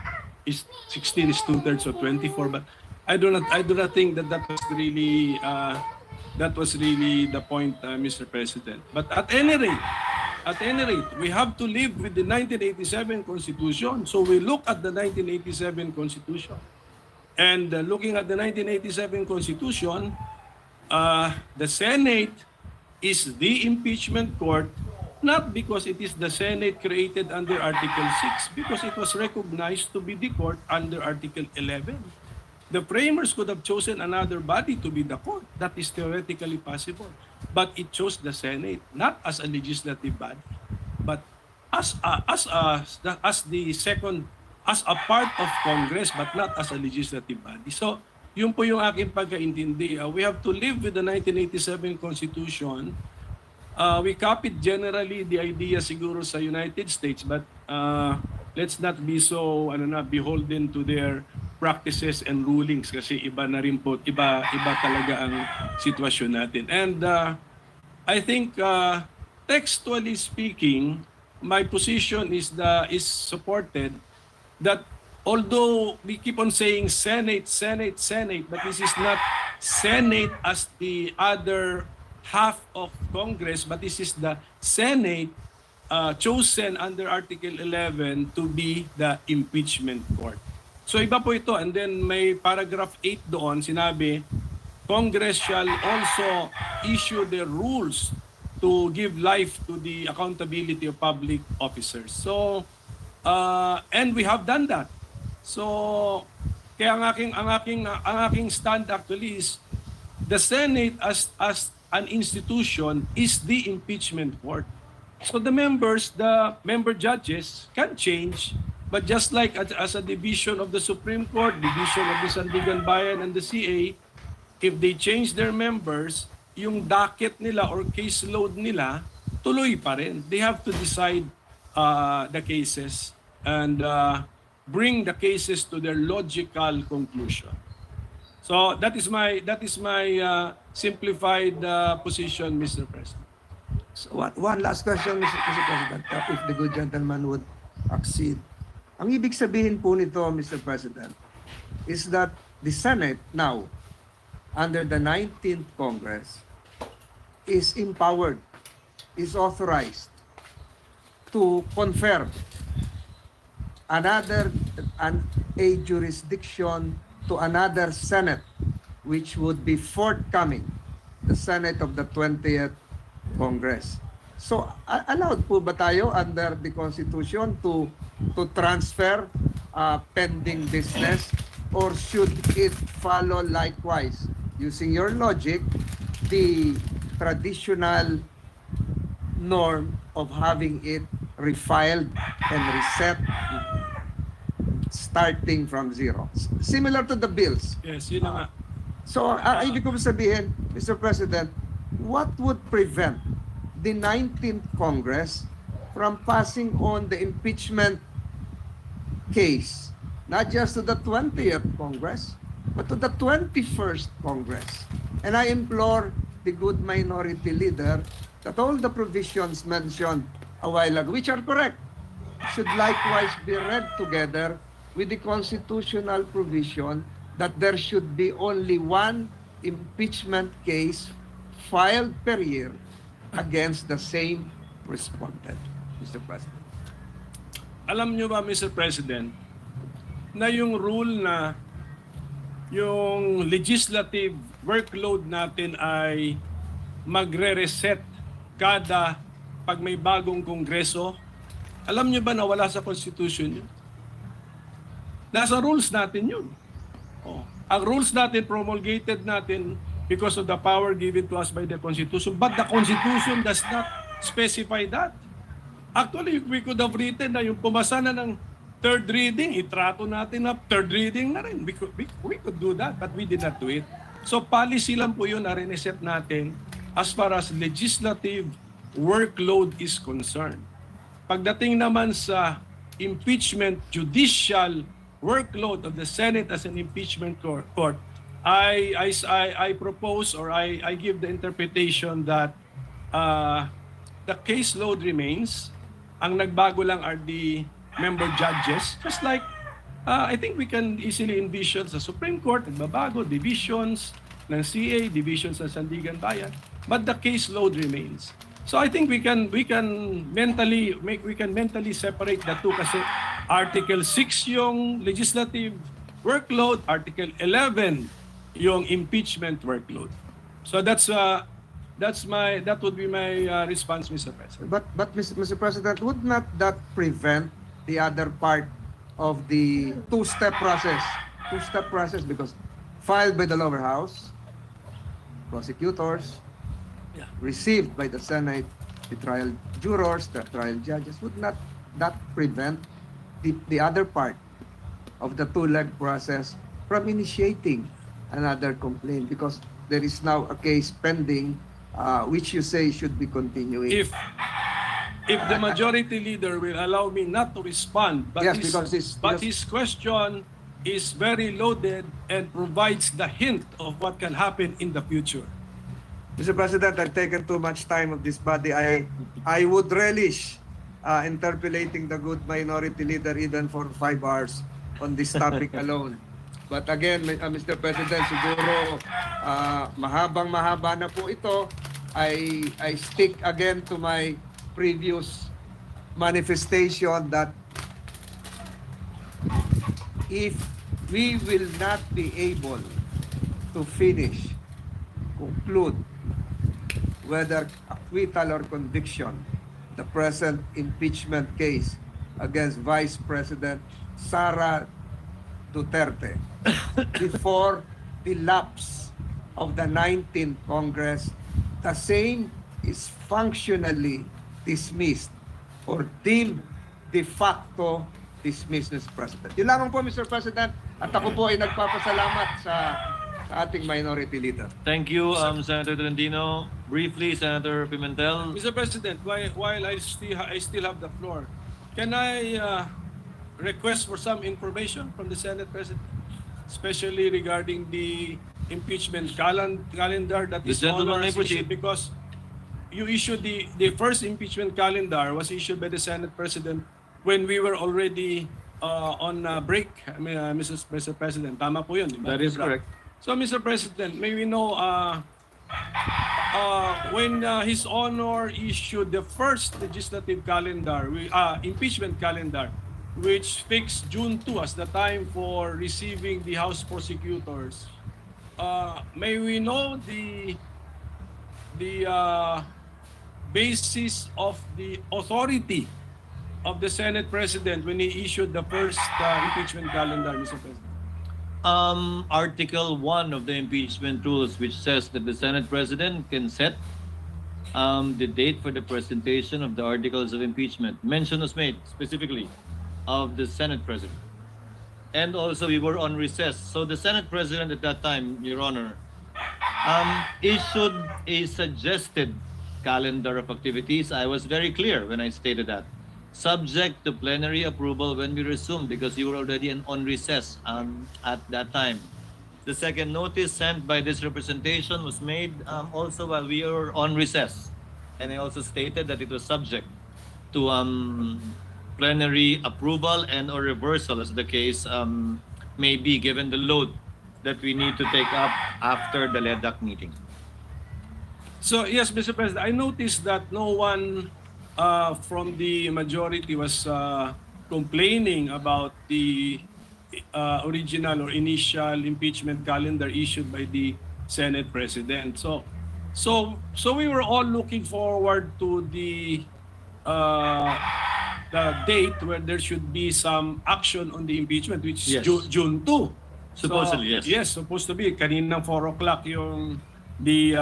is 16 is 2/3, so 24. But I do not think that was really the point, Mr. President. But at any rate, we have to live with the 1987 Constitution. So we look at the 1987 Constitution. And looking at the 1987 Constitution, the Senate is the impeachment court, not because it is the Senate created under Article 6, because it was recognized to be the court under Article 11. The framers could have chosen another body to be the court. That is theoretically possible. But it chose the Senate, not as a legislative body, but as a part of Congress, but not as a legislative body. So, yun po yung aking pagkaintindi. We have to live with the 1987 Constitution. We copied generally the idea siguro sa United States, but let's not be so beholden to their practices and rulings kasi iba na rin po, iba talaga ang sitwasyon natin. And I think textually speaking, my position is supported that although we keep on saying Senate, Senate, Senate, but this is not Senate as the other half of Congress, but this is the Senate chosen under Article 11 to be the impeachment court. So iba po ito. And then may paragraph 8 doon, sinabi, Congress shall also issue the rules to give life to the accountability of public officers. So, and we have done that. So, kaya ang aking stand actually is the Senate as an institution is the impeachment court. So the member judges can change, but just like as a division of the Supreme Court, division of the Sandigan Bayan and the CA, if they change their members, yung docket nila or caseload nila, tuloy pa rin. They have to decide the cases and bring the cases to their logical conclusion. So that is my simplified position, Mr. President. So one last question, Mr. President, if the good gentleman would accede. Ang ibig sabihin po nito, Mr. President, is that the Senate now, under the 19th Congress, is empowered, is authorized to confer a jurisdiction to another Senate, which would be forthcoming, the Senate of the 20th Congress. So, allowed po ba tayo under the Constitution to transfer pending business, or should it follow likewise, using your logic, the traditional norm of having it refiled and reset starting from zero? Similar to the bills. Yes, yun na nga. So, ibig ko sabihin, Mr. President, what would prevent the 19th Congress from passing on the impeachment case, not just to the 20th Congress, but to the 21st Congress? And I implore the good minority leader that all the provisions mentioned a while ago, which are correct, should likewise be read together with the constitutional provision that there should be only one impeachment case filed per year against the same respondent, Mr. President. Alam nyo ba, Mr. President, na yung rule na yung legislative workload natin ay magre-reset kada pag may bagong kongreso? Alam nyo ba na wala sa Constitution yun? Nasa rules natin yun. Ang rules natin, promulgated natin because of the power given to us by the Constitution. But the Constitution does not specify that. Actually, we could have written na yung pumasa na ng third reading, itrato natin na third reading na rin. We could do that, but we did not do it. So policy lang po yun na reset natin as far as legislative workload is concerned. Pagdating naman sa impeachment judicial workload of the Senate as an impeachment court, I propose, or I give the interpretation that the caseload remains. Ang nagbago lang are the member judges. Just like, I think we can easily envision sa Supreme Court, nagbabago, divisions ng CA, divisions ng Sandigan Bayan, but the caseload remains. So I think we can mentally separate the two kasi Article 6 yung legislative workload, Article 11 yung impeachment workload. So that would be my response, Mr. President. But Mr. President, would not that prevent the other part of the two-step process? Two-step process because filed by the lower house, prosecutors, received by the Senate, the trial jurors, the trial judges. Would not that prevent the other part of the two-leg process from initiating another complaint? Because there is now a case pending which you say should be continuing. If the majority leader will allow me not to respond, but, Yes, because his question is very loaded and provides the hint of what can happen in the future. Mr. President, I've taken too much time of this body. I would relish interpolating the good minority leader even for 5 hours on this topic alone. But again, Mr. President, siguro mahabang-mahaba na po ito. I stick again to my previous manifestation that if we will not be able to conclude whether acquittal or conviction the present impeachment case against Vice President Sara Duterte before the lapse of the 19th Congress, the same is functionally dismissed or deemed de facto dismissed, Mr. President. Yun lamang po, Mr. President, at ako po ay nagpapasalamat sa ating minority leader. Thank you, Senator Tolentino. Briefly, Senator Pimentel. Mr. President, while I still have the floor, can I request for some information from the Senate President, especially regarding the impeachment calendar that The is gentleman may issued? proceed. Because you issued the first impeachment calendar was issued by the Senate President when we were already on break, Mr. President. Tama po yun, di ba? That is correct. So, Mr. President, may we know when His Honor issued the first legislative calendar, impeachment calendar, which fixed June 2 as the time for receiving the House prosecutors, may we know the basis of the authority of the Senate President when he issued the first impeachment calendar, Mr. President? Article 1 of the impeachment rules, which says that the Senate President can set the date for the presentation of the articles of impeachment. Mention was made specifically of the Senate President. And also we were on recess. So the Senate President at that time, Your Honor, issued a suggested calendar of activities. I was very clear when I stated that. Subject to plenary approval when we resume, because you were already on recess at that time. The second notice sent by this representation was made also while we were on recess. And I also stated that it was subject to plenary approval and or reversal as the case may be, given the load that we need to take up after the LEDAC meeting. So, yes, Mr. President, I noticed that no one from the majority was complaining about the original or initial impeachment calendar issued by the Senate President. So we were all looking forward to the date where there should be some action on the impeachment, which is Yes. June 2. Supposedly, yes. Yes, supposed to be. Kaninang 4 o'clock yung the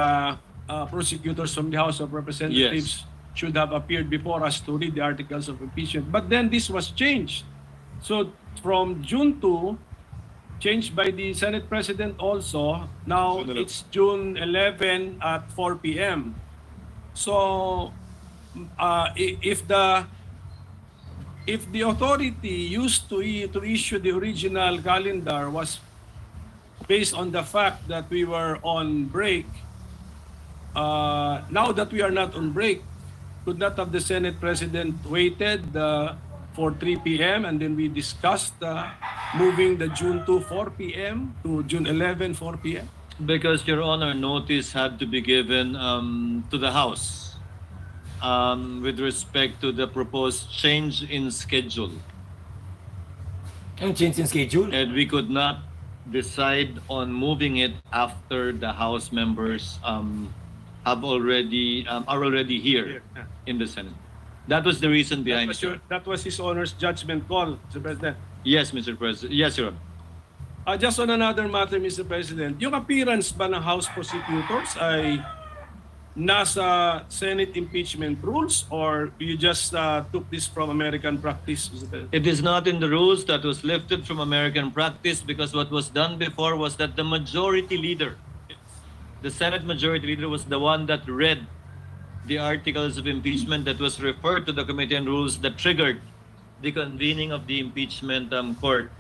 prosecutors from the House of Representatives should have appeared before us to read the articles of impeachment. But then this was changed. So from June 2, changed by the Senate President also, now it's June 11 at 4 p.m. So if the authority used to issue the original calendar was based on the fact that we were on break, now that we are not on break, could not have the Senate President waited for 3 p.m. and then we discussed moving the June 2 4 p.m. to June 11 4 p.m.? Because, Your Honor, notice had to be given to the House with respect to the proposed change in schedule. Yung change in schedule. And we could not decide on moving it after the House members are already here in the Senate. That was the reason behind it. That was His Honor's judgment call, Mr. President. Yes, Mr. President. Yes, Your Honor. Just on another matter, Mr. President, yung appearance ba ng House prosecutors ay nasa Senate impeachment rules or you just took this from American practice, Mr. President? It is not in the rules. That was lifted from American practice because what was done before was that the majority leader, the Senate majority leader, was the one that read the articles of impeachment that was referred to the Committee on Rules that triggered the convening of the impeachment court.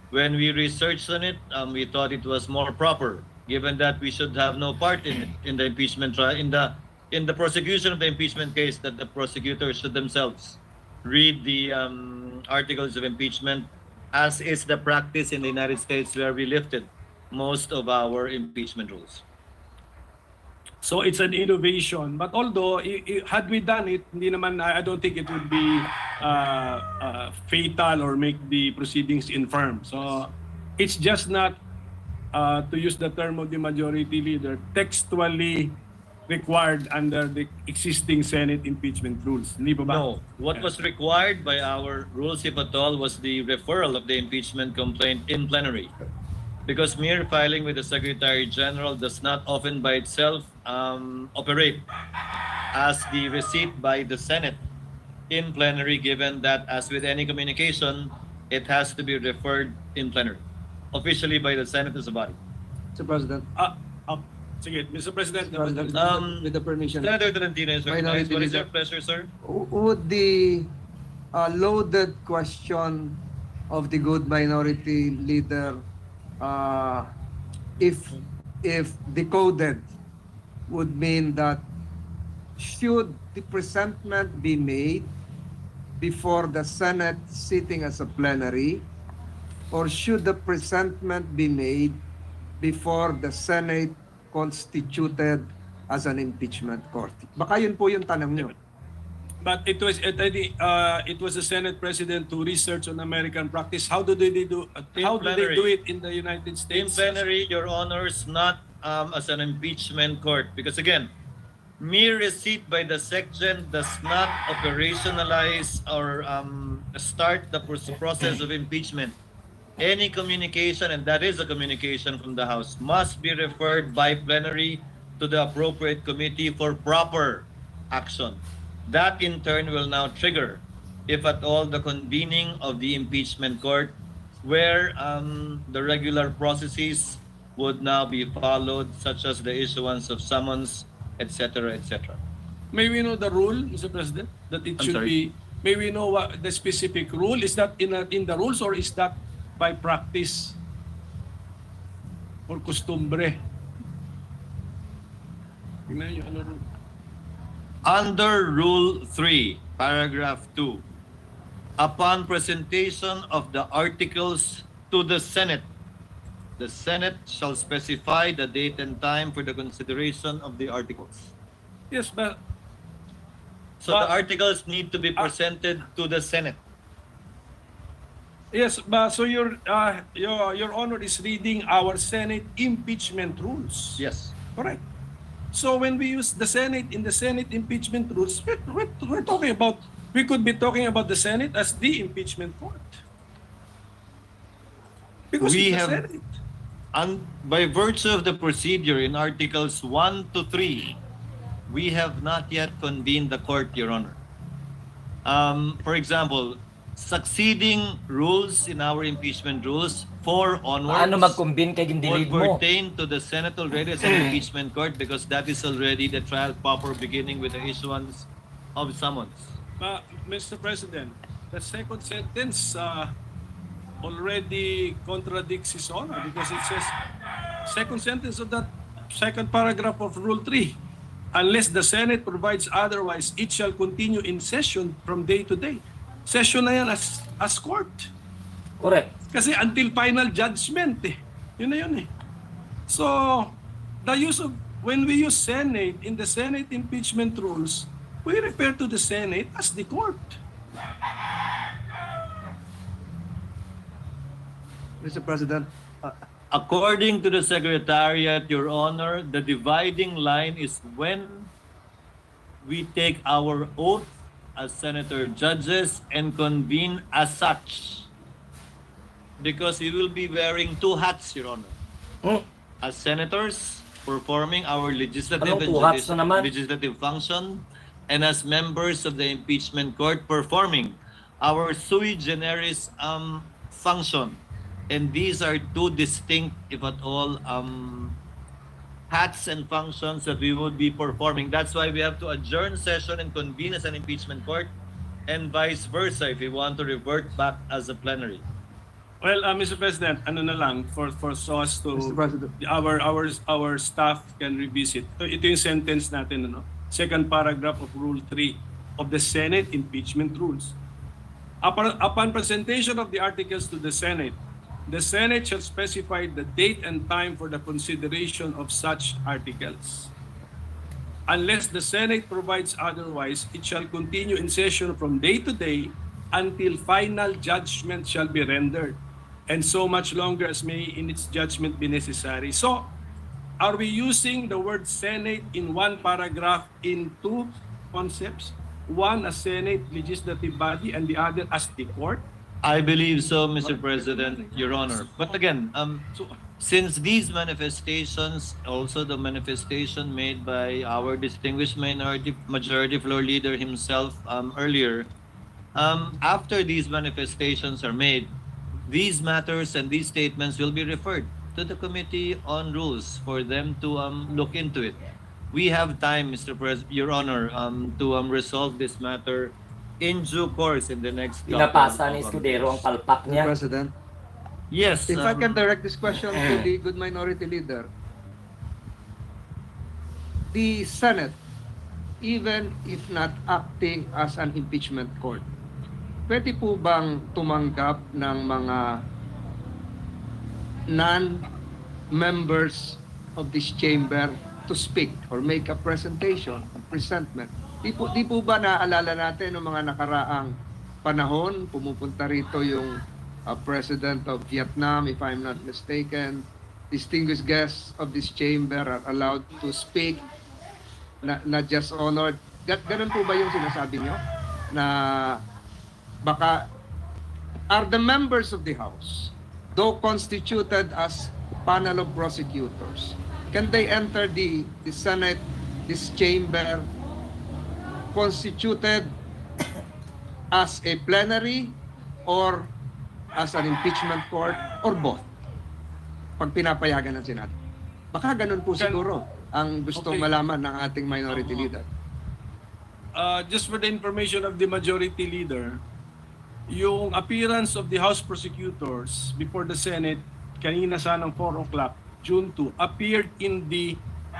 When we researched on it, we thought it was more proper, given that we should have no part in the impeachment trial, in the prosecution of the impeachment case, that the prosecutors should themselves read the articles of impeachment, as is the practice in the United States, where we lifted most of our impeachment rules. So it's an innovation. But although, had we done it, hindi naman, I don't think it would be fatal or make the proceedings infirm. So it's just not, to use the term of the majority leader, textually required under the existing Senate impeachment rules. Hindi ba ba? No. What was required by our rules, if at all, was the referral of the impeachment complaint in plenary. Because mere filing with the Secretary General does not often by itself operate as the receipt by the Senate in plenary, given that, as with any communication, it has to be referred in plenary, officially by the Senate as a body. Mr. President. Sige, Mr. President. With the permission. Senator Tolentino is recognized. Minority What is Leader. your pleasure, sir? Would the loaded question of the good minority leader, if decoded, would mean that should the presentment be made before the Senate sitting as a plenary, or should the presentment be made before the Senate constituted as an impeachment court? Baka yun po yung tanong nyo. But it was the Senate President to research on American practice. How do they do it in the United States? In plenary, Your Honors, not as an impeachment court. Because again, mere receipt by the section does not operationalize or start the process of impeachment. Any communication, and that is a communication from the House, must be referred by plenary to the appropriate committee for proper action. That in turn will now trigger, if at all, the convening of the impeachment court, where the regular processes would now be followed, such as the issuance of summons, etc., etc. May we know the rule, Mr. President, that it should be? May we know what the specific rule is? That in the rules, or is that by practice or costumbre? Tingnan niyo, ano rule? Under Rule 3, Paragraph 2, upon presentation of the articles to the Senate shall specify the date and time for the consideration of the articles. Yes, but So the articles need to be presented to the Senate. yes, but so your Honor is reading our Senate impeachment rules. Yes. Correct. So when we use the Senate in the Senate impeachment rules, we're talking about, we could be talking about the Senate as the impeachment court. Because We it's the have, Senate. by virtue of the procedure in Articles 1 to 3, we have not yet convened the court, Your Honor. For example, succeeding rules in our impeachment rules, 4 onwards, Paano mag-convene kay would gindelete mo? pertain to the Senate already as an impeachment court, because that is already the trial proper, beginning with the issuance of summons. Mr. President, the second sentence already contradicts His Honor, because it says, second sentence of that second paragraph of Rule 3, unless the Senate provides otherwise, it shall continue in session from day to day. Session na yan as court. Correct. Kasi until final judgment Yun na yun So, the use of, when we use Senate in the Senate impeachment rules, we refer to the Senate as the court. Mr. President. According to the Secretariat, Your Honor, the dividing line is when we take our oath as senator judges and convene as such. Because we will be wearing two hats, Your Honor. As senators, performing our legislative and legislative function, and as members of the impeachment court, performing our sui generis function. And these are two distinct, if at all, hats and functions that we would be performing. That's why we have to adjourn session and convene as an impeachment court, and vice versa if we want to revert back as a plenary. Well, Mr. President, ano na lang for so as to Mr. President. our staff can revisit. Ito yung sentence natin, ano? Second paragraph of Rule 3 of the Senate Impeachment Rules. Upon presentation of the articles to the Senate shall specify the date and time for the consideration of such articles. Unless the Senate provides otherwise, it shall continue in session from day to day until final judgment shall be rendered, and so much longer as may in its judgment be necessary. So, are we using the word Senate in one paragraph in two concepts? One as Senate legislative body and the other as the court? I believe so, Mr. President, Your Honor. But again, since these manifestations, also the manifestation made by our distinguished majority floor leader himself earlier, after these manifestations are made, these matters and these statements will be referred to the Committee on Rules for them to look into it. We have time, Your Honor, to resolve this matter in due course in the next Pinapasa ni Escudero ang palpak Mr. niya. President. Yes. If I can direct this question to the good minority leader. The Senate, even if not acting as an impeachment court, pwede po bang tumanggap ng mga non-members of this chamber to speak or make a presentation, a presentment? Di po ba naaalala natin ng mga nakaraang panahon, pumupunta rito yung President of Vietnam, if I'm not mistaken, distinguished guests of this chamber are allowed to speak, not just honored. Ganun po ba yung sinasabi nyo? Na baka, are the members of the House, though constituted as panel of prosecutors, can they enter the Senate, this chamber, constituted as a plenary or as an impeachment court or both? Pag pinapayagan ng Senado. Baka ganun po siguro ang gustong malaman ng ating minority leader. Just for the information of the majority leader, yung appearance of the House prosecutors before the Senate kanina sanang 4 o'clock, June 2, appeared in the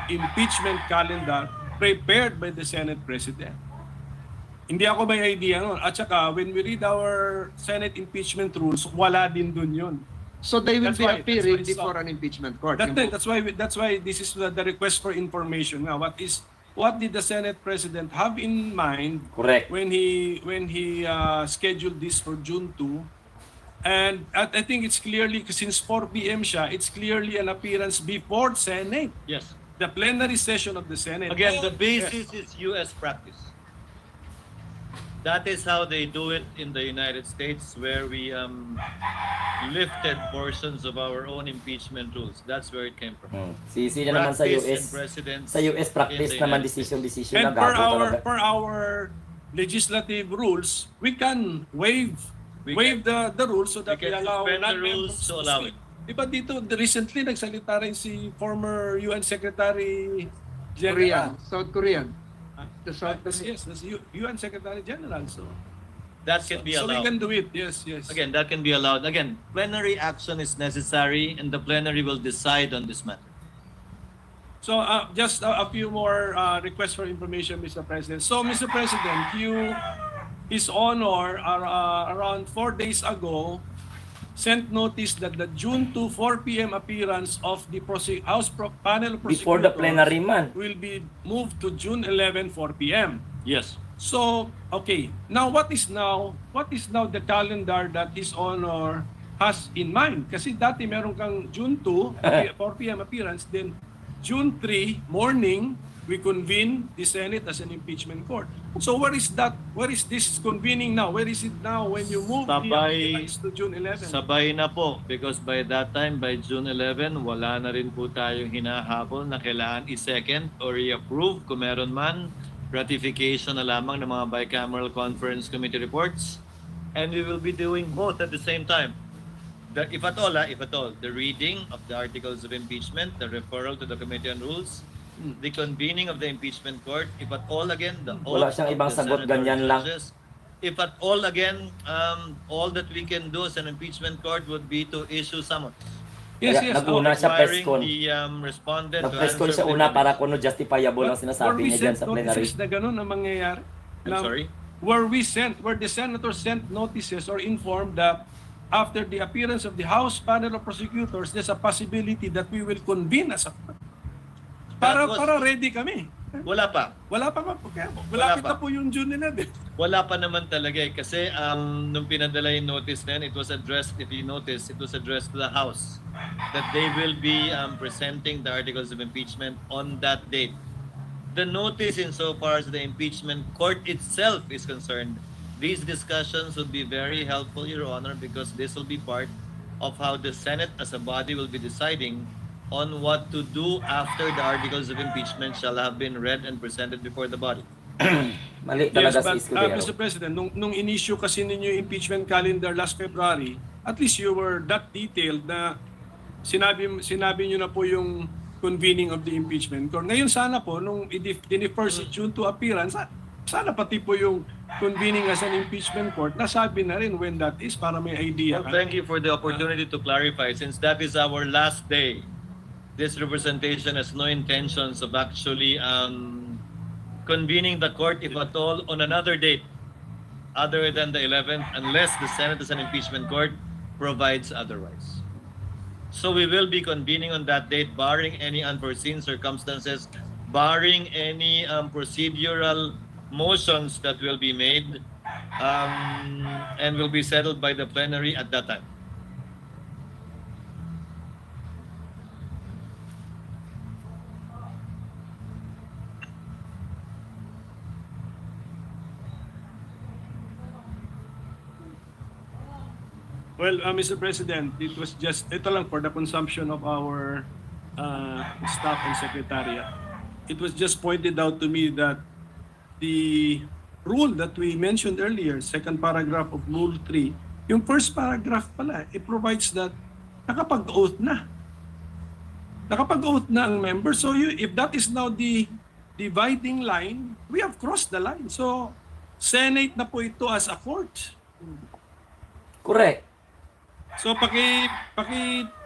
impeachment calendar prepared by the Senate President. Hindi ako may idea nun. At saka, when we read our Senate impeachment rules, wala din dun yun. So they will be appearing before an impeachment court. That's why this is the request for information. Now, what did the Senate President have in mind Correct. when he scheduled this for June 2? And I think it's clearly, since 4 p.m. siya, it's clearly an appearance before Senate. Yes. The plenary session of the Senate. Again, the basis is U.S. practice. That is how they do it in the United States, where we lifted portions of our own impeachment rules. That's where it came from. Sisi na naman sa US. Sa US practice naman decision And na per our legislative rules, we can waive the rules so that we allow rules to allow it. Diba dito, recently nagsalita rin si former UN Secretary Korean, General. South Korean. Yes, that's UN Secretary General. So That can be so we allowed. can do it, yes. Again, that can be allowed. Again, plenary action is necessary and the plenary will decide on this matter. So just a few more requests for information, Mr. President. So, Mr. President, His Honor, around 4 days ago, sent notice that the June 2, 4 p.m. appearance of the House panel of prosecutors Before the plenary man. will be moved to June 11, 4 p.m. Yes. So, okay. Now, what is now the calendar that His Honor has in mind. Kasi dati meron kang June 2, 4 p.m. appearance, then June 3 morning, we convene the Senate as an impeachment court. So where is that? Where is this convening now? Where is it now when you move the appearance to June 11? Sabay na po because by that time, by June 11, wala na rin po tayong hinahabol na kailangan i-second or i-approve kung meron man ratification na lamang ng mga bicameral conference committee reports. And we will be doing both at the same time. If at all, the reading of the articles of impeachment, the referral to the Committee on Rules, the convening of the impeachment court, if at all again, the Wala oath siyang of ibang the sagot, senator ganyan lang. judges, if at all again, all that we can do as an impeachment court would be to issue summons. Yes, Kaya yes. nag-una siya Requiring Presscon. the respondent to Nag-Presscon answer siya una within para minutes. kuno justifiable ang Were sinasabi we niya dyan sent sa plenary. notices na ganun ang mangyayari? I'm sorry? Were the senators sent notices or informed that after the appearance of the House panel of prosecutors, there's a possibility that we will convene as a court? Para ready kami. Wala pa. Wala pa nga po. Malapit pa. na po yung June 11. Wala pa naman talaga eh. Kasi nung pinadala yung notice na yun, it was addressed, if you notice, it was addressed to the House that they will be presenting the articles of impeachment on that date. The notice insofar as the impeachment court itself is concerned, these discussions would be very helpful, Your Honor, because this will be part of how the Senate as a body will be deciding on what to do after the articles of impeachment shall have been read and presented before the body. Mali Yes, talaga but si Escudero. Mr. President, nung in-issue kasi ninyo yung impeachment calendar last February, at least you were that detailed na sinabi nyo na po yung convening of the impeachment court. Ngayon sana po, nung i-defer si June to appearance, sana pati po yung convening as an impeachment court, nasabi na rin when that is para may idea. Well, thank you for the opportunity to clarify. Since that is our last day, this representation has no intentions of actually convening the court, if at all, on another date other than the 11th, unless the Senate as an impeachment court provides otherwise. So we will be convening on that date, barring any unforeseen circumstances, barring any procedural motions that will be made and will be settled by the plenary at that time. Well, Mr. President, it was just, ito lang for the consumption of our staff and secretariat. It was just pointed out to me that the rule that we mentioned earlier, second paragraph of Rule 3, yung first paragraph pala, it provides that nakapag-oath na. Nakapag-oath na ang member. So if that is now the dividing line, we have crossed the line. So, Senate na po ito as a court. Correct. So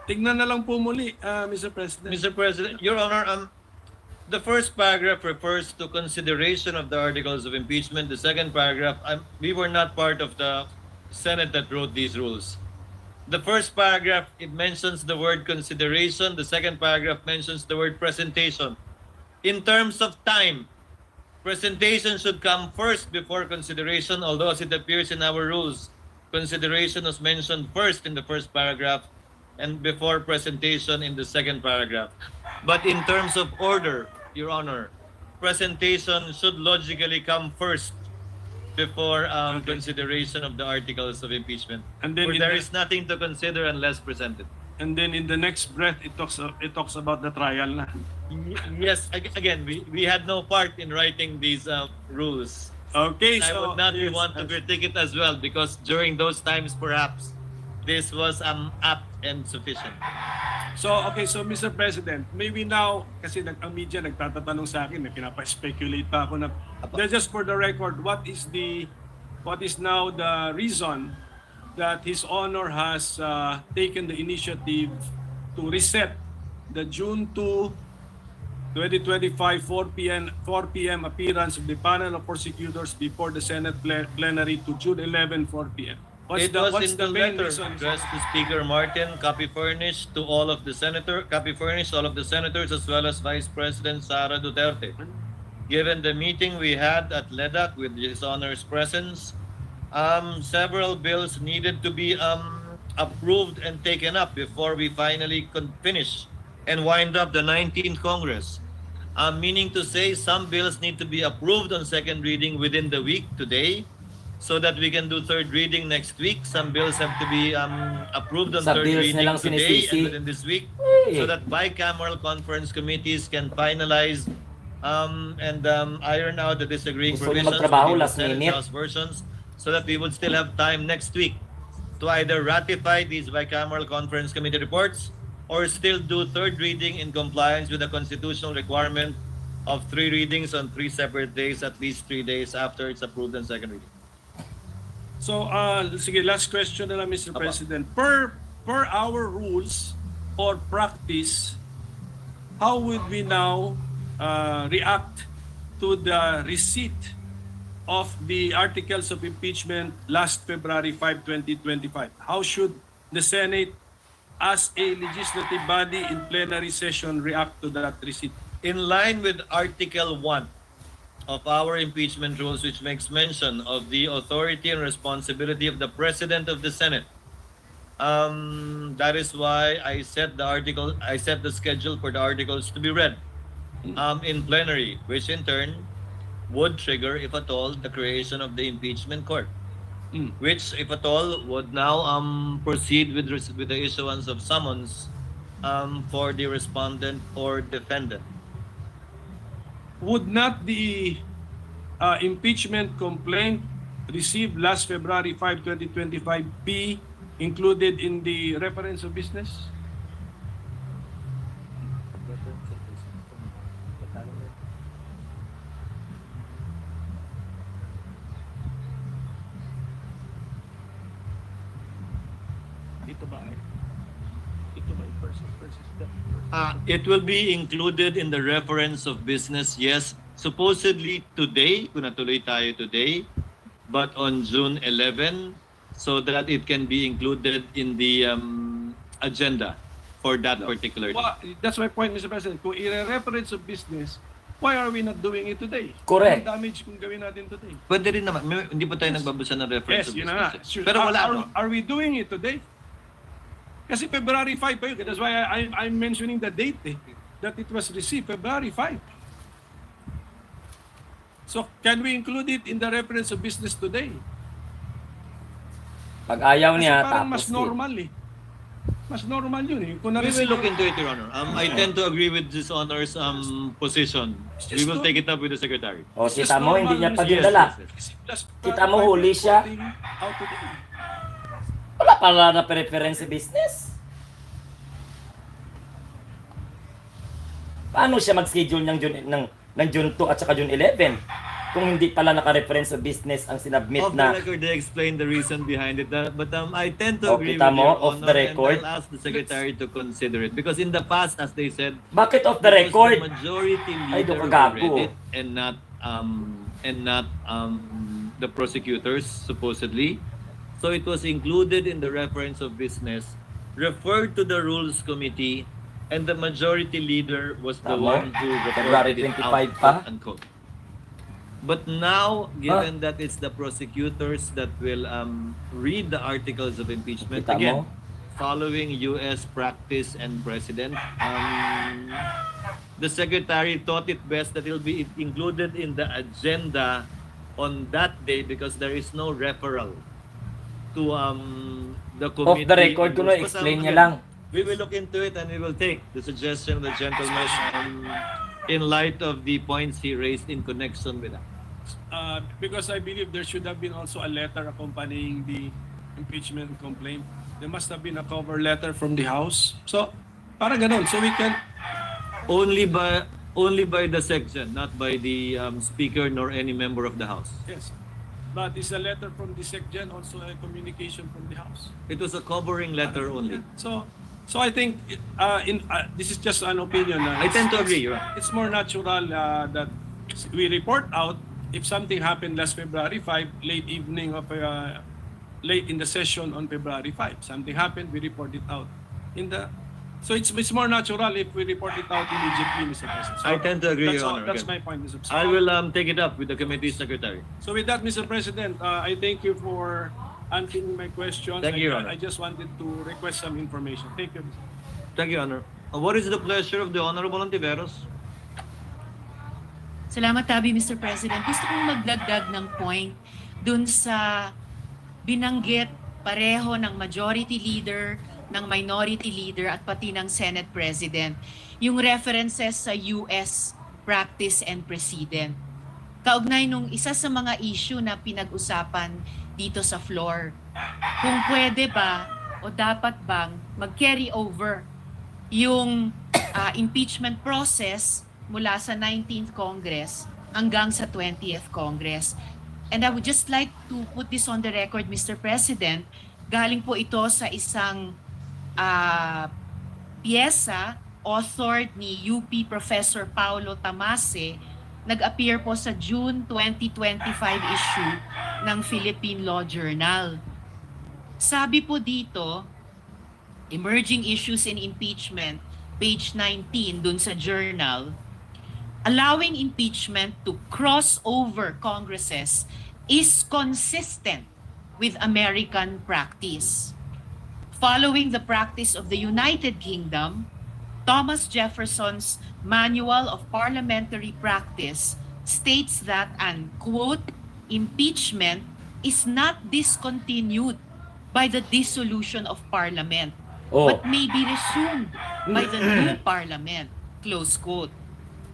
tignan na lang po muli, Mr. President. Mr. President, Your Honor, the first paragraph refers to consideration of the articles of impeachment. The second paragraph, we were not part of the Senate that wrote these rules. The first paragraph, it mentions the word consideration. The second paragraph mentions the word presentation. In terms of time, presentation should come first before consideration, although as it appears in our rules, consideration was mentioned first in the first paragraph and before presentation in the second paragraph. But in terms of order, Your Honor, presentation should logically come first before consideration of the articles of impeachment. And then For there is nothing to consider unless presented. And then in the next breath, it talks about the trial na. Yes, again, we had no part in writing these rules. Okay, I so would not want to critique it as well because during those times, perhaps, this was apt and sufficient. So Mr. President, maybe now, kasi ang media nagtatatanong sa akin, pinapa-speculate pa ako na, just for the record, what is now the reason that His Honor has taken the initiative to reset the June 2, 2025 4 p.m. appearance of the panel of prosecutors before the Senate plenary to June 11, 4 p.m. What's It was the in the main letter reason? addressed to Speaker Martin, copy furnished to all of the senators as well as Vice President Sara Duterte. Given the meeting we had at LEDAC with His Honor's presence, several bills needed to be approved and taken up before we finally finish and wind up the 19th Congress. Meaning to say, some bills need to be approved on second reading within the week today, so that we can do third reading next week. Some bills have to be approved on Sa third bills reading nilang today and sinisisi. within this week, Eh. so that bicameral conference committees can finalize and iron out the disagreeing Gusto niyo provisions magtrabaho between the last Senate and minute. House versions, so that we would still have time next week to either ratify these bicameral conference committee reports or still do third reading in compliance with the constitutional requirement of 3 readings on 3 separate days, at least 3 days after it's approved on second reading. So, sige, last question na lang, Mr. President. Per our rules or practice, how would we now react to the receipt of the articles of impeachment last February 5, 2025? How should the Senate, as a legislative body in plenary session, react to that receipt? In line with Article 1 of our impeachment rules, which makes mention of the authority and responsibility of the President of the Senate. That is why I set the schedule for the articles to be read in plenary, which in turn would trigger, if at all, the creation of the impeachment court, which, if at all, would now proceed with the issuance of summons for the respondent or defendant. Would not the impeachment complaint received last February 5, 2025 be included in the reference of business? It will be included in the reference of business, yes. Supposedly today, kung natuloy tayo today, but on June 11, so that it can be included in the agenda for that particular day. Well, that's my point, Mr. President. Kung i-reference of business, why are we not doing it today? Correct. Anong damage kung gawin natin today? Pwede rin naman. Hindi pa tayo nagbabasa ng reference Yes, of yun business. na nga. Pero wala, no? Are we doing it today? Kasi February 5 pa yun. That's why I'm mentioning the date that it was received, February 5. So, can we include it in the reference of business today? Pag ayaw Kasi niya, parang tapos mas normal Mas normal yun eh. Kung We will na-receive- look into it, Your Honor. I tend to agree with this Honor's position. We will take it up with the Secretary. O, kita mo, hindi niya pa dinala. Kita mo, huli siya. Out today. Wala pala na preference sa business. Paano siya mag-schedule ng June 2 at saka June 11? Kung hindi pala naka-reference sa business ang sinubmit Off the na... record, they explain the reason behind it. But I tend to O, agree kita with mo, Your off Honor, the record. and I'll ask the Secretary to consider it. Because in the past, as they said, Bakit off the because record? the majority Ay, leader doon ka gago. read it and not the prosecutors, supposedly. So it was included in the reference of business, referred to the Rules Committee, and the majority leader was the Tama. one who February reported it 25 out, pa. quote unquote. But now, given that it's the prosecutors that will read the articles of impeachment, Kita again, mo? following U.S. practice and precedent, the Secretary thought it best that it will be included in the agenda on that day because there is no referral to the committee. Off the record ko na, But, explain niya again, lang. We will look into it and we will take the suggestion of the gentleman in light of the points he raised in connection with that. Because I believe there should have been also a letter accompanying the impeachment complaint. There must have been a cover letter from the House. So, para ganun. So we can... Only by the section, not by the speaker nor any member of the House. Yes. But it's a letter from the SecGen, also a communication from the House. It was a covering letter only. So I think this is just an opinion. I tend to agree. You're right. It's more natural that we report out if something happened last February 5, late in the session on February 5. Something happened, we report it out. So it's more natural if we report it out immediately, Mr. President. So I tend to agree, that's Your all- Honor. That's Again. my point, Mr. President. I will take it up with the committee secretary. So with that, Mr. President, I thank you for answering my questions. Thank you, Your Honor. I just wanted to request some information. Thank you. Thank you, Honor. What is the pleasure of the Honorable Antiveros? Salamat, Tabi, Mr. President. Gusto kong magdagdag ng point dun sa binanggit pareho ng majority leader, ng minority leader, at pati ng Senate President. Yung references sa US practice and precedent. Kaugnay nung isa sa mga issue na pinag-usapan dito sa floor, kung pwede ba o dapat bang mag-carry over yung impeachment process mula sa 19th Congress hanggang sa 20th Congress. And I would just like to put this on the record, Mr. President. Galing po ito sa isang piyesa authored ni UP Professor Paulo Tamase, nag-appear po sa June 2025 issue ng Philippine Law Journal. Sabi po dito, Emerging Issues in Impeachment, page 19 dun sa journal, allowing impeachment to cross over Congresses is consistent with American practice. Following the practice of the United Kingdom, Thomas Jefferson's Manual of Parliamentary Practice states that an, quote, impeachment is not discontinued by the dissolution of Parliament, but may be resumed by the new Parliament, close quote.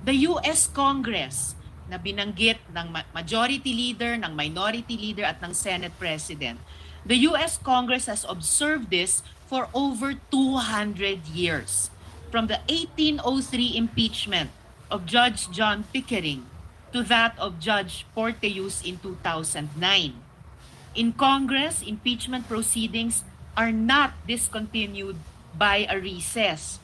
The US Congress na binanggit ng majority leader, ng minority leader at ng Senate President, the US Congress has observed this for over 200 years. From the 1803 impeachment of Judge John Pickering to that of Judge Porteus in 2009. In Congress, impeachment proceedings are not discontinued by a recess.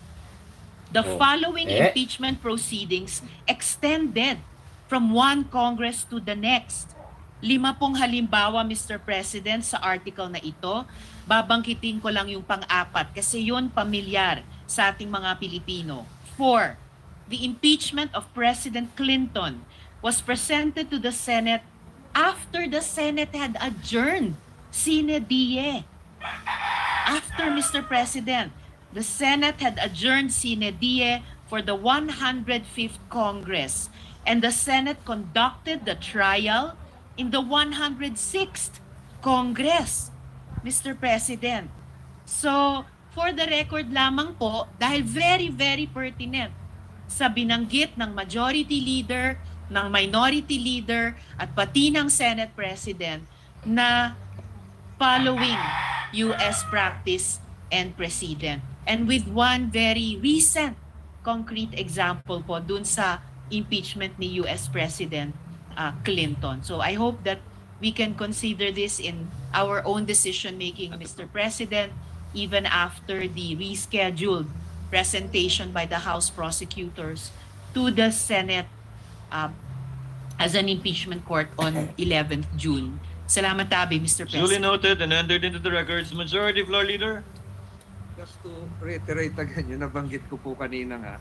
The following impeachment proceedings extended from one Congress to the next. 5 halimbawa, Mr. President, sa article na ito. Babangkitin ko lang yung pang-apat kasi yun pamilyar sa ating mga Pilipino. 4. The impeachment of President Clinton was presented to the Senate after the Senate had adjourned sine die. After, Mr. President, the Senate had adjourned sine die for the 105th Congress, and the Senate conducted the trial in the 106th Congress, Mr. President. So, for the record lamang po, dahil very, very pertinent sa binanggit ng majority leader, ng minority leader, at pati ng Senate President na following US practice and precedent. And with one very recent concrete example po dun sa impeachment ni US President Clinton. So I hope that we can consider this in our own decision-making, Mr. President, even after the rescheduled presentation by the House prosecutors to the Senate as an impeachment court on 11th June. Salamat, Tabi, Mr. President. Duly noted and entered into the records. Majority Floor Leader. Just to reiterate again, yung nabanggit ko po kanina nga,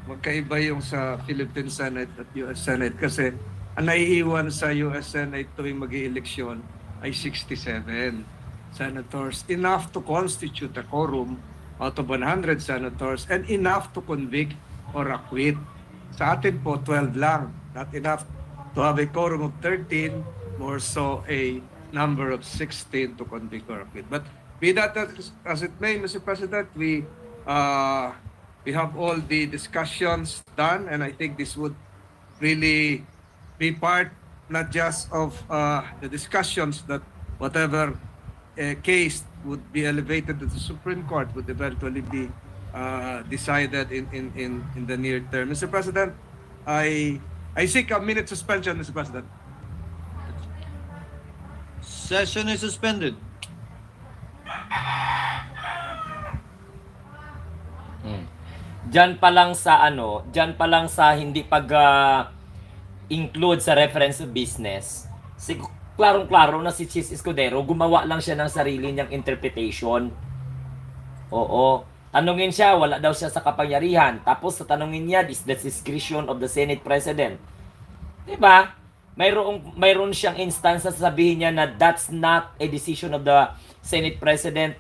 magkaiba yung sa Philippine Senate at US Senate kasi ang naiiwan sa US Senate tuwing mag-ieleksyon ay 67 senators, enough to constitute a quorum out of 100 senators and enough to convict or acquit. Sa atin po, 12 lang. Not enough to have a quorum of 13, more so a number of 16 to convict or acquit. But be that as it may, Mr. President, we have all the discussions done, and I think this would really be part not just of the discussions that whatever case would be elevated to the Supreme Court would eventually be decided in the near term. Mr. President, I seek a minute suspension, Mr. President. Session is suspended. Diyan pa lang sa hindi include sa reference of business. Klarong-klaro na si Chief Escudero, gumawa lang siya ng sarili niyang interpretation. Oo. Tanungin siya, wala daw siya sa kapangyarihan. Tapos sa tanungin niya, is the discretion of the Senate President. Diba? mayroon siyang instance na sasabihin niya na that's not a decision of the Senate President,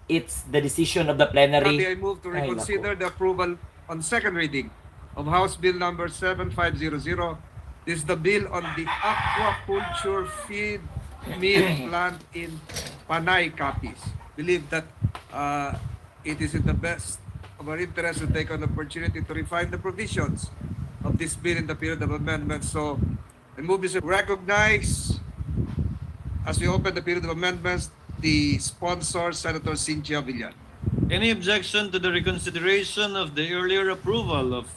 it's the decision of the plenary. I move to Ay, reconsider the approval on second reading of House Bill number 7500. This is the bill on the aquaculture feed mill plant in Panay, Capiz. Believe that it is in the best of our interest to take an opportunity to refine the provisions of this bill in the period of amendments. So I move this to recognize, as we open the period of amendments, the sponsor, Senator Cynthia Villar. Any objection to the reconsideration of the earlier approval of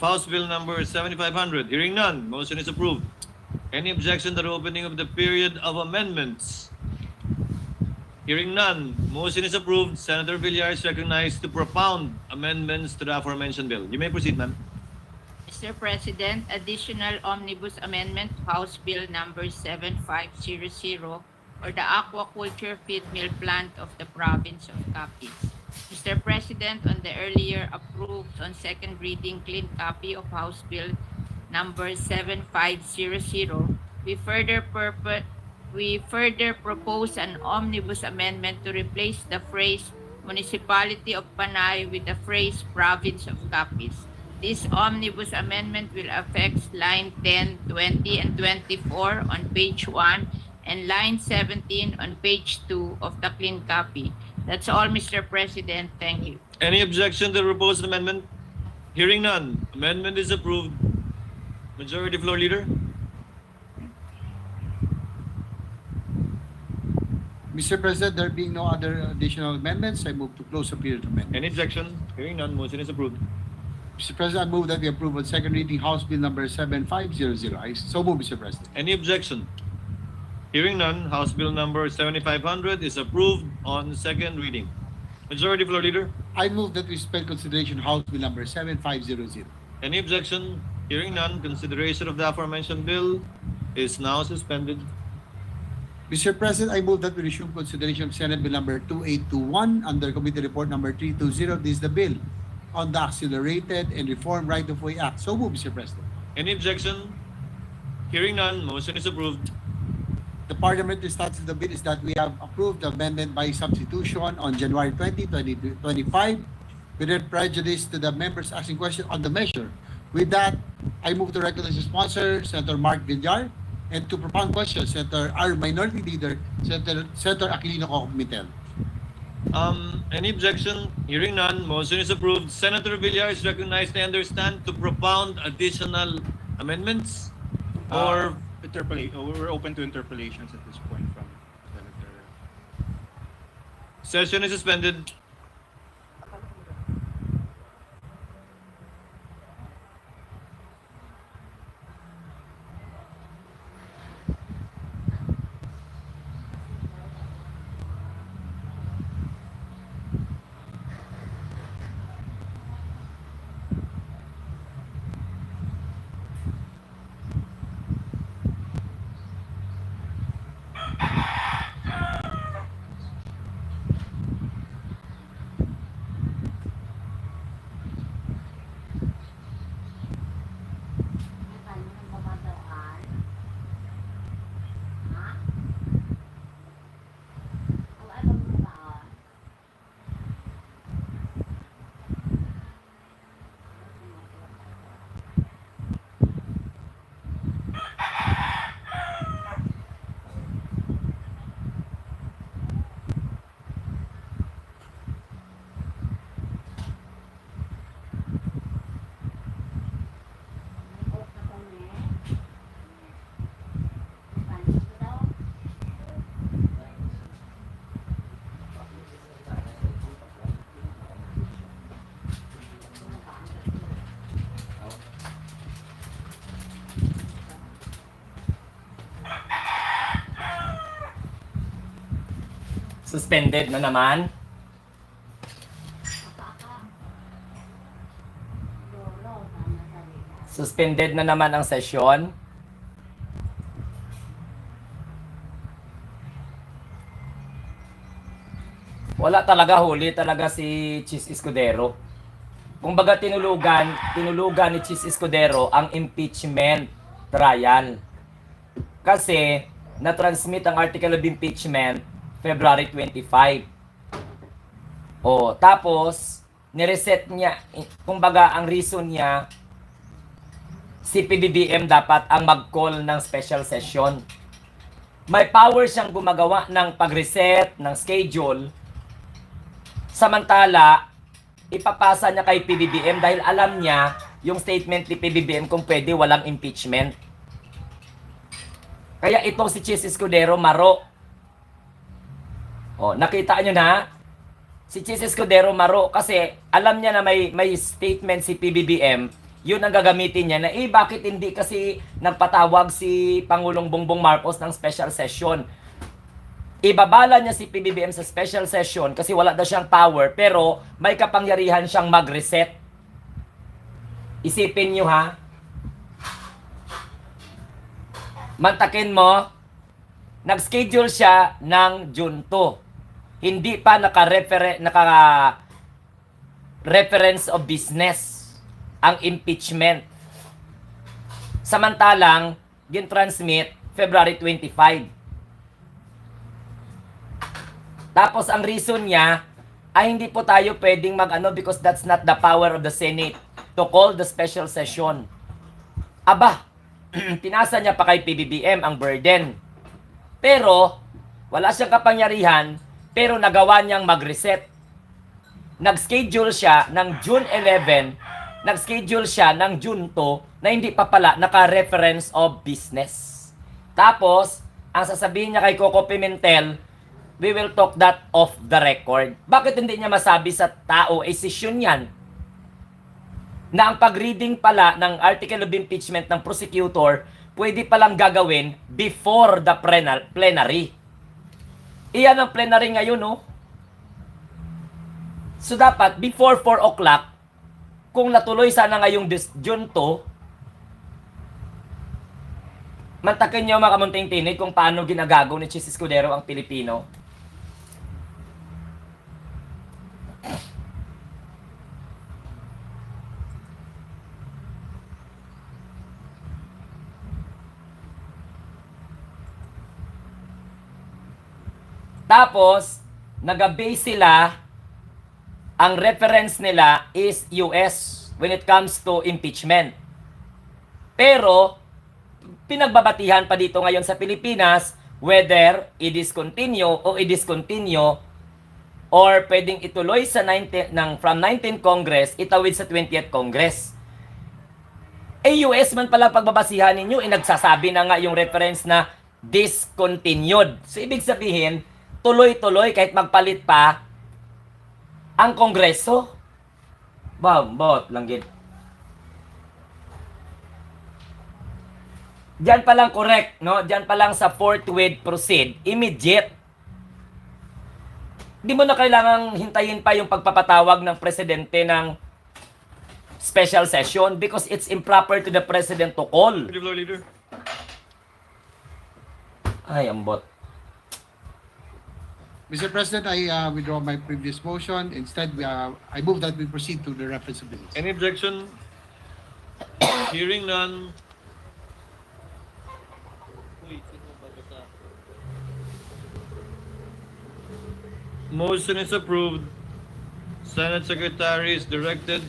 House Bill number 7500? Hearing none, motion is approved. Any objection to the opening of the period of amendments? Hearing none, motion is approved. Senator Villar is recognized to propound amendments to the aforementioned bill. You may proceed, ma'am. Mr. President, additional omnibus amendment to House Bill number 7500 or the aquaculture feed mill plant of the province of Capiz. Mr. President, on the earlier approved on second reading clean copy of House Bill number 7500, we further propose an omnibus amendment to replace the phrase Municipality of Panay with the phrase Province of Capiz. This omnibus amendment will affect line 10, 20, and 24 on page 1 and line 17 on page 2 of the clean copy. That's all, Mr. President. Thank you. Any objection to the proposed amendment? Hearing none, amendment is approved. Majority Floor Leader. Mr. President, there being no other additional amendments, I move to close the period of amendments. Any objection? Hearing none, motion is approved. Mr. President, I move that we approve on second reading House Bill number 7500. I so move, Mr. President. Any objection? Hearing none, House Bill number 7500 is approved on second reading. Majority Floor Leader. I move that we suspend consideration House Bill number 7500. Any objection? Hearing none, consideration of the aforementioned bill is now suspended. Mr. President, I move that we resume consideration of Senate Bill number 2821 under Committee Report number 320. This is the bill on the Accelerated and Reformed Right-of-Way Act. So move, Mr. President. Any objection? Hearing none, motion is approved. The parliamentary status of the bill is that we have approved the amendment by substitution on January 20, 2025 without prejudice to the members asking questions on the measure. With that, I move to recognize the sponsor, Senator Mark Villar, and to propound questions, our Minority Leader, Senator Aquilino Comitel. Any objection? Hearing none, motion is approved. Senator Villar is recognized, I understand, to propound additional amendments or We're open to interpolations at this point from Senator. Session is suspended. Suspended na naman. Suspended na naman ang sesyon. Wala talaga, huli talaga si Chis Escudero. Kumbaga tinulugan ni Chis Escudero ang impeachment trial. Kasi na-transmit ang article of impeachment February 25. Tapos nireset niya, kumbaga ang reason niya, si PBBM dapat ang mag-call ng special session. May power siyang gumagawa ng pag-reset ng schedule. Samantala, ipapasa niya kay PBBM dahil alam niya yung statement ni PBBM kung pwede walang impeachment. Kaya itong si Chis Escudero maro. Nakita niyo na? Si Chis Escudero maro kasi alam niya na may statement si PBBM, yun ang gagamitin niya na bakit hindi kasi nagpatawag si Pangulong Bongbong Marcos ng special session. Ibabala niya si PBBM sa special session kasi wala daw siyang power pero may kapangyarihan siyang mag-reset. Isipin niyo ha. Mantakin mo, nag-schedule siya ng June 2. Hindi pa naka-reference of business ang impeachment. Samantalang, gin-transmit February 25. Tapos, ang reason niya, ay hindi po tayo pwedeng because that's not the power of the Senate to call the special session. Aba, pinasa niya pa kay PBBM ang burden. Pero, wala siyang kapangyarihan, pero nagawa niyang mag-reset. Nag-schedule siya ng June 11, nag-schedule siya ng June 2 na hindi pa pala naka-reference of business. Tapos, ang sasabihin niya kay Coco Pimentel, we will talk that off the record. Bakit hindi niya masabi sa tao, session yan? Na ang pag-reading pala ng article of impeachment ng prosecutor, pwede palang gagawin before the plenary. Iyan ang plenary ngayon, no? So dapat, before 4 o'clock, kung natuloy sana ngayong June 2, mantakin niyo mga kamunting tinig kung paano ginagago ni Chis Escudero ang Pilipino. Tapos, nag-base sila, ang reference nila is US when it comes to impeachment. Pero, pinagbabatihan pa dito ngayon sa Pilipinas whether i-discontinue o i-discontinue or pwedeng ituloy sa from 19th Congress, itawid sa 20th Congress. US man pala pagbabasihan ninyo, nagsasabi na nga yung reference na discontinued. So, ibig sabihin, tuloy-tuloy kahit magpalit pa ang Kongreso. Bot lang gid. Diyan pa lang correct, no? Diyan pa lang sa forthwith proceed, immediate. Di mo na kailangang hintayin pa yung pagpapatawag ng presidente ng special session because it's improper to the president to call. Leader. Ay, ambot. Mr. President, I withdraw my previous motion. Instead, I move that we proceed to the reference of business. Any objection? Hearing none. Motion is approved. Senate Secretary is directed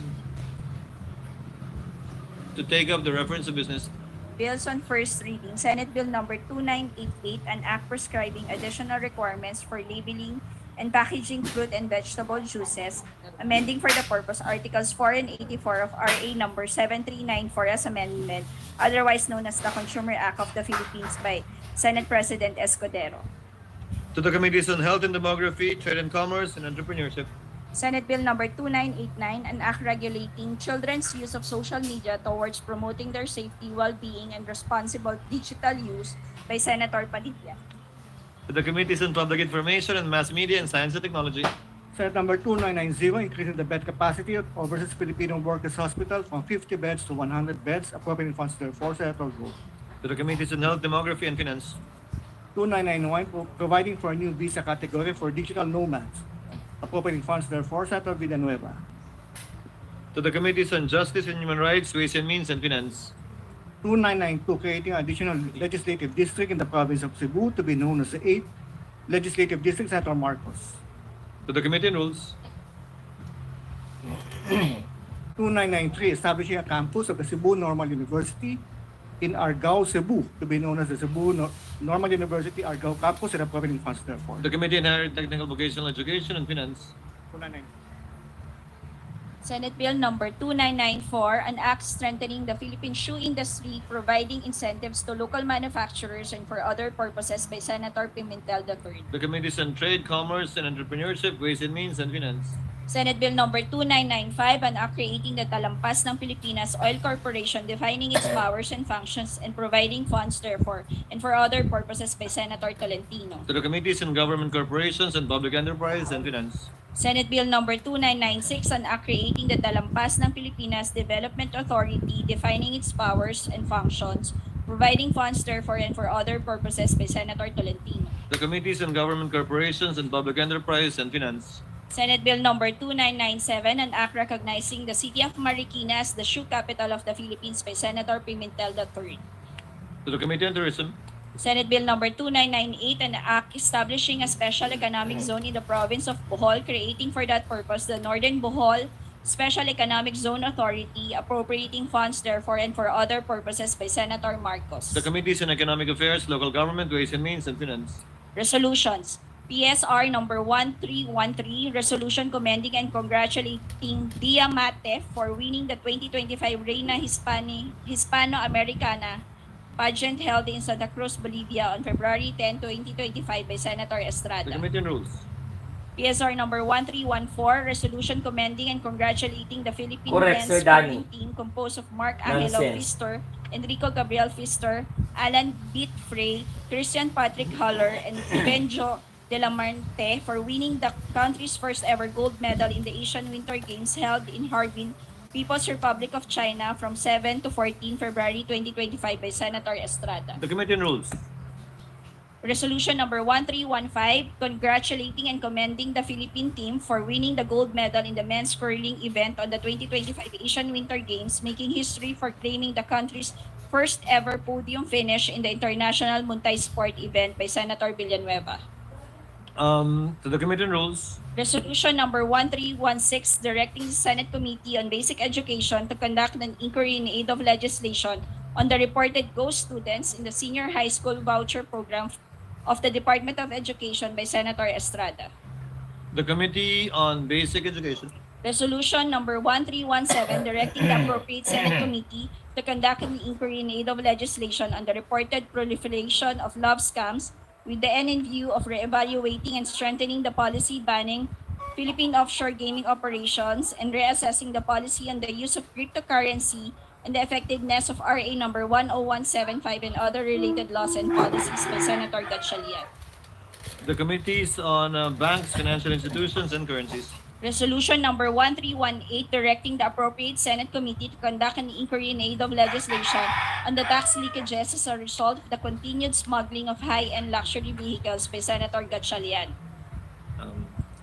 to take up the reference of business. Bills on first reading. Senate Bill number 2988, an act prescribing additional requirements for labeling and packaging fruit and vegetable juices, amending for the purpose Articles 4 and 84 of RA number 7394 as amendment, otherwise known as the Consumer Act of the Philippines by Senate President Escudero. To the Committees on Health and Demography, Trade and Commerce, and Entrepreneurship. Senate Bill number 2989, an act regulating children's use of social media towards promoting their safety, well-being, and responsible digital use by Senator Padilla. To the Committees on Public Information and Mass Media and Science and Technology. Senate number 2990, increasing the bed capacity of Overseas Filipino Workers Hospital from 50 beds to 100 beds, appropriating funds therefore, Senator Go. To the Committees on Health, Demography, and Finance. 2991, providing for a new visa category for digital nomads, appropriating funds therefore, Senator Villanueva. To the Committees on Justice and Human Rights, Ways and Means, and Finance. 2992, creating an additional legislative district in the province of Cebu to be known as the 8th Legislative District, Senator Marcos. To the Committee on Rules. 2993, establishing a campus of the Cebu Normal University in Argao, Cebu, to be known as the Cebu Normal University Argao Campus and appropriating funds therefore. The Committee on Higher Technical Vocational Education and Finance. 2993. Senate Bill number 2994, an act strengthening the Philippine shoe industry, providing incentives to local manufacturers and for other purposes by Senator Pimentel III. The Committees on Trade, Commerce, and Entrepreneurship, Ways and Means, and Finance. Senate Bill number 2995, an act creating the Talampas ng Pilipinas Oil Corporation, defining its powers and functions and providing funds therefore and for other purposes by Senator Tolentino. To the Committees on Government Corporations and Public Enterprise and Finance. Senate Bill number 2996, an act creating the Talampas ng Pilipinas Development Authority, defining its powers and functions, providing funds therefore and for other purposes by Senator Tolentino. The Committees on Government Corporations and Public Enterprise and Finance. Senate Bill number 2997, an act recognizing the city of Marikina as the shoe capital of the Philippines by Senator Pimentel III. To the Committee on Tourism. Senate Bill number 2998, an act establishing a special economic zone in the province of Bohol, creating for that purpose the Northern Bohol Special Economic Zone Authority, appropriating funds therefore and for other purposes by Senator Marcos. The Committees on Economic Affairs, Local Government, Ways and Means, and Finance. Resolutions. PSR number 1313, resolution commending and congratulating Dia Mate for winning the 2025 Reina Hispano-Americana pageant held in Santa Cruz, Bolivia on February 10, 2025 by Senator Estrada. The Committee on Rules. PSR number 1314, resolution commending and congratulating the Philippine Correct, men's Sir Danny. curling team composed of Mark Angelo Nonsense. Pfister, Enrico Gabriel Pfister, Alan Beat Frey, Christian Patrick Haller, and Benjo de la Marte for winning the country's first ever gold medal in the Asian Winter Games held in Harbin, People's Republic of China from 7 to 14 February 2025 by Senator Estrada. The Committee on Rules. Resolution number 1315, congratulating and commending the Philippine team for winning the gold medal in the men's curling event on the 2025 Asian Winter Games, making history for claiming the country's first ever podium finish in the International Multi-Sport event by Senator Villanueva. To the Committee on Rules. Resolution number 1316, directing the Senate Committee on Basic Education to conduct an inquiry in aid of legislation on the reported ghost students in the senior high school voucher program of the Department of Education by Senator Estrada. The Committee on Basic Education. Resolution number 1317, directing the appropriate Senate Committee to conduct an inquiry in aid of legislation on the reported proliferation of love scams with the end in view of reevaluating and strengthening the policy banning Philippine offshore gaming operations and reassessing the policy on the use of cryptocurrency and the effectiveness of RA number 10175 and other related laws and policies by Senator Gatchalian. The Committees on Banks, Financial Institutions, and Currencies. Resolution number 1318, directing the appropriate Senate Committee to conduct an inquiry in aid of legislation on the tax leakages as a result of the continued smuggling of high-end luxury vehicles by Senator Gatchalian.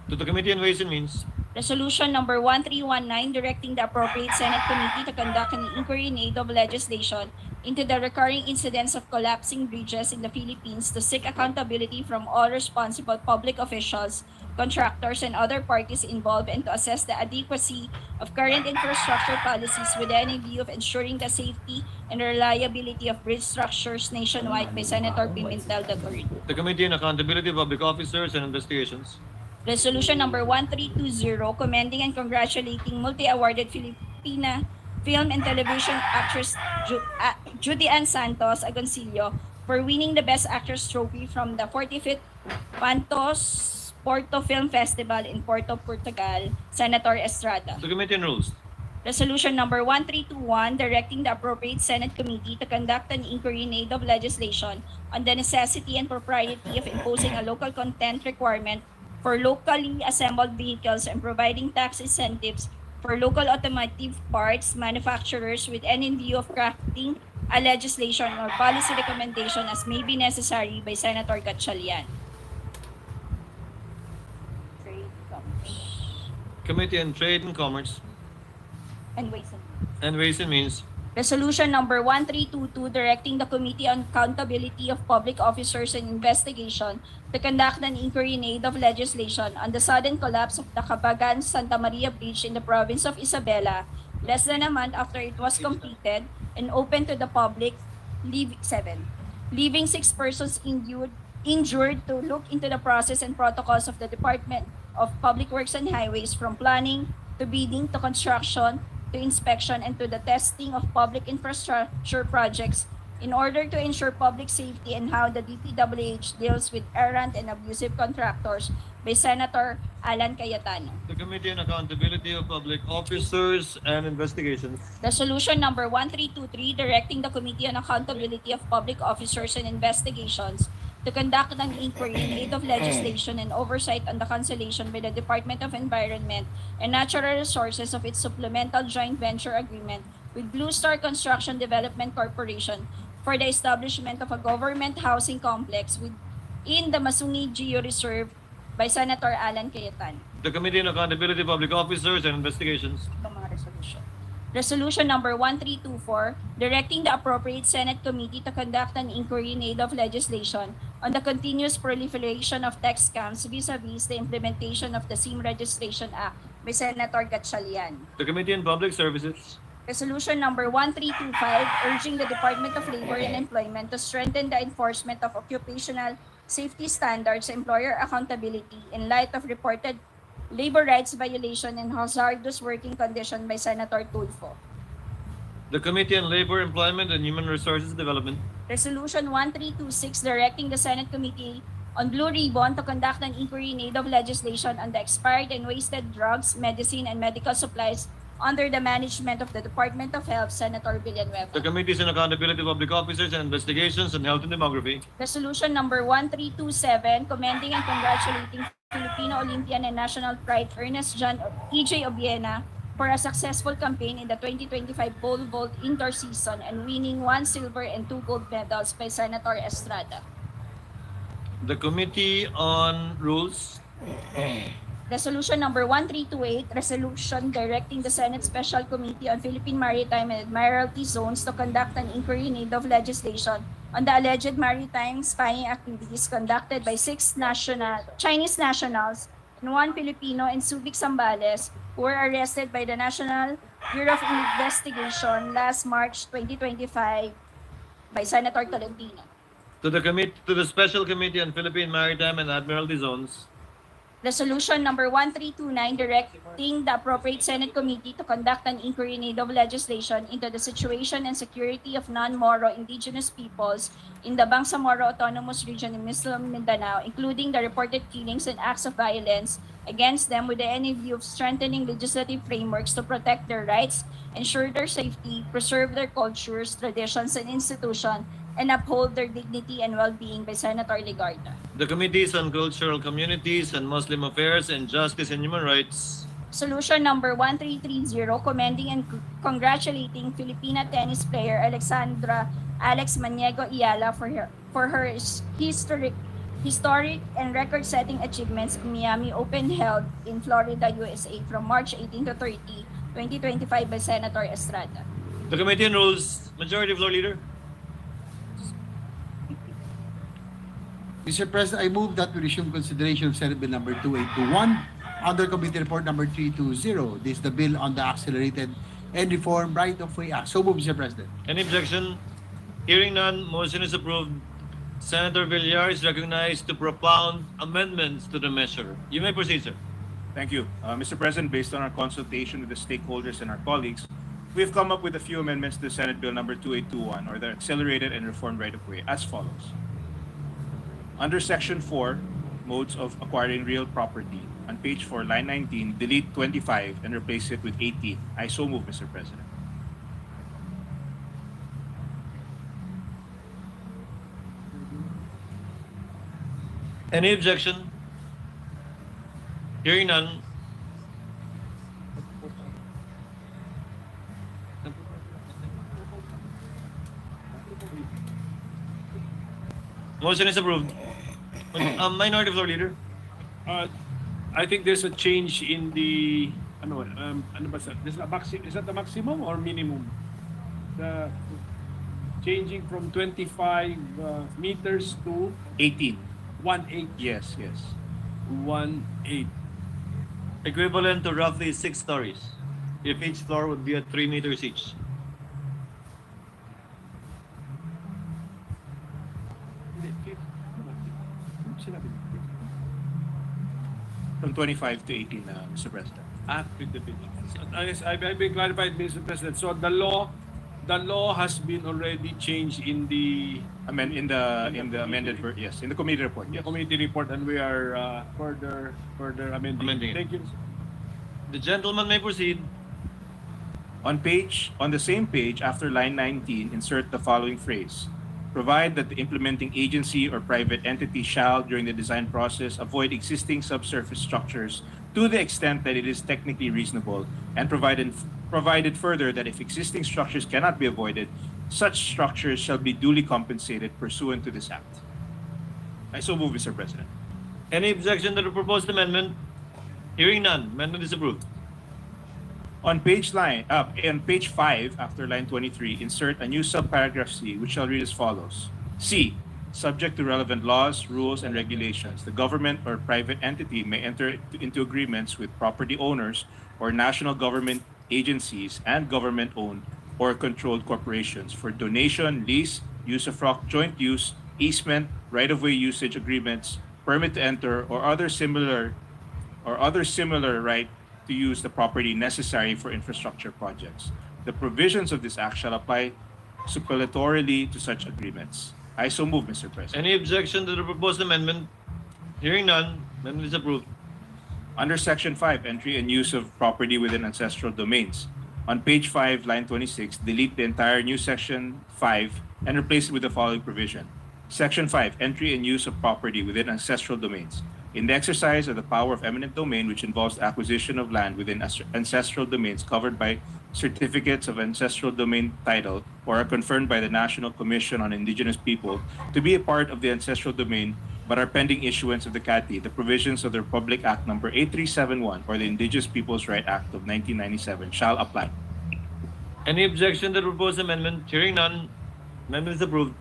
To the Committee on Ways and Means. Resolution number 1319, directing the appropriate Senate Committee to conduct an inquiry in aid of legislation into the recurring incidents of collapsing bridges in the Philippines to seek accountability from all responsible public officials, contractors, and other parties involved and to assess the adequacy of current infrastructure policies with any view of ensuring the safety and reliability of bridge structures nationwide by Senator Pimentel III. The Committee on Accountability of Public Officers and Investigations. Resolution number 1320, commending and congratulating multi-awarded Filipina film and television actress Judy Ann Santos Agoncillo for winning the Best Actress trophy from the 45th Pantos Porto Film Festival in Porto, Portugal, Senator Estrada. The Committee on Rules. Resolution number 1321, directing the appropriate Senate Committee to conduct an inquiry in aid of legislation on the necessity and propriety of imposing a local content requirement for locally assembled vehicles and providing tax incentives for local automotive parts manufacturers with any view of crafting a legislation or policy recommendation as may be necessary by Senator Gatchalian. Committee on Trade and Commerce. And Ways and Means. And Ways and Means. Resolution number 1322 directing the Committee on Accountability of Public Officers and Investigation to conduct an inquiry in aid of legislation on the sudden collapse of the Cabagan Santa Maria Bridge in the province of Isabela, less than a month after it was completed and open to the public, leaving 6 persons injured to look into the process and protocols of the Department of Public Works and Highways from planning to bidding to construction to inspection and to the testing of public infrastructure projects in order to ensure public safety and how the DPWH deals with errant and abusive contractors by Senator Alan Cayetano. The Committee on Accountability of Public Officers and Investigations. Resolution number 1323 directing the Committee on Accountability of Public Officers and Investigations to conduct an inquiry in aid of legislation and oversight on the cancellation by the Department of Environment and Natural Resources of its supplemental joint venture agreement with Blue Star Construction Development Corporation for the establishment of a government housing complex within the Masungi Geo Reserve by Senator Alan Cayetano. The Committee on Accountability of Public Officers and Investigations. Resolution number 1324 directing the appropriate Senate committee to conduct an inquiry in aid of legislation on the continuous proliferation of tax scams vis-a-vis the implementation of the SIM Registration Act by Senator Gatchalian. The Committee on Public Services. Resolution number 1325 urging the Department of Labor and Employment to strengthen the enforcement of occupational safety standards, employer accountability in light of reported labor rights violation and hazardous working condition by Senator Tulfo. The Committee on Labor, Employment, and Human Resources Development. Resolution 1326 directing the Senate Committee on Blue Ribbon to conduct an inquiry in aid of legislation on the expired and wasted drugs, medicine, and medical supplies under the management of the Department of Health, Senator Villanueva. The Committees on Accountability of Public Officers and Investigations on Health and Demography. Resolution number 1327 commending and congratulating Filipino Olympian and National Pride Ernest John E.J. Obiena for a successful campaign in the 2025 pole vault indoor season and winning 1 silver and 2 gold medals by Senator Estrada. The Committee on Rules. Resolution number 1328, resolution directing the Senate Special Committee on Philippine Maritime and Admiralty Zones to conduct an inquiry in aid of legislation on the alleged maritime spying activities conducted by 6 Chinese nationals and 1 Filipino in Subic, Zambales, who were arrested by the National Bureau of Investigation last March 2025 by Senator Tolentino. To the Special Committee on Philippine Maritime and Admiralty Zones. Resolution number 1329 directing the appropriate Senate committee to conduct an inquiry in aid of legislation into the situation and security of non-Moro indigenous peoples in the Bangsamoro Autonomous Region in Muslim Mindanao, including the reported killings and acts of violence against them with the end view of strengthening legislative frameworks to protect their rights, ensure their safety, preserve their cultures, traditions, and institutions, and uphold their dignity and well-being by Senator Ligarda. The Committees on Cultural Communities and Muslim Affairs and Justice and Human Rights. Solution number 1330 commending and congratulating Filipina tennis player Alexandra Alex Maniego Iala for her historic and record-setting achievements in Miami Open held in Florida, USA from March 18 to 30, 2025 by Senator Estrada. The Committee on Rules. Majority Floor Leader. Mr. President, I move that we resume consideration of Senate Bill number 2821 under Committee Report number 320. This is the bill on the Accelerated and Reform Right-of-Way Act. So move, Mr. President. Any objection? Hearing none, motion is approved. Senator Villar is recognized to propound amendments to the measure. You may proceed, sir. Thank you. Mr. President, based on our consultation with the stakeholders and our colleagues, we have come up with a few amendments to Senate Bill number 2821, or the Accelerated and Reformed Right-of-Way, as follows. Under Section 4, Modes of Acquiring Real Property, on page 4, line 19, delete 25 and replace it with 18. I so move, Mr. President. Any objection? Hearing none. Motion is approved. Minority Floor Leader. I think there's a change in the ano ba sa? Is that the maximum or minimum? the changing from 25 meters to 18. 1/8. Yes, yes. 1/8. Equivalent to roughly 6 stories. If each floor would be at 3 meters each. From 25 to 18, Mr. President. With the bidding. I been clarified, Mr. President. So the law has been already changed in the In the amended yes, in the committee report. Yes. committee report, and we are further amending. Amending it. Thank you. The gentleman may proceed. On the same page, after line 19, insert the following phrase. Provide that the implementing agency or private entity shall, during the design process, avoid existing subsurface structures to the extent that it is technically reasonable, and provided further that if existing structures cannot be avoided, such structures shall be duly compensated pursuant to this act. I so move, Mr. President. Any objection to the proposed amendment? Hearing none, amendment is approved. On page 5, after line 23, insert a new subparagraph C, which shall read as follows. C. Subject to relevant laws, rules, and regulations, the government or private entity may enter into agreements with property owners or national government agencies and government-owned or controlled corporations for donation, lease, use of rock, joint use, easement, right-of-way usage agreements, permit to enter, or other similar right to use the property necessary for infrastructure projects. The provisions of this act shall apply superlatorily to such agreements. I so move, Mr. President. Any objection to the proposed amendment? Hearing none, amendment is approved. Under Section 5, entry and use of property within ancestral domains. On page 5, line 26, delete the entire new Section 5 and replace it with the following provision. Section 5, entry and use of property within ancestral domains. In the exercise of the power of eminent domain, which involves the acquisition of land within ancestral domains covered by certificates of ancestral domain title or are confirmed by the National Commission on Indigenous People to be a part of the ancestral domain but are pending issuance of the CATI, the provisions of the Republic Act number 8371 or the Indigenous Peoples' Right Act of 1997 shall apply. Any objection to the proposed amendment? Hearing none, amendment is approved.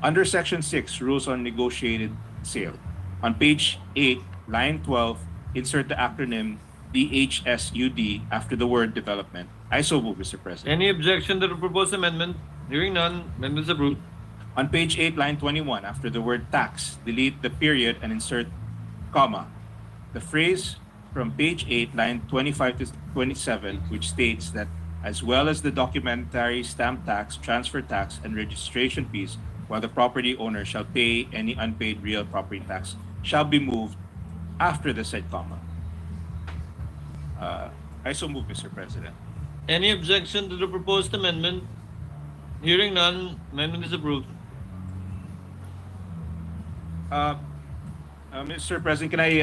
Under Section 6, Rules on Negotiated Sale. On page 8, line 12, insert the acronym DHSUD after the word development. I so move, Mr. President. Any objection to the proposed amendment? Hearing none, amendment is approved. On page 8, line 21, after the word tax, delete the period and insert comma. The phrase from page 8, line 25 to 27, which states that as well as the documentary stamp tax, transfer tax, and registration fees, while the property owner shall pay any unpaid real property tax, shall be moved after the said comma. I so move, Mr. President. Any objection to the proposed amendment? Hearing none, amendment is approved. Mr. President, can I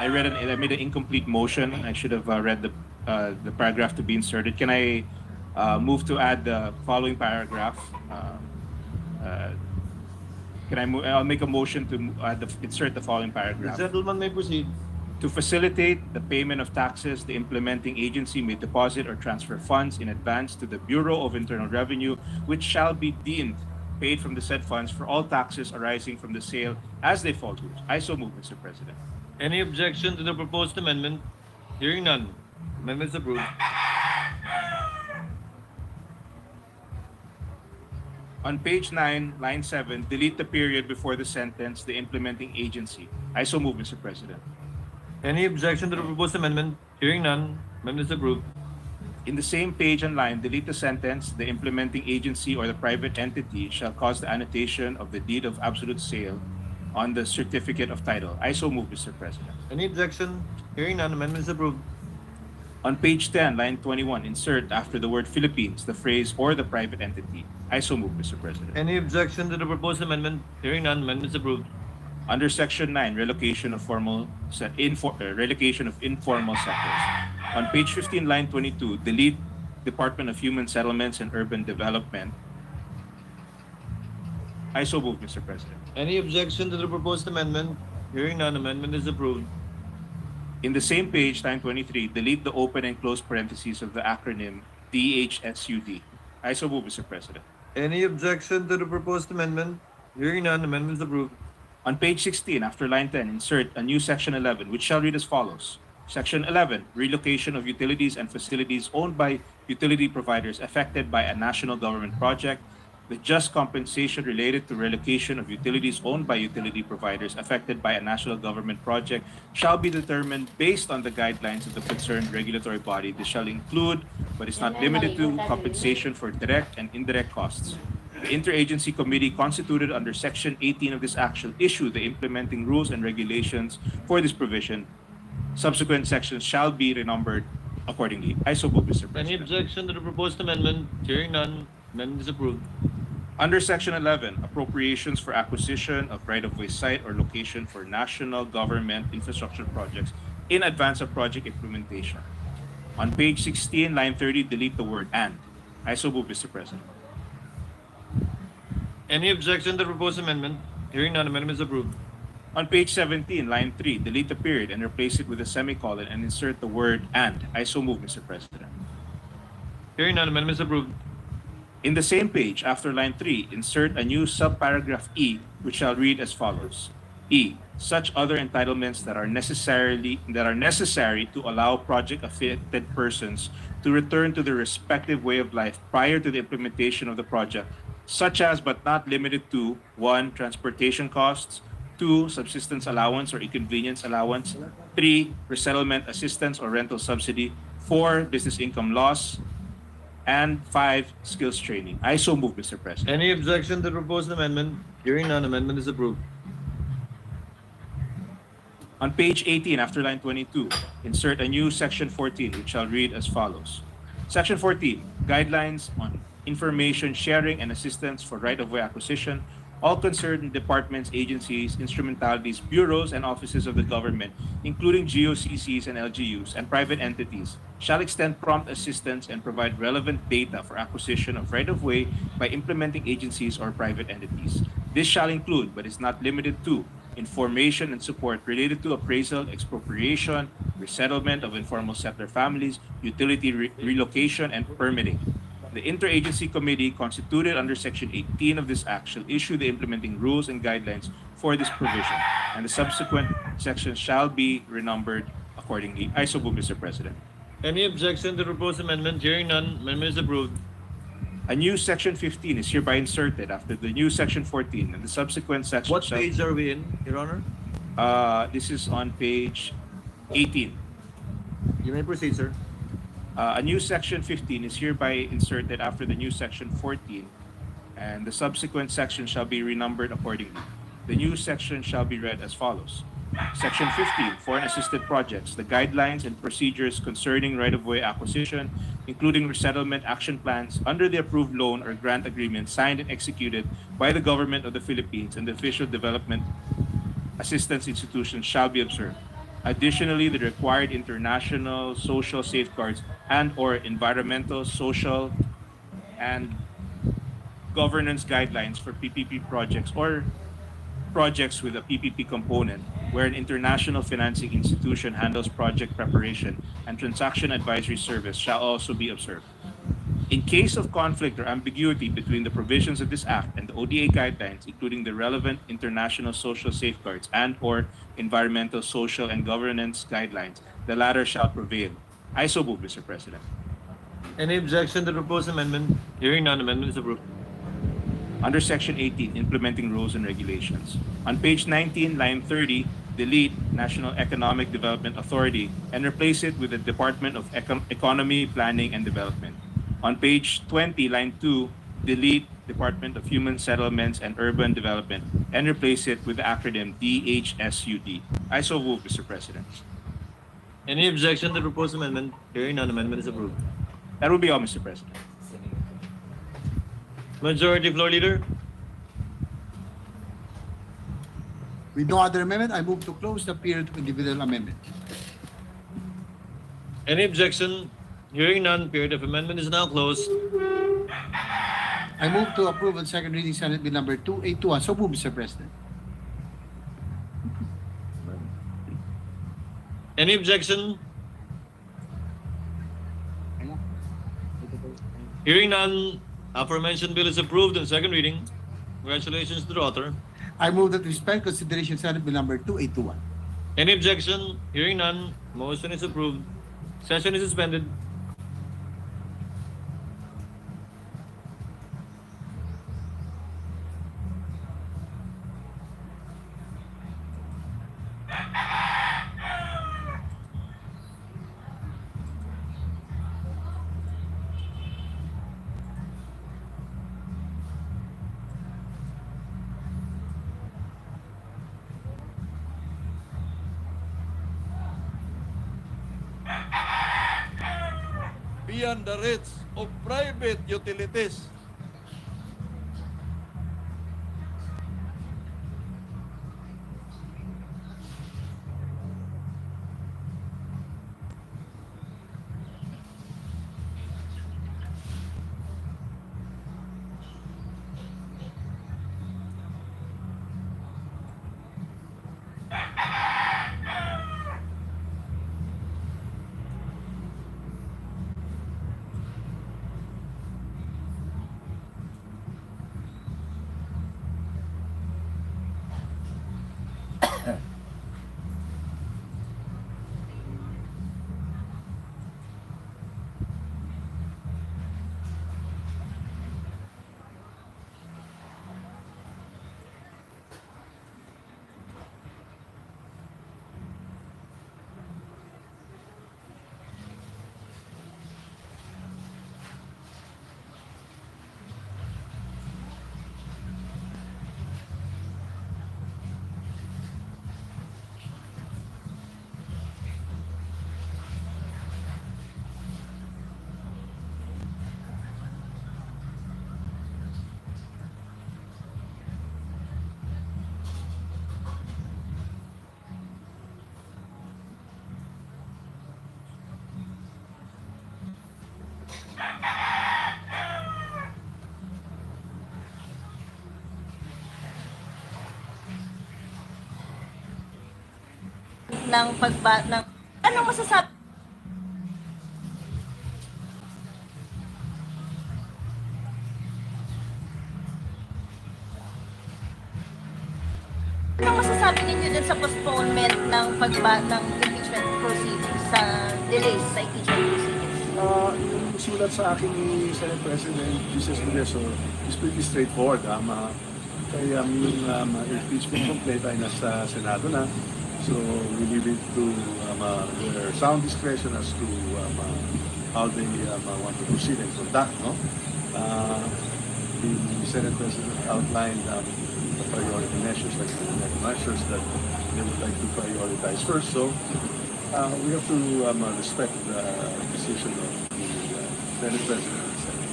read I made an incomplete motion. I should have read the paragraph to be inserted. Can I move to add the following paragraph? I'll make a motion to insert the following paragraph. The gentleman may proceed. To facilitate the payment of taxes, the implementing agency may deposit or transfer funds in advance to the Bureau of Internal Revenue, which shall be deemed paid from the said funds for all taxes arising from the sale as they fall due. I so move, Mr. President. Any objection to the proposed amendment? Hearing none, amendment is approved. On page 9, line 7, delete the period before the sentence, the implementing agency. I so move, Mr. President. Any objection to the proposed amendment? Hearing none, amendment is approved. In the same page and line, delete the sentence, the implementing agency or the private entity shall cause the annotation of the deed of absolute sale on the certificate of title. I so move, Mr. President. Any objection? Hearing none, amendment is approved. On page 10, line 21, insert after the word Philippines the phrase or the private entity. I so move, Mr. President. Any objection to the proposed amendment? Hearing none, amendment is approved. Under Section 9, relocation of informal sectors. On page 15, line 22, delete Department of Human Settlements and Urban Development. I so move, Mr. President. Any objection to the proposed amendment? Hearing none, amendment is approved. In the same page, line 23, delete the open and closed parentheses of the acronym DHSUD. I so move, Mr. President. Any objection to the proposed amendment? Hearing none, amendment is approved. On page 16, after line 10, insert a new section 11, which shall read as follows. Section 11, relocation of utilities and facilities owned by utility providers affected by a national government project. The just compensation related to relocation of utilities owned by utility providers affected by a national government project shall be determined based on the guidelines of the concerned regulatory body. This shall include, but is not limited to, compensation for direct and indirect costs. The Interagency Committee constituted under Section 18 of this Act shall issue the implementing rules and regulations for this provision. Subsequent sections shall be renumbered accordingly. I so move, Mr. Any President. objection to the proposed amendment? Hearing none, amendment is approved. Under Section 11, appropriations for acquisition of right-of-way site or location for national government infrastructure projects in advance of project implementation. On page 16, line 30, delete the word "and." I so move, Mr. President. Any objection to the proposed amendment? Hearing none, amendment is approved. On page 17, line 3, delete the period and replace it with a semicolon and insert the word "and." I so move, Mr. President. Hearing none, amendment is approved. In the same page, after line 3, insert a new subparagraph E, which shall read as follows. E. Such other entitlements that are necessary to allow project-affected persons to return to their respective way of life prior to the implementation of the project, such as but not limited to 1. Transportation costs, 2. Subsistence allowance or inconvenience allowance, 3. Resettlement assistance or rental subsidy, 4. Business income loss, and 5. Skills training. I so move, Mr. President. Any objection to the proposed amendment? Hearing none, amendment is approved. On page 18, after line 22, insert a new section 14, which shall read as follows. Section 14, guidelines on information sharing and assistance for right-of-way acquisition. All concerned departments, agencies, instrumentalities, bureaus, and offices of the government, including GOCCs and LGUs, and private entities, shall extend prompt assistance and provide relevant data for acquisition of right-of-way by implementing agencies or private entities. This shall include, but is not limited to, information and support related to appraisal, expropriation, resettlement of informal settler families, utility relocation, and permitting. The Interagency Committee constituted under Section 18 of this Act shall issue the implementing rules and guidelines for this provision, and the subsequent sections shall be renumbered accordingly. I so move, Mr. President. Any objection to the proposed amendment? Hearing none, amendment is approved. A new Section 15 is hereby inserted after the new Section 14, and the subsequent section What shall... page are we in, Your Honor? This is on page 18. You may proceed, sir. A new Section 15 is hereby inserted after the new Section 14, and the subsequent section shall be renumbered accordingly. The new section shall be read as follows. Section 15, Foreign Assisted Projects, the guidelines and procedures concerning right-of-way acquisition, including resettlement action plans under the approved loan or grant agreement signed and executed by the Government of the Philippines and the official development assistance institutions shall be observed. Additionally, the required international social safeguards and/or environmental, social, and governance guidelines for PPP projects or projects with a PPP component, where an international financing institution handles project preparation and transaction advisory service, shall also be observed. In case of conflict or ambiguity between the provisions of this Act and the ODA guidelines, including the relevant international social safeguards and/or environmental, social, and governance guidelines, the latter shall prevail. I so move, Mr. President. Any objection to the proposed amendment? Hearing none, amendment is approved. Under Section 18, Implementing Rules and Regulations. On page 19, line 30, delete National Economic Development Authority and replace it with the Department of Economy, Planning, and Development. On page 20, line 2, delete Department of Human Settlements and Urban Development and replace it with the acronym DHSUD. I so move, Mr. President. Any objection to the proposed amendment? Hearing none, amendment is approved. That will be all, Mr. President. Majority Floor Leader. With no other amendment, I move to close the period of individual amendment. Any objection? Hearing none, period of amendment is now closed. I move to approve on second reading Senate Bill number 2821. So move, Mr. President. Any objection? Hearing none, aforementioned bill is approved on second reading. Congratulations to the author. I move that we suspend consideration Senate Bill number 2821. Any objection? Hearing none, motion is approved. Session is suspended. Beyond the reach of private utilities. Anong masasabi? Anong masasabi ninyo dun sa postponement ng ng impeachment proceedings, sa delays sa impeachment proceedings? Yung sulat sa akin ni Senate President Escudero is pretty straightforward. Kaya yung impeachment complaint ay nasa Senado na. So we leave it to their sound discretion as to how they want to proceed and conduct. No? The Senate President outlined the priority measures, like the measures that they would like to prioritize first. So we have to respect the decision of the Senate President.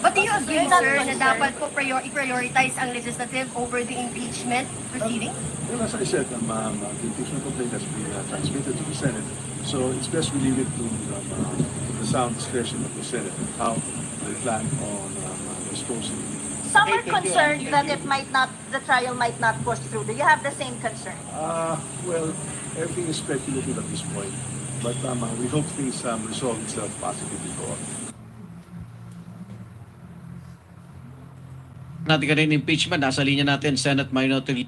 But do you agree, sir, na dapat po i-prioritize ang legislative over the impeachment proceeding? Well, as I said, the impeachment complaint has been transmitted to the Senate. So it's best we leave it to the sound discretion of the Senate and how they plan on disposing. Some are concerned that the trial might not push through. Do you have the same concern? Well, everything is speculative at this point. But we hope things resolve itself positively for all. Natin kanina impeachment, nasa linya natin, Senate Minority.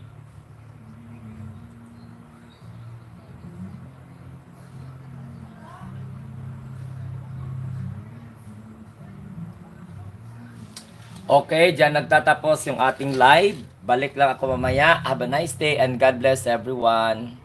Okay, dyan nagtatapos yung ating live. Balik lang ako mamaya. Have a nice day and God bless everyone.